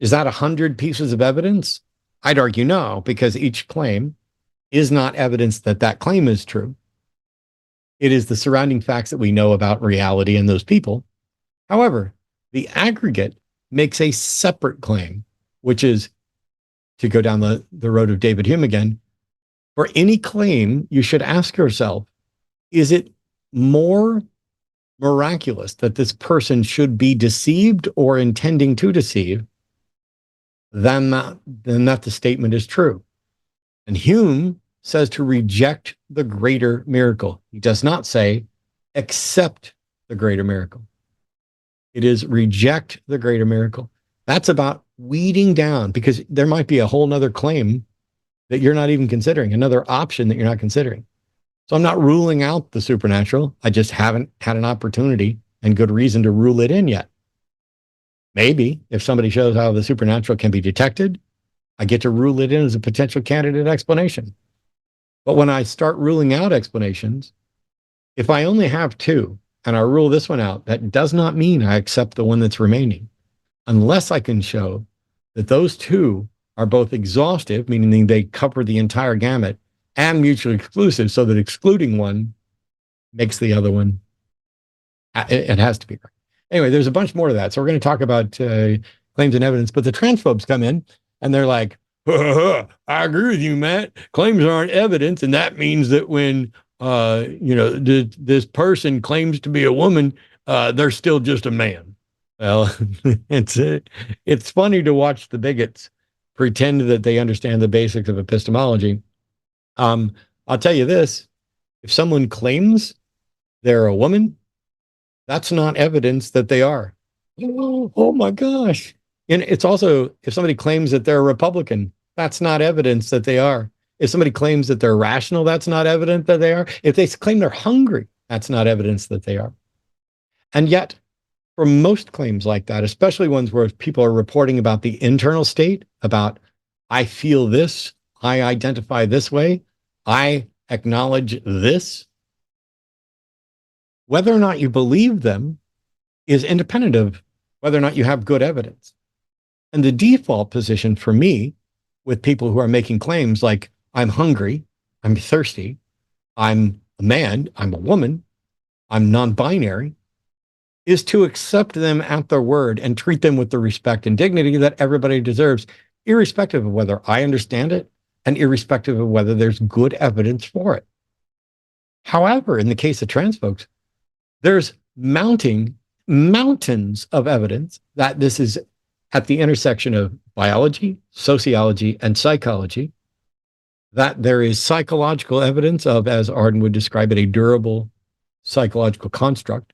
Is that 100 pieces of evidence? I'd argue no, because each claim is not evidence that that claim is true. It is the surrounding facts that we know about reality and those people. However, the aggregate makes a separate claim, which is, to go down the road of David Hume again, for any claim, you should ask yourself, is it more miraculous that this person should be deceived or intending to deceive than that the statement is true? And Hume says to reject the greater miracle. He does not say accept the greater miracle. It is reject the greater miracle. That's about weeding down, because there might be a whole nother claim that you're not even considering, another option that you're not considering. So I'm not ruling out the supernatural. I just haven't had an opportunity and good reason to rule it in yet. Maybe if somebody shows how the supernatural can be detected, I get to rule it in as a potential candidate explanation. But when I start ruling out explanations, if I only have two and I rule this one out, that does not mean I accept the one that's remaining, unless I can show that those two are both exhaustive, meaning they cover the entire gamut, and mutually exclusive, so that excluding one makes the other one, it has to be right. Anyway, there's a bunch more to that. So we're going to talk about claims and evidence, but the transphobes come in and they're like, I agree with you, Matt. Claims aren't evidence. And that means that when, this person claims to be a woman, they're still just a man. Well, it's funny to watch the bigots pretend that they understand the basics of epistemology. I'll tell you this, if someone claims they're a woman, that's not evidence that they are. Oh my gosh. And it's also, if somebody claims that they're a Republican, that's not evidence that they are. If somebody claims that they're rational, that's not evident that they are. If they claim they're hungry, that's not evidence that they are. And yet, for most claims like that, especially ones where people are reporting about the internal state, about, I feel this, I identify this way, I acknowledge this, whether or not you believe them is independent of whether or not you have good evidence. And the default position for me with people who are making claims like, I'm hungry, I'm thirsty, I'm a man, I'm a woman, I'm non-binary, is to accept them at their word and treat them with the respect and dignity that everybody deserves, irrespective of whether I understand it and irrespective of whether there's good evidence for it. However, in the case of trans folks, there's mountains of evidence that this is at the intersection of biology, sociology, and psychology, that there is psychological evidence of, as Arden would describe it, a durable psychological construct.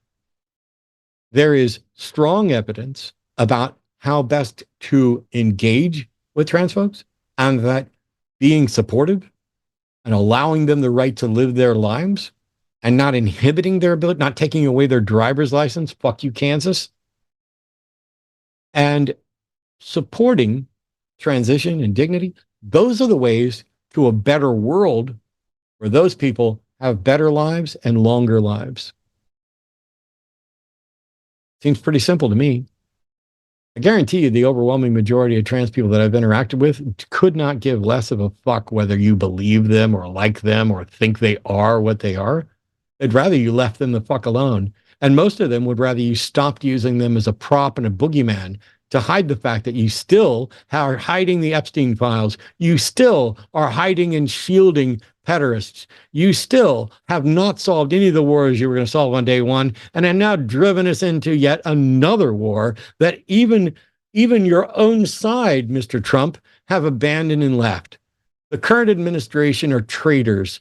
There is strong evidence about how best to engage with trans folks, and that being supportive and allowing them the right to live their lives and not inhibiting their ability, not taking away their driver's license, fuck you, Kansas, and supporting transition and dignity. Those are the ways to a better world where those people have better lives and longer lives. Seems pretty simple to me. I guarantee you the overwhelming majority of trans people that I've interacted with could not give less of a fuck whether you believe them or like them or think they are what they are. They'd rather you left them the fuck alone. And most of them would rather you stopped using them as a prop and a boogeyman to hide the fact that you still are hiding the Epstein files. You still are hiding and shielding pederasts. You still have not solved any of the wars you were going to solve on day one, and have now driven us into yet another war that even your own side, Mr. Trump, have abandoned and left. The current administration are traitors.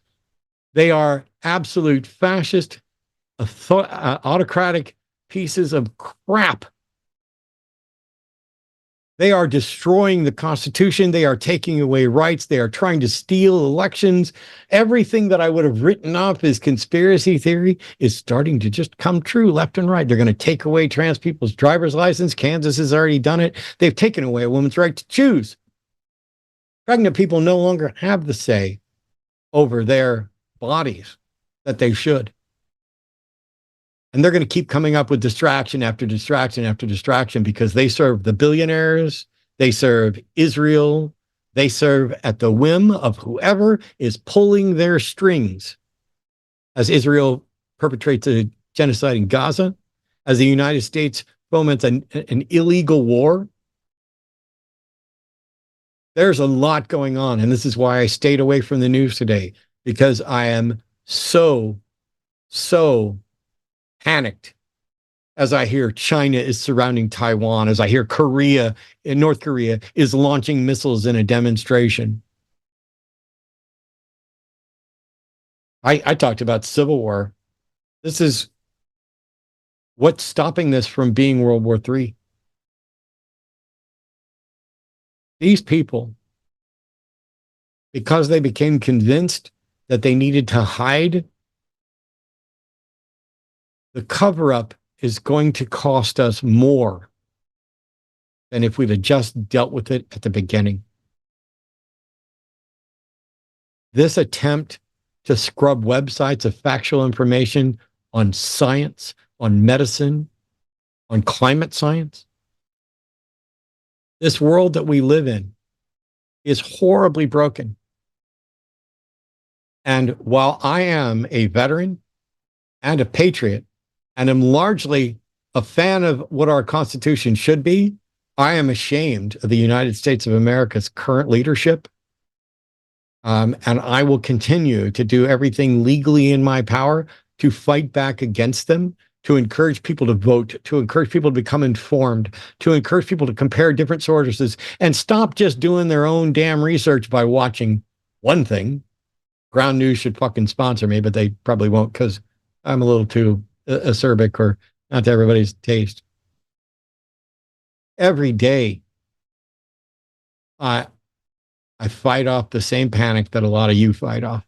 They are absolute fascist, autocratic pieces of crap. They are destroying the Constitution. They are taking away rights. They are trying to steal elections. Everything that I would have written off as conspiracy theory is starting to just come true left and right. They're going to take away trans people's driver's license. Kansas has already done it. They've taken away a woman's right to choose. Pregnant people no longer have the say over their bodies that they should. And they're going to keep coming up with distraction after distraction after distraction because they serve the billionaires, they serve Israel, they serve at the whim of whoever is pulling their strings. As Israel perpetrates a genocide in Gaza, as the United States foments an illegal war. There's a lot going on. And this is why I stayed away from the news today, because I am so panicked as I hear China is surrounding Taiwan, as I hear North Korea is launching missiles in a demonstration. I talked about civil war. This is what's stopping this from being World War III. These people, because they became convinced that they needed to hide, the cover-up is going to cost us more than if we'd have just dealt with it at the beginning. This attempt to scrub websites of factual information on science, on medicine, on climate science. This world that we live in is horribly broken. And while I am a veteran and a patriot, and am largely a fan of what our Constitution should be, I am ashamed of the United States of America's current leadership. And I will continue to do everything legally in my power to fight back against them, to encourage people to vote, to encourage people to become informed, to encourage people to compare different sources and stop just doing their own damn research by watching one thing. Ground News should fucking sponsor me, but they probably won't because I'm a little too acerbic or not to everybody's taste. Every day, I fight off the same panic that a lot of you fight off.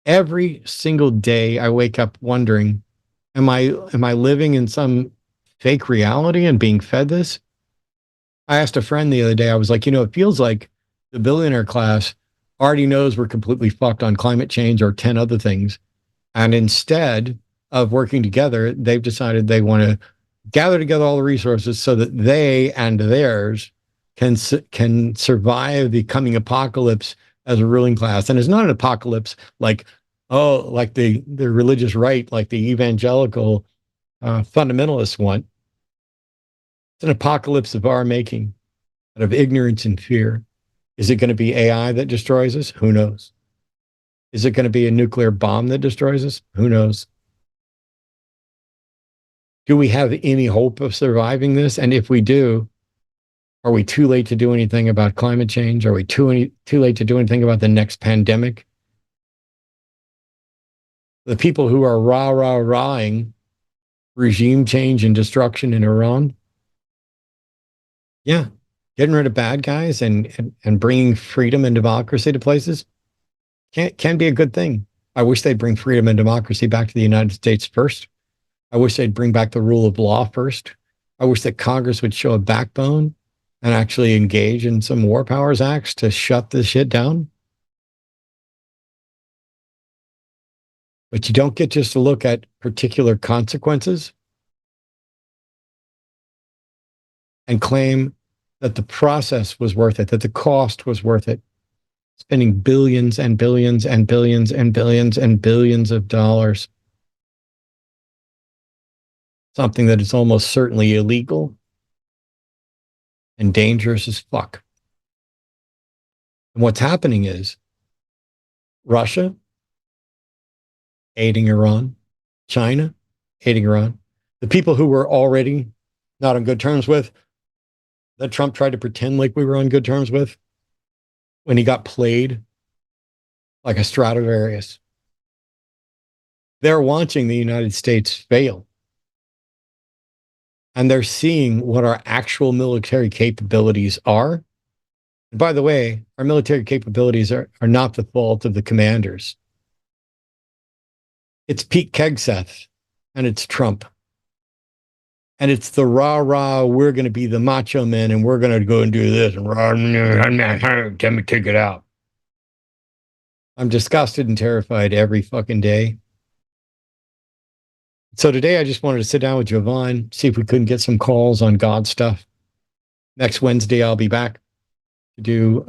Every single day I wake up wondering, am I living in some fake reality and being fed this? I asked a friend the other day, I was like, it feels like the billionaire class already knows we're completely fucked on climate change or 10 other things. And instead of working together, they've decided they want to gather together all the resources so that they and theirs can survive the coming apocalypse as a ruling class. And it's not an apocalypse like the religious right, like the evangelical fundamentalists want. It's an apocalypse of our making, out of ignorance and fear. Is it going to be AI that destroys us? Who knows? Is it going to be a nuclear bomb that destroys us? Who knows? Do we have any hope of surviving this? And if we do, are we too late to do anything about climate change? Are we too late to do anything about the next pandemic? The people who are rah-rah-rahing regime change and destruction in Iran, yeah, getting rid of bad guys and bringing freedom and democracy to places can be a good thing. I wish they'd bring freedom and democracy back to the United States first. I wish they'd bring back the rule of law first. I wish that Congress would show a backbone and actually engage in some war powers acts to shut this shit down. But you don't get just to look at particular consequences and claim that the process was worth it, that the cost was worth it. Spending billions and billions and billions and billions and billions of dollars. Something that is almost certainly illegal and dangerous as fuck. And what's happening is Russia aiding Iran, China aiding Iran, the people who were already not on good terms with, that Trump tried to pretend like we were on good terms with, when he got played like a Stradivarius. They're watching the United States fail. And they're seeing what our actual military capabilities are. And by the way, our military capabilities are not the fault of the commanders. It's Pete Hegseth and it's Trump. And it's the rah, we're going to be the macho men and we're going to go and do this. And let me take it out. I'm disgusted and terrified every fucking day. So today I just wanted to sit down with Jovan, see if we couldn't get some calls on God stuff. Next Wednesday, I'll be back to do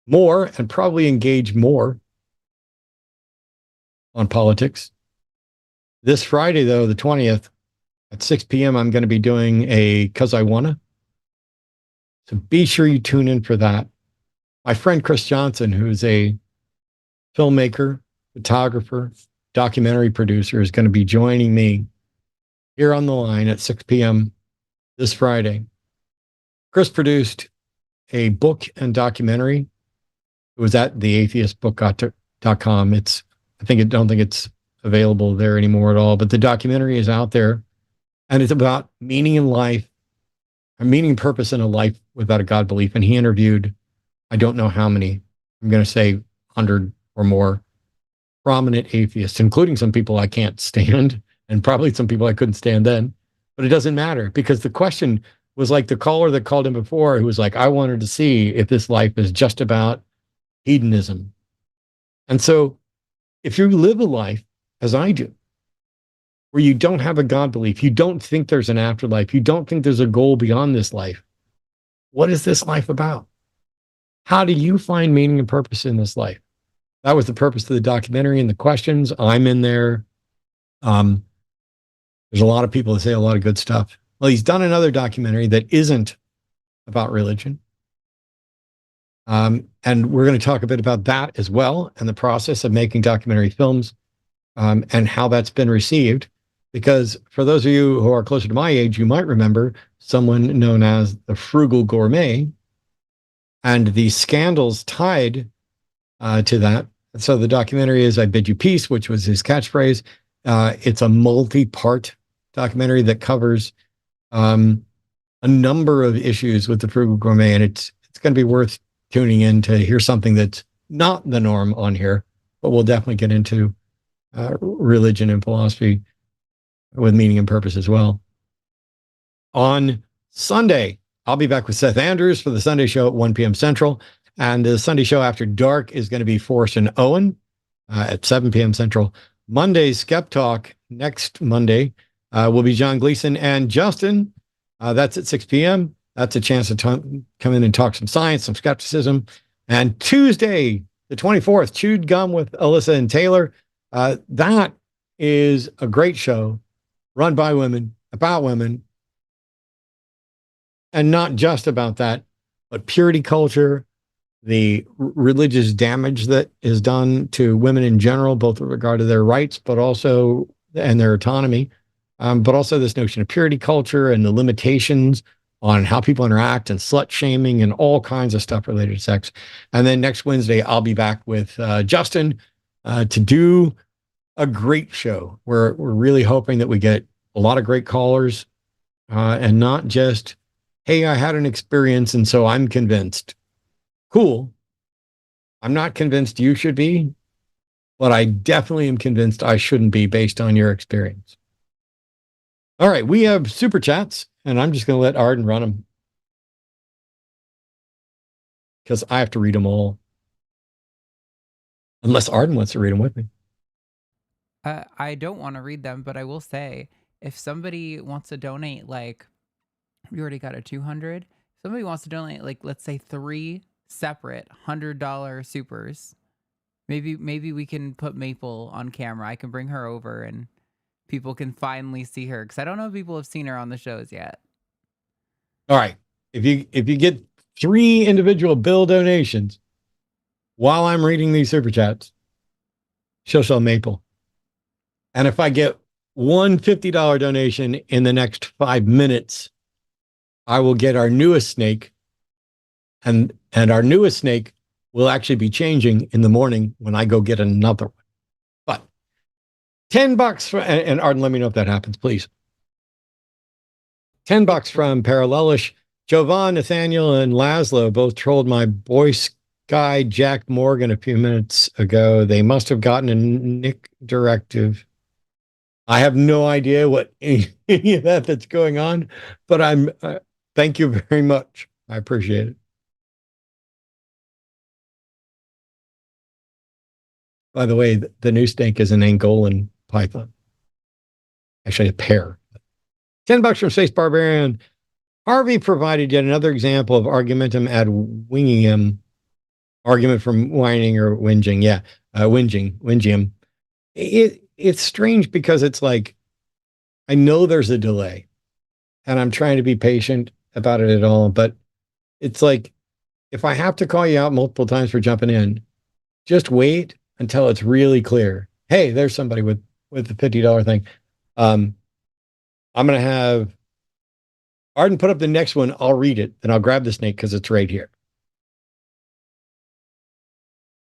more and probably engage more on politics. This Friday, though, the 20th, at 6 p.m., I'm going to be doing a Cus I Wanna. So be sure you tune in for that. My friend Chris Johnson, who's a filmmaker, photographer, documentary producer, is going to be joining me here on the line at 6 p.m. this Friday. Chris produced a book and documentary. It was at theatheistbook.com. Don't think it's available there anymore at all, but the documentary is out there, and it's about meaning in life, a meaning, purpose in a life without a God belief. And he interviewed, I don't know how many, I'm going to say 100 or more prominent atheists, including some people I can't stand, and probably some people I couldn't stand then. But it doesn't matter, because the question was like the caller that called in before, who was like, I wanted to see if this life is just about hedonism. And so if you live a life, as I do, where you don't have a God belief, you don't think there's an afterlife, you don't think there's a goal beyond this life, what is this life about? How do you find meaning and purpose in this life? That was the purpose of the documentary and the questions. I'm in there. There's a lot of people that say a lot of good stuff. Well, he's done another documentary that isn't about religion. And we're going to talk a bit about that as well, and the process of making documentary films, and how that's been received. Because for those of you who are closer to my age, you might remember someone known as the Frugal Gourmet and the scandals tied to that. So the documentary is I Bid You Peace, which was his catchphrase. It's a multi-part documentary that covers a number of issues with the Frugal Gourmet, and it's going to be worth tuning in to hear something that's not the norm on here, but we'll definitely get into religion and philosophy with meaning and purpose as well. On Sunday, I'll be back with Seth Andrews for the Sunday show at 1 p.m. Central. And the Sunday show after dark is going to be Forrest and Owen at 7 p.m. Central. Monday, Skeptalk, next Monday, will be John Gleason and Justin. That's at 6 p.m. That's a chance to come in and talk some science, some skepticism. And Tuesday, the 24th, Chewed Gum with Alyssa and Taylor. That is a great show run by women, about women, and not just about that, but purity culture, the religious damage that is done to women in general, both with regard to their rights, but also, and their autonomy, but also this notion of purity culture and the limitations on how people interact and slut shaming and all kinds of stuff related to sex. And then next Wednesday, I'll be back with Justin to do a great show. We're really hoping that we get a lot of great callers and not just, hey, I had an experience and so I'm convinced. Cool. I'm not convinced you should be, but I definitely am convinced I shouldn't be based on your experience. All right, we have super chats, and I'm just going to let Arden run them because I have to read them all. Unless Arden wants to read them with me. I don't want to read them, but I will say, if somebody wants to donate, like, we already got a 200. If somebody wants to donate, like, let's say 3 separate $100 supers, maybe we can put Maple on camera. I can bring her over and people can finally see her, because I don't know if people have seen her on the shows yet. All right. If you get 3 individual bill donations while I'm reading these super chats, she'll show Maple. And if I get one $50 donation in the next 5 minutes, I will get our newest snake. And our newest snake will actually be changing in the morning when I go get another one. But $10 and Arden, let me know if that happens, please. $10 from Parallelish. Jovan, Nathaniel, and Laszlo both trolled my boy Sky Jack Morgan a few minutes ago. They must have gotten a Nick directive. I have no idea what any of that's going on, but I'm thank you very much. I appreciate it. By the way, the new snake is an Angolan python. Actually, a pair. $10 from Space Barbarian. Harvey provided yet another example of argumentum ad wingium, argument from whining or whinging. Yeah, wingium. It's strange because it's like, I know there's a delay and I'm trying to be patient about it at all, but it's like, if I have to call you out multiple times for jumping in, just wait until it's really clear. Hey, there's somebody with the $50 thing. I'm going to have Arden put up the next one. I'll read it, and I'll grab the snake because it's right here.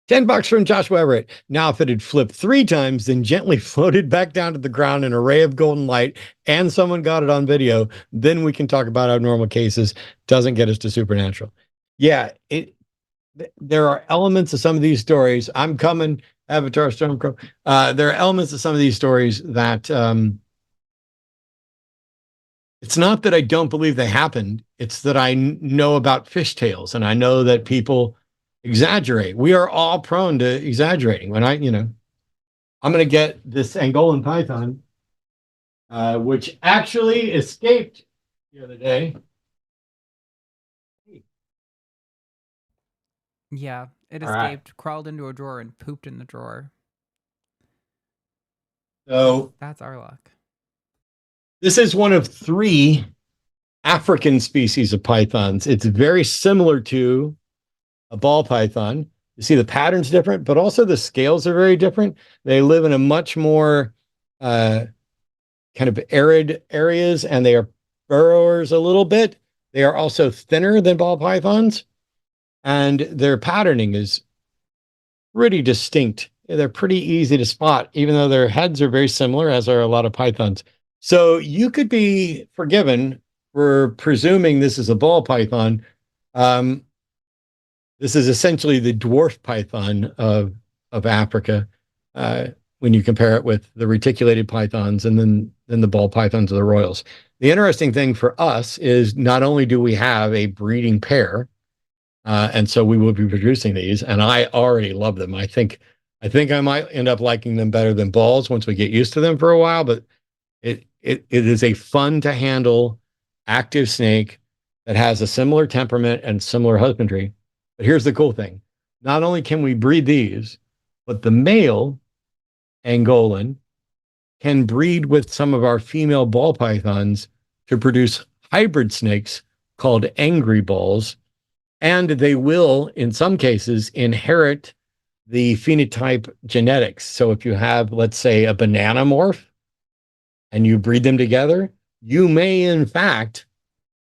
$10 from Joshua Everett. Now, if it had flipped 3 times, then gently floated back down to the ground in a ray of golden light, and someone got it on video, then we can talk about abnormal cases. Doesn't get us to supernatural. Yeah, there are elements of some of these stories. I'm coming, Avatar Stormcrow. There are elements of some of these stories that it's not that I don't believe they happened. It's that I know about fishtails, and I know that people exaggerate. We are all prone to exaggerating. When I'm going to get this Angolan python, which actually escaped the other day. Yeah, it All right. escaped, crawled into a drawer, and pooped in the drawer. So That's our luck. this is one of 3 African species of pythons. It's very similar to a ball python. You see the pattern's different, but also the scales are very different. They live in a much more kind of arid areas, and they are burrowers a little bit. They are also thinner than ball pythons, and their patterning is pretty distinct. They're pretty easy to spot, even though their heads are very similar, as are a lot of pythons. So you could be forgiven for presuming this is a ball python. This is essentially the dwarf python of Africa, when you compare it with the reticulated pythons and then the ball pythons of the royals. The interesting thing for us is not only do we have a breeding pair, and so we will be producing these, and I already love them. I think I might end up liking them better than balls once we get used to them for a while, but it is a fun to handle active snake that has a similar temperament and similar husbandry. But here's the cool thing. Not only can we breed these, but the male Angolan can breed with some of our female ball pythons to produce hybrid snakes called angry balls. And they will, in some cases, inherit the phenotype genetics. So if you have, let's say, a banana morph and you breed them together, you may, in fact,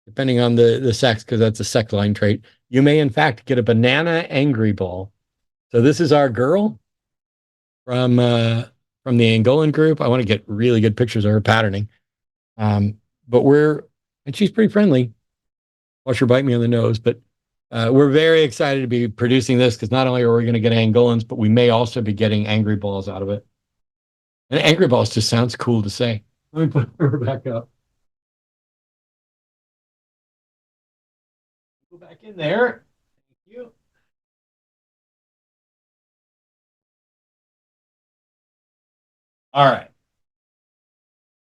depending on the sex, because that's a sex line trait, you may, in fact, get a banana angry ball. So this is our girl from the Angolan group. I want to get really good pictures of her patterning. And she's pretty friendly. Watch her bite me on the nose, but we're very excited to be producing this because not only are we going to get Angolans, but we may also be getting angry balls out of it. And angry balls just sounds cool to say. Let me put her back up. Go back in there. Thank you. All right.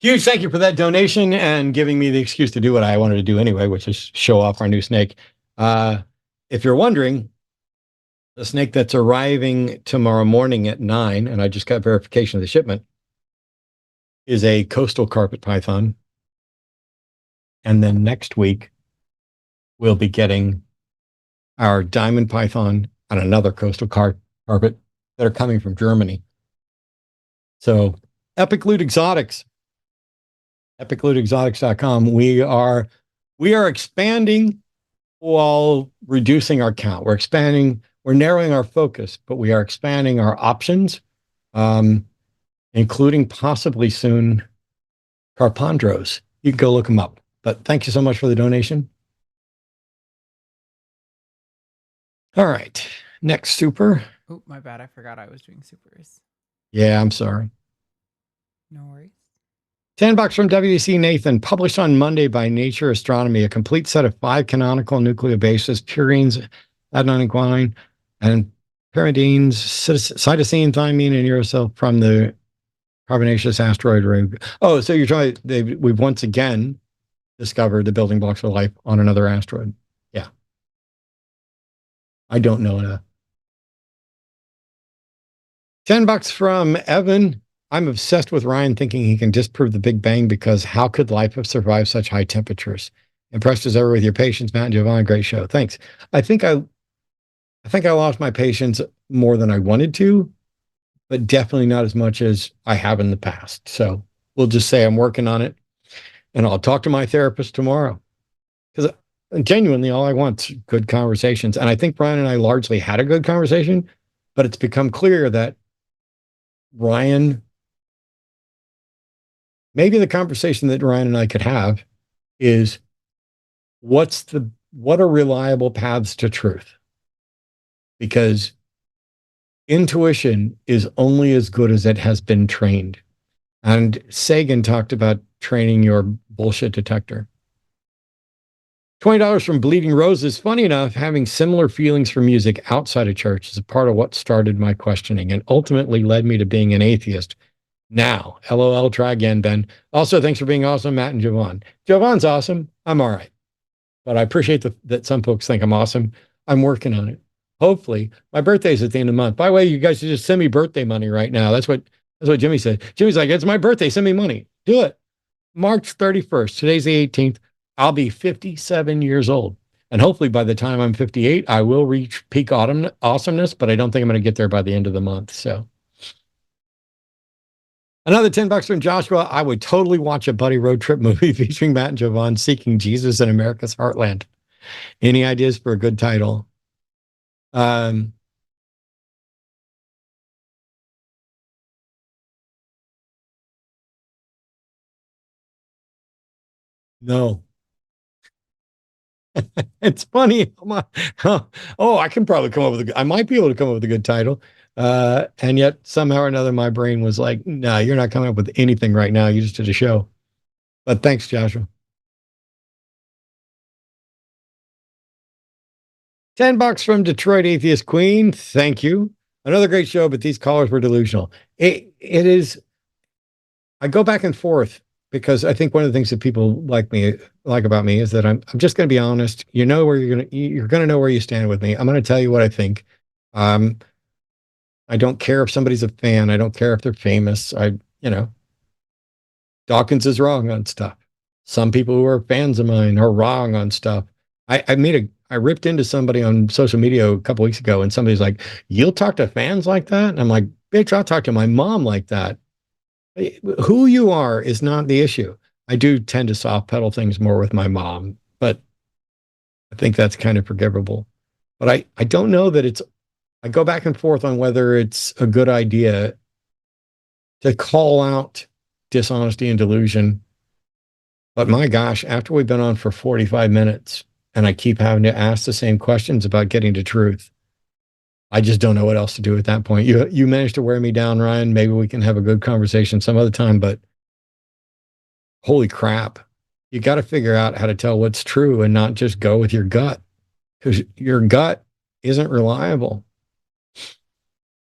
Huge thank you for that donation and giving me the excuse to do what I wanted to do anyway, which is show off our new snake. If you're wondering, the snake that's arriving tomorrow morning at 9, and I just got verification of the shipment, is a coastal carpet python. And then next week, we'll be getting our diamond python and another coastal carpet that are coming from Germany. So, Epic Loot Exotics, epiclootexotics.com. We are expanding while reducing our count. We're expanding, we're narrowing our focus, but we are expanding our options, including possibly soon Carpondros. You can go look them up. But thank you so much for the donation. All right, next super. Oh, my bad. I forgot I was doing supers. Yeah, I'm sorry. No worries. $10 from WC Nathan, published on Monday by Nature Astronomy, a complete set of 5 canonical nucleobases, purines, adenine, guanine, and pyridines, cytosine, thymine, and uracil from the carbonaceous asteroid ring. Oh, so you're trying, we've once again discovered the building blocks of life on another asteroid. Yeah. I don't know enough. $10 from Evan. I'm obsessed with Ryan thinking he can disprove the Big Bang because how could life have survived such high temperatures? Impressed as ever with your patience, Matt and Jovan. Great show. Thanks. I think I lost my patience more than I wanted to, but definitely not as much as I have in the past. So we'll just say I'm working on it, and I'll talk to my therapist tomorrow. Because genuinely, all I want is good conversations. And I think Brian and I largely had a good conversation, but it's become clear that Ryan, maybe the conversation that Ryan and I could have is what are reliable paths to truth? Because intuition is only as good as it has been trained. And Sagan talked about training your bullshit detector. $20 from Bleeding Roses. Funny enough, having similar feelings for music outside of church is a part of what started my questioning and ultimately led me to being an atheist. Now, LOL, try again, Ben. Also, thanks for being awesome, Matt and Jovan. Jovan's awesome. I'm all right. But I appreciate that some folks think I'm awesome. I'm working on it. Hopefully, my birthday's at the end of the month. By the way, you guys should just send me birthday money right now. That's what Jimmy said. Jimmy's like, it's my birthday. Send me money. Do it. March 31st. Today's the 18th. I'll be 57 years old. And hopefully by the time I'm 58, I will reach peak awesomeness, but I don't think I'm going to get there by the end of the month. So another $10 from Joshua. I would totally watch a buddy road trip movie featuring Matt and Jovan seeking Jesus in America's heartland. Any ideas for a good title? No. It's funny. I can probably come up with I might be able to come up with a good title. And yet somehow or another, my brain was like, no, you're not coming up with anything right now. You just did a show. But thanks, Joshua. $10 from Detroit Atheist Queen. Thank you. Another great show, but these callers were delusional. It is. I go back and forth because I think one of the things that people like about me is that I'm just going to be honest. You know where you're going to know where you stand with me. I'm going to tell you what I think. I don't care if somebody's a fan. I don't care if they're famous. Dawkins is wrong on stuff. Some people who are fans of mine are wrong on stuff. I ripped into somebody on social media a couple weeks ago, and somebody's like, "You'll talk to fans like that?" And I'm like, "Bitch, I'll talk to my mom like that." Who you are is not the issue. I do tend to soft pedal things more with my mom, but I think that's kind of forgivable. But I don't know that I go back and forth on whether it's a good idea to call out dishonesty and delusion. But my gosh, after we've been on for 45 minutes and I keep having to ask the same questions about getting to truth, I just don't know what else to do at that point. You managed to wear me down, Ryan. Maybe we can have a good conversation some other time, but holy crap. You got to figure out how to tell what's true and not just go with your gut, because your gut isn't reliable.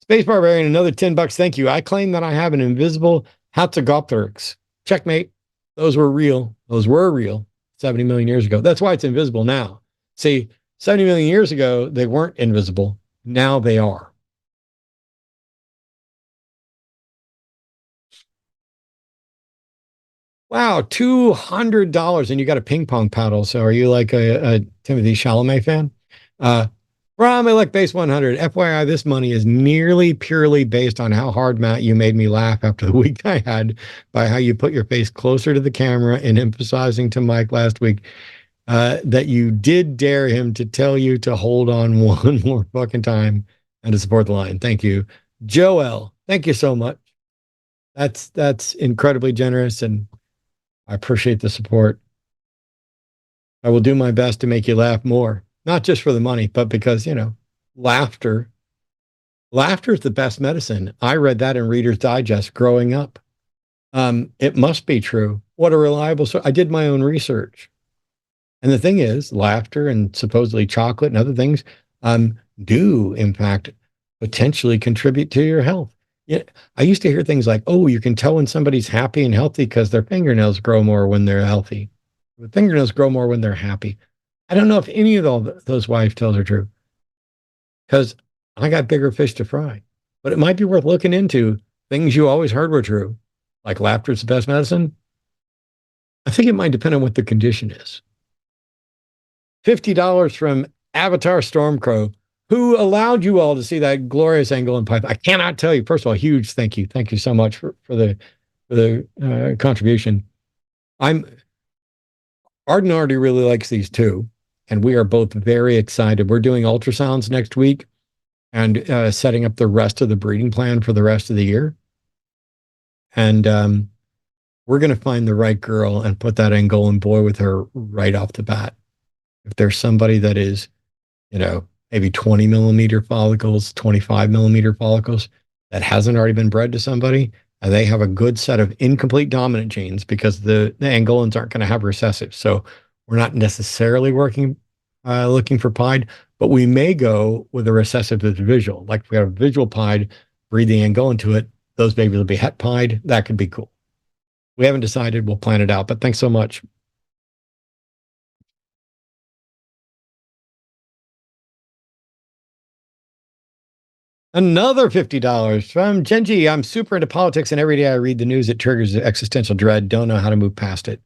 Space Barbarian, another $10. Thank you. I claim that I have an invisible Hatzagopteryx. Checkmate. Those were real. 70 million years ago. That's why it's invisible now. See, 70 million years ago, they weren't invisible. Now they are. Wow, $200, and you got a ping pong paddle. So are you like a Timothy Chalamet fan? Rom, elect base 100. FYI, this money is nearly purely based on how hard, Matt, you made me laugh after the week I had by how you put your face closer to the camera and emphasizing to Mike last week that you did dare him to tell you to hold on one more fucking time and to support the line. Thank you. Joel, thank you so much. That's incredibly generous, and I appreciate the support. I will do my best to make you laugh more. Not just for the money, but because, laughter is the best medicine. I read that in Reader's Digest growing up. It must be true. What a reliable source. I did my own research. And the thing is, laughter and supposedly chocolate and other things do, in fact, potentially contribute to your health. Yeah, I used to hear things like, oh, you can tell when somebody's happy and healthy because their fingernails grow more when they're healthy. The fingernails grow more when they're happy. I don't know if any of those wives' tales are true because I got bigger fish to fry. But it might be worth looking into things you always heard were true, like laughter is the best medicine. I think it might depend on what the condition is. $50 from Avatar Stormcrow, who allowed you all to see that glorious angle in pipe. I cannot tell you. First of all, huge thank you. Thank you so much for the contribution. Arden already really likes these too, and we are both very excited. We're doing ultrasounds next week and setting up the rest of the breeding plan for the rest of the year. And we're going to find the right girl and put that Angolan boy with her right off the bat. If there's somebody that is, maybe 20 millimeter follicles, 25 millimeter follicles that hasn't already been bred to somebody, and they have a good set of incomplete dominant genes because the Angolans aren't going to have recessive. So we're not necessarily looking for pied, but we may go with a recessive that's visual. Like if we have a visual pied, breed the Angolan to it, those babies will be het pied. That could be cool. We haven't decided. We'll plan it out, but thanks so much. Another $50 from Genji. I'm super into politics, and every day I read the news, it triggers existential dread. Don't know how to move past it.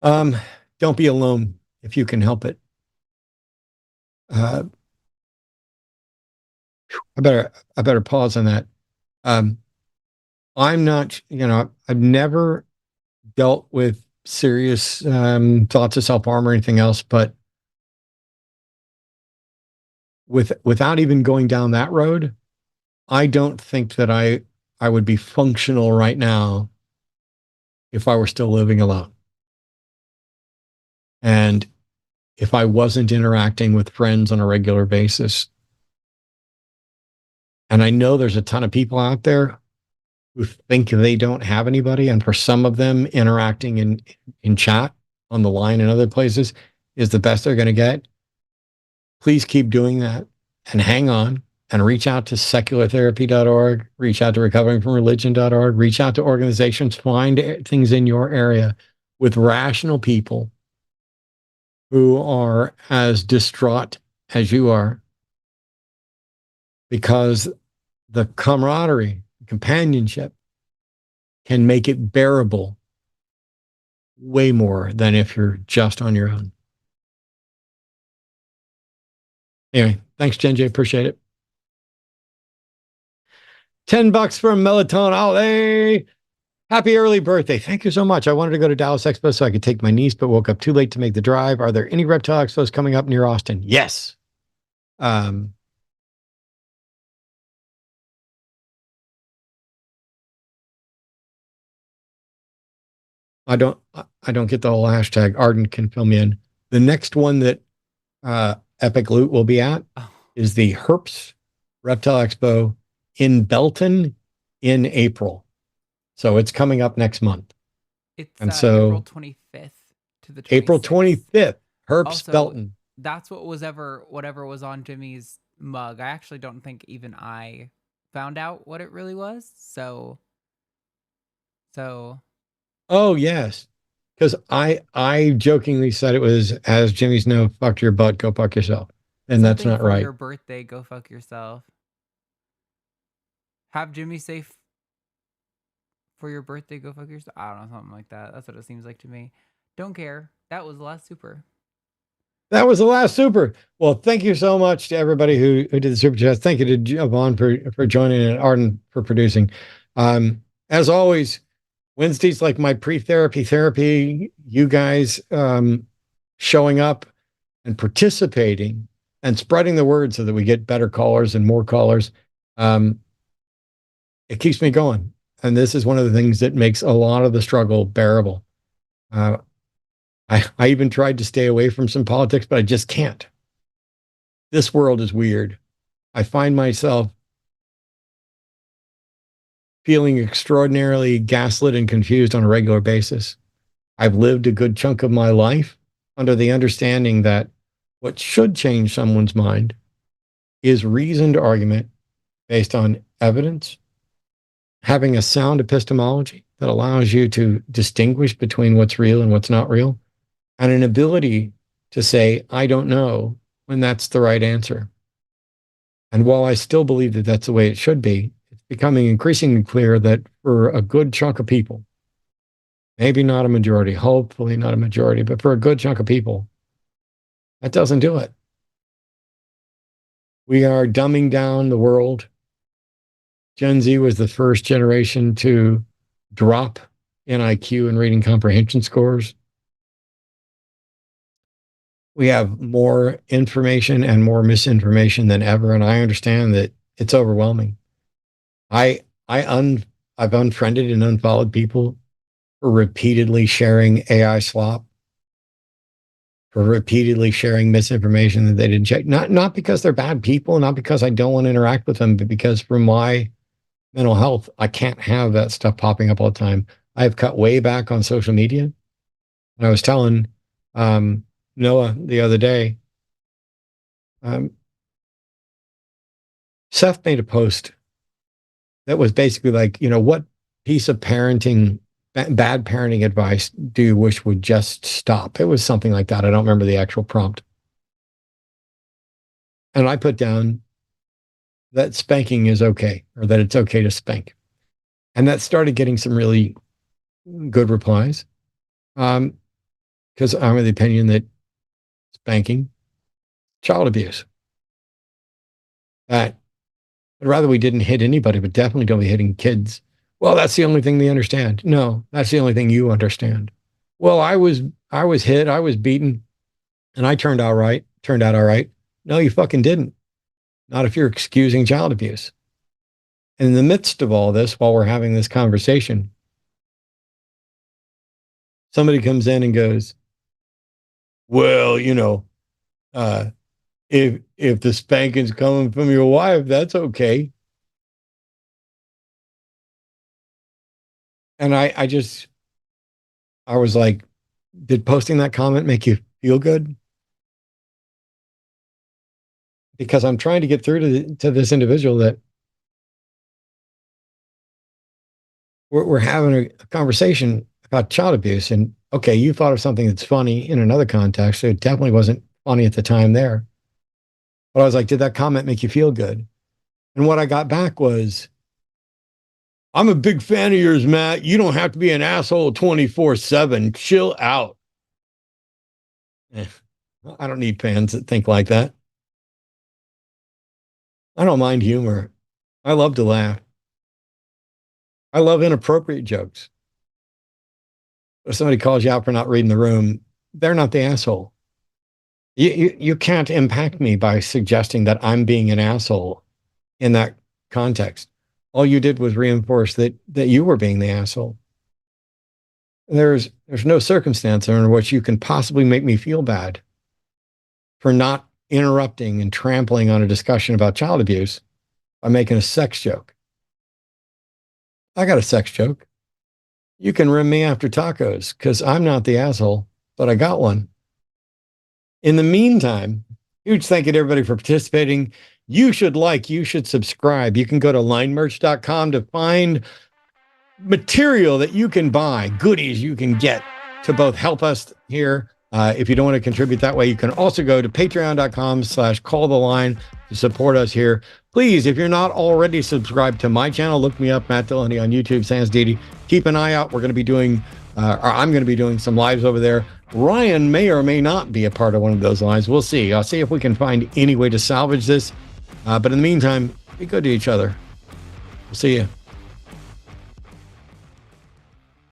Don't be alone if you can help it. I better pause on that. I'm not, I've never dealt with serious thoughts of self-harm or anything else, but without even going down that road, I don't think that I would be functional right now if I were still living alone. And if I wasn't interacting with friends on a regular basis. And I know there's a ton of people out there who think they don't have anybody. And for some of them, interacting in chat on the line and other places is the best they're going to get. Please keep doing that and hang on and reach out to seculartherapy.org, reach out to recoveringfromreligion.org, reach out to organizations, find things in your area with rational people who are as distraught as you are, because the camaraderie, companionship can make it bearable way more than if you're just on your own. Anyway, thanks, Jen J. Appreciate it. $10 from Melatonin. Ollie. Happy early birthday. Thank you so much. I wanted to go to Dallas Expo so I could take my niece, but woke up too late to make the drive. Are there any reptile expos coming up near Austin? Yes. I don't get the whole hashtag. Arden can fill me in. The next one that Epic Loot will be at is the Herps Reptile Expo in Belton in April. So it's coming up next month. It's so April 25th to the 26th. April 25th, Herps Also, Belton. That's whatever was on Jimmy's mug. I actually don't think even I found out what it really was. So. Oh yes, because I jokingly said it was, as Jimmy's no fuck your butt, go fuck yourself, and that's not right. Your birthday, go fuck yourself. Have Jimmy say for your birthday, go fuck yourself. I don't know, something like that. That's what it seems like to me. Don't care. That was the last super. That was the last super. Well, thank you so much to everybody who did the super chat. Thank you to Jovan for joining and Arden for producing. As always, Wednesdays like my therapy, you guys showing up and participating and spreading the word so that we get better callers and more callers. It keeps me going. And this is one of the things that makes a lot of the struggle bearable. I even tried to stay away from some politics, but I just can't. This world is weird. I find myself feeling extraordinarily gaslit and confused on a regular basis. I've lived a good chunk of my life under the understanding that what should change someone's mind is reasoned argument based on evidence, having a sound epistemology that allows you to distinguish between what's real and what's not real, and an ability to say, I don't know, when that's the right answer. And while I still believe that that's the way it should be, it's becoming increasingly clear that for a good chunk of people, maybe not a majority, hopefully not a majority, but for a good chunk of people, that doesn't do it. We are dumbing down the world. Gen Z was the first generation to drop in IQ and reading comprehension scores. We have more information and more misinformation than ever, and I understand that it's overwhelming. I've unfriended and unfollowed people for repeatedly sharing AI slop, for repeatedly sharing misinformation that they didn't check. Not because they're bad people, not because I don't want to interact with them, but because for my mental health, I can't have that stuff popping up all the time. I've cut way back on social media. And I was telling Noah the other day, Seth made a post that was basically like, what piece of parenting, bad parenting advice do you wish would just stop? It was something like that. I don't remember the actual prompt. And I put down that spanking is okay, or that it's okay to spank. And that started getting some really good replies. Because I'm of the opinion that spanking, child abuse. That I'd rather we didn't hit anybody, but definitely don't be hitting kids. Well, that's the only thing they understand. No, that's the only thing you understand. Well, I was hit, I was beaten, and I turned out all right. No, you fucking didn't. Not if you're excusing child abuse. And in the midst of all this, while we're having this conversation, somebody comes in and goes, well, if the spanking's coming from your wife, that's okay. And I was like, did posting that comment make you feel good? Because I'm trying to get through to this individual that we're having a conversation about child abuse. And okay, you thought of something that's funny in another context. So it definitely wasn't funny at the time there. But I was like, did that comment make you feel good? And what I got back was, I'm a big fan of yours, Matt. You don't have to be an asshole 24/7. Chill out. I don't need fans that think like that. I don't mind humor. I love to laugh. I love inappropriate jokes. If somebody calls you out for not reading the room, they're not the asshole. You can't impact me by suggesting that I'm being an asshole in that context. All you did was reinforce that you were being the asshole. There's no circumstance under which you can possibly make me feel bad for not interrupting and trampling on a discussion about child abuse by making a sex joke. I got a sex joke. You can rim me after tacos because I'm not the asshole, but I got one. In the meantime, huge thank you to everybody for participating. You should subscribe. You can go to linemerch.com to find material that you can buy, goodies you can get to both help us here. If you don't want to contribute that way, you can also go to patreon.com/calltheline to support us here. Please, if you're not already subscribed to my channel, look me up, Matt Dillahunty on YouTube, Sans Didi. Keep an eye out. We're going to be doing, I'm going to be doing some lives over there. Ryan may or may not be a part of one of those lives. We'll see. I'll see if we can find any way to salvage this. But in the meantime, be good to each other. We'll see you.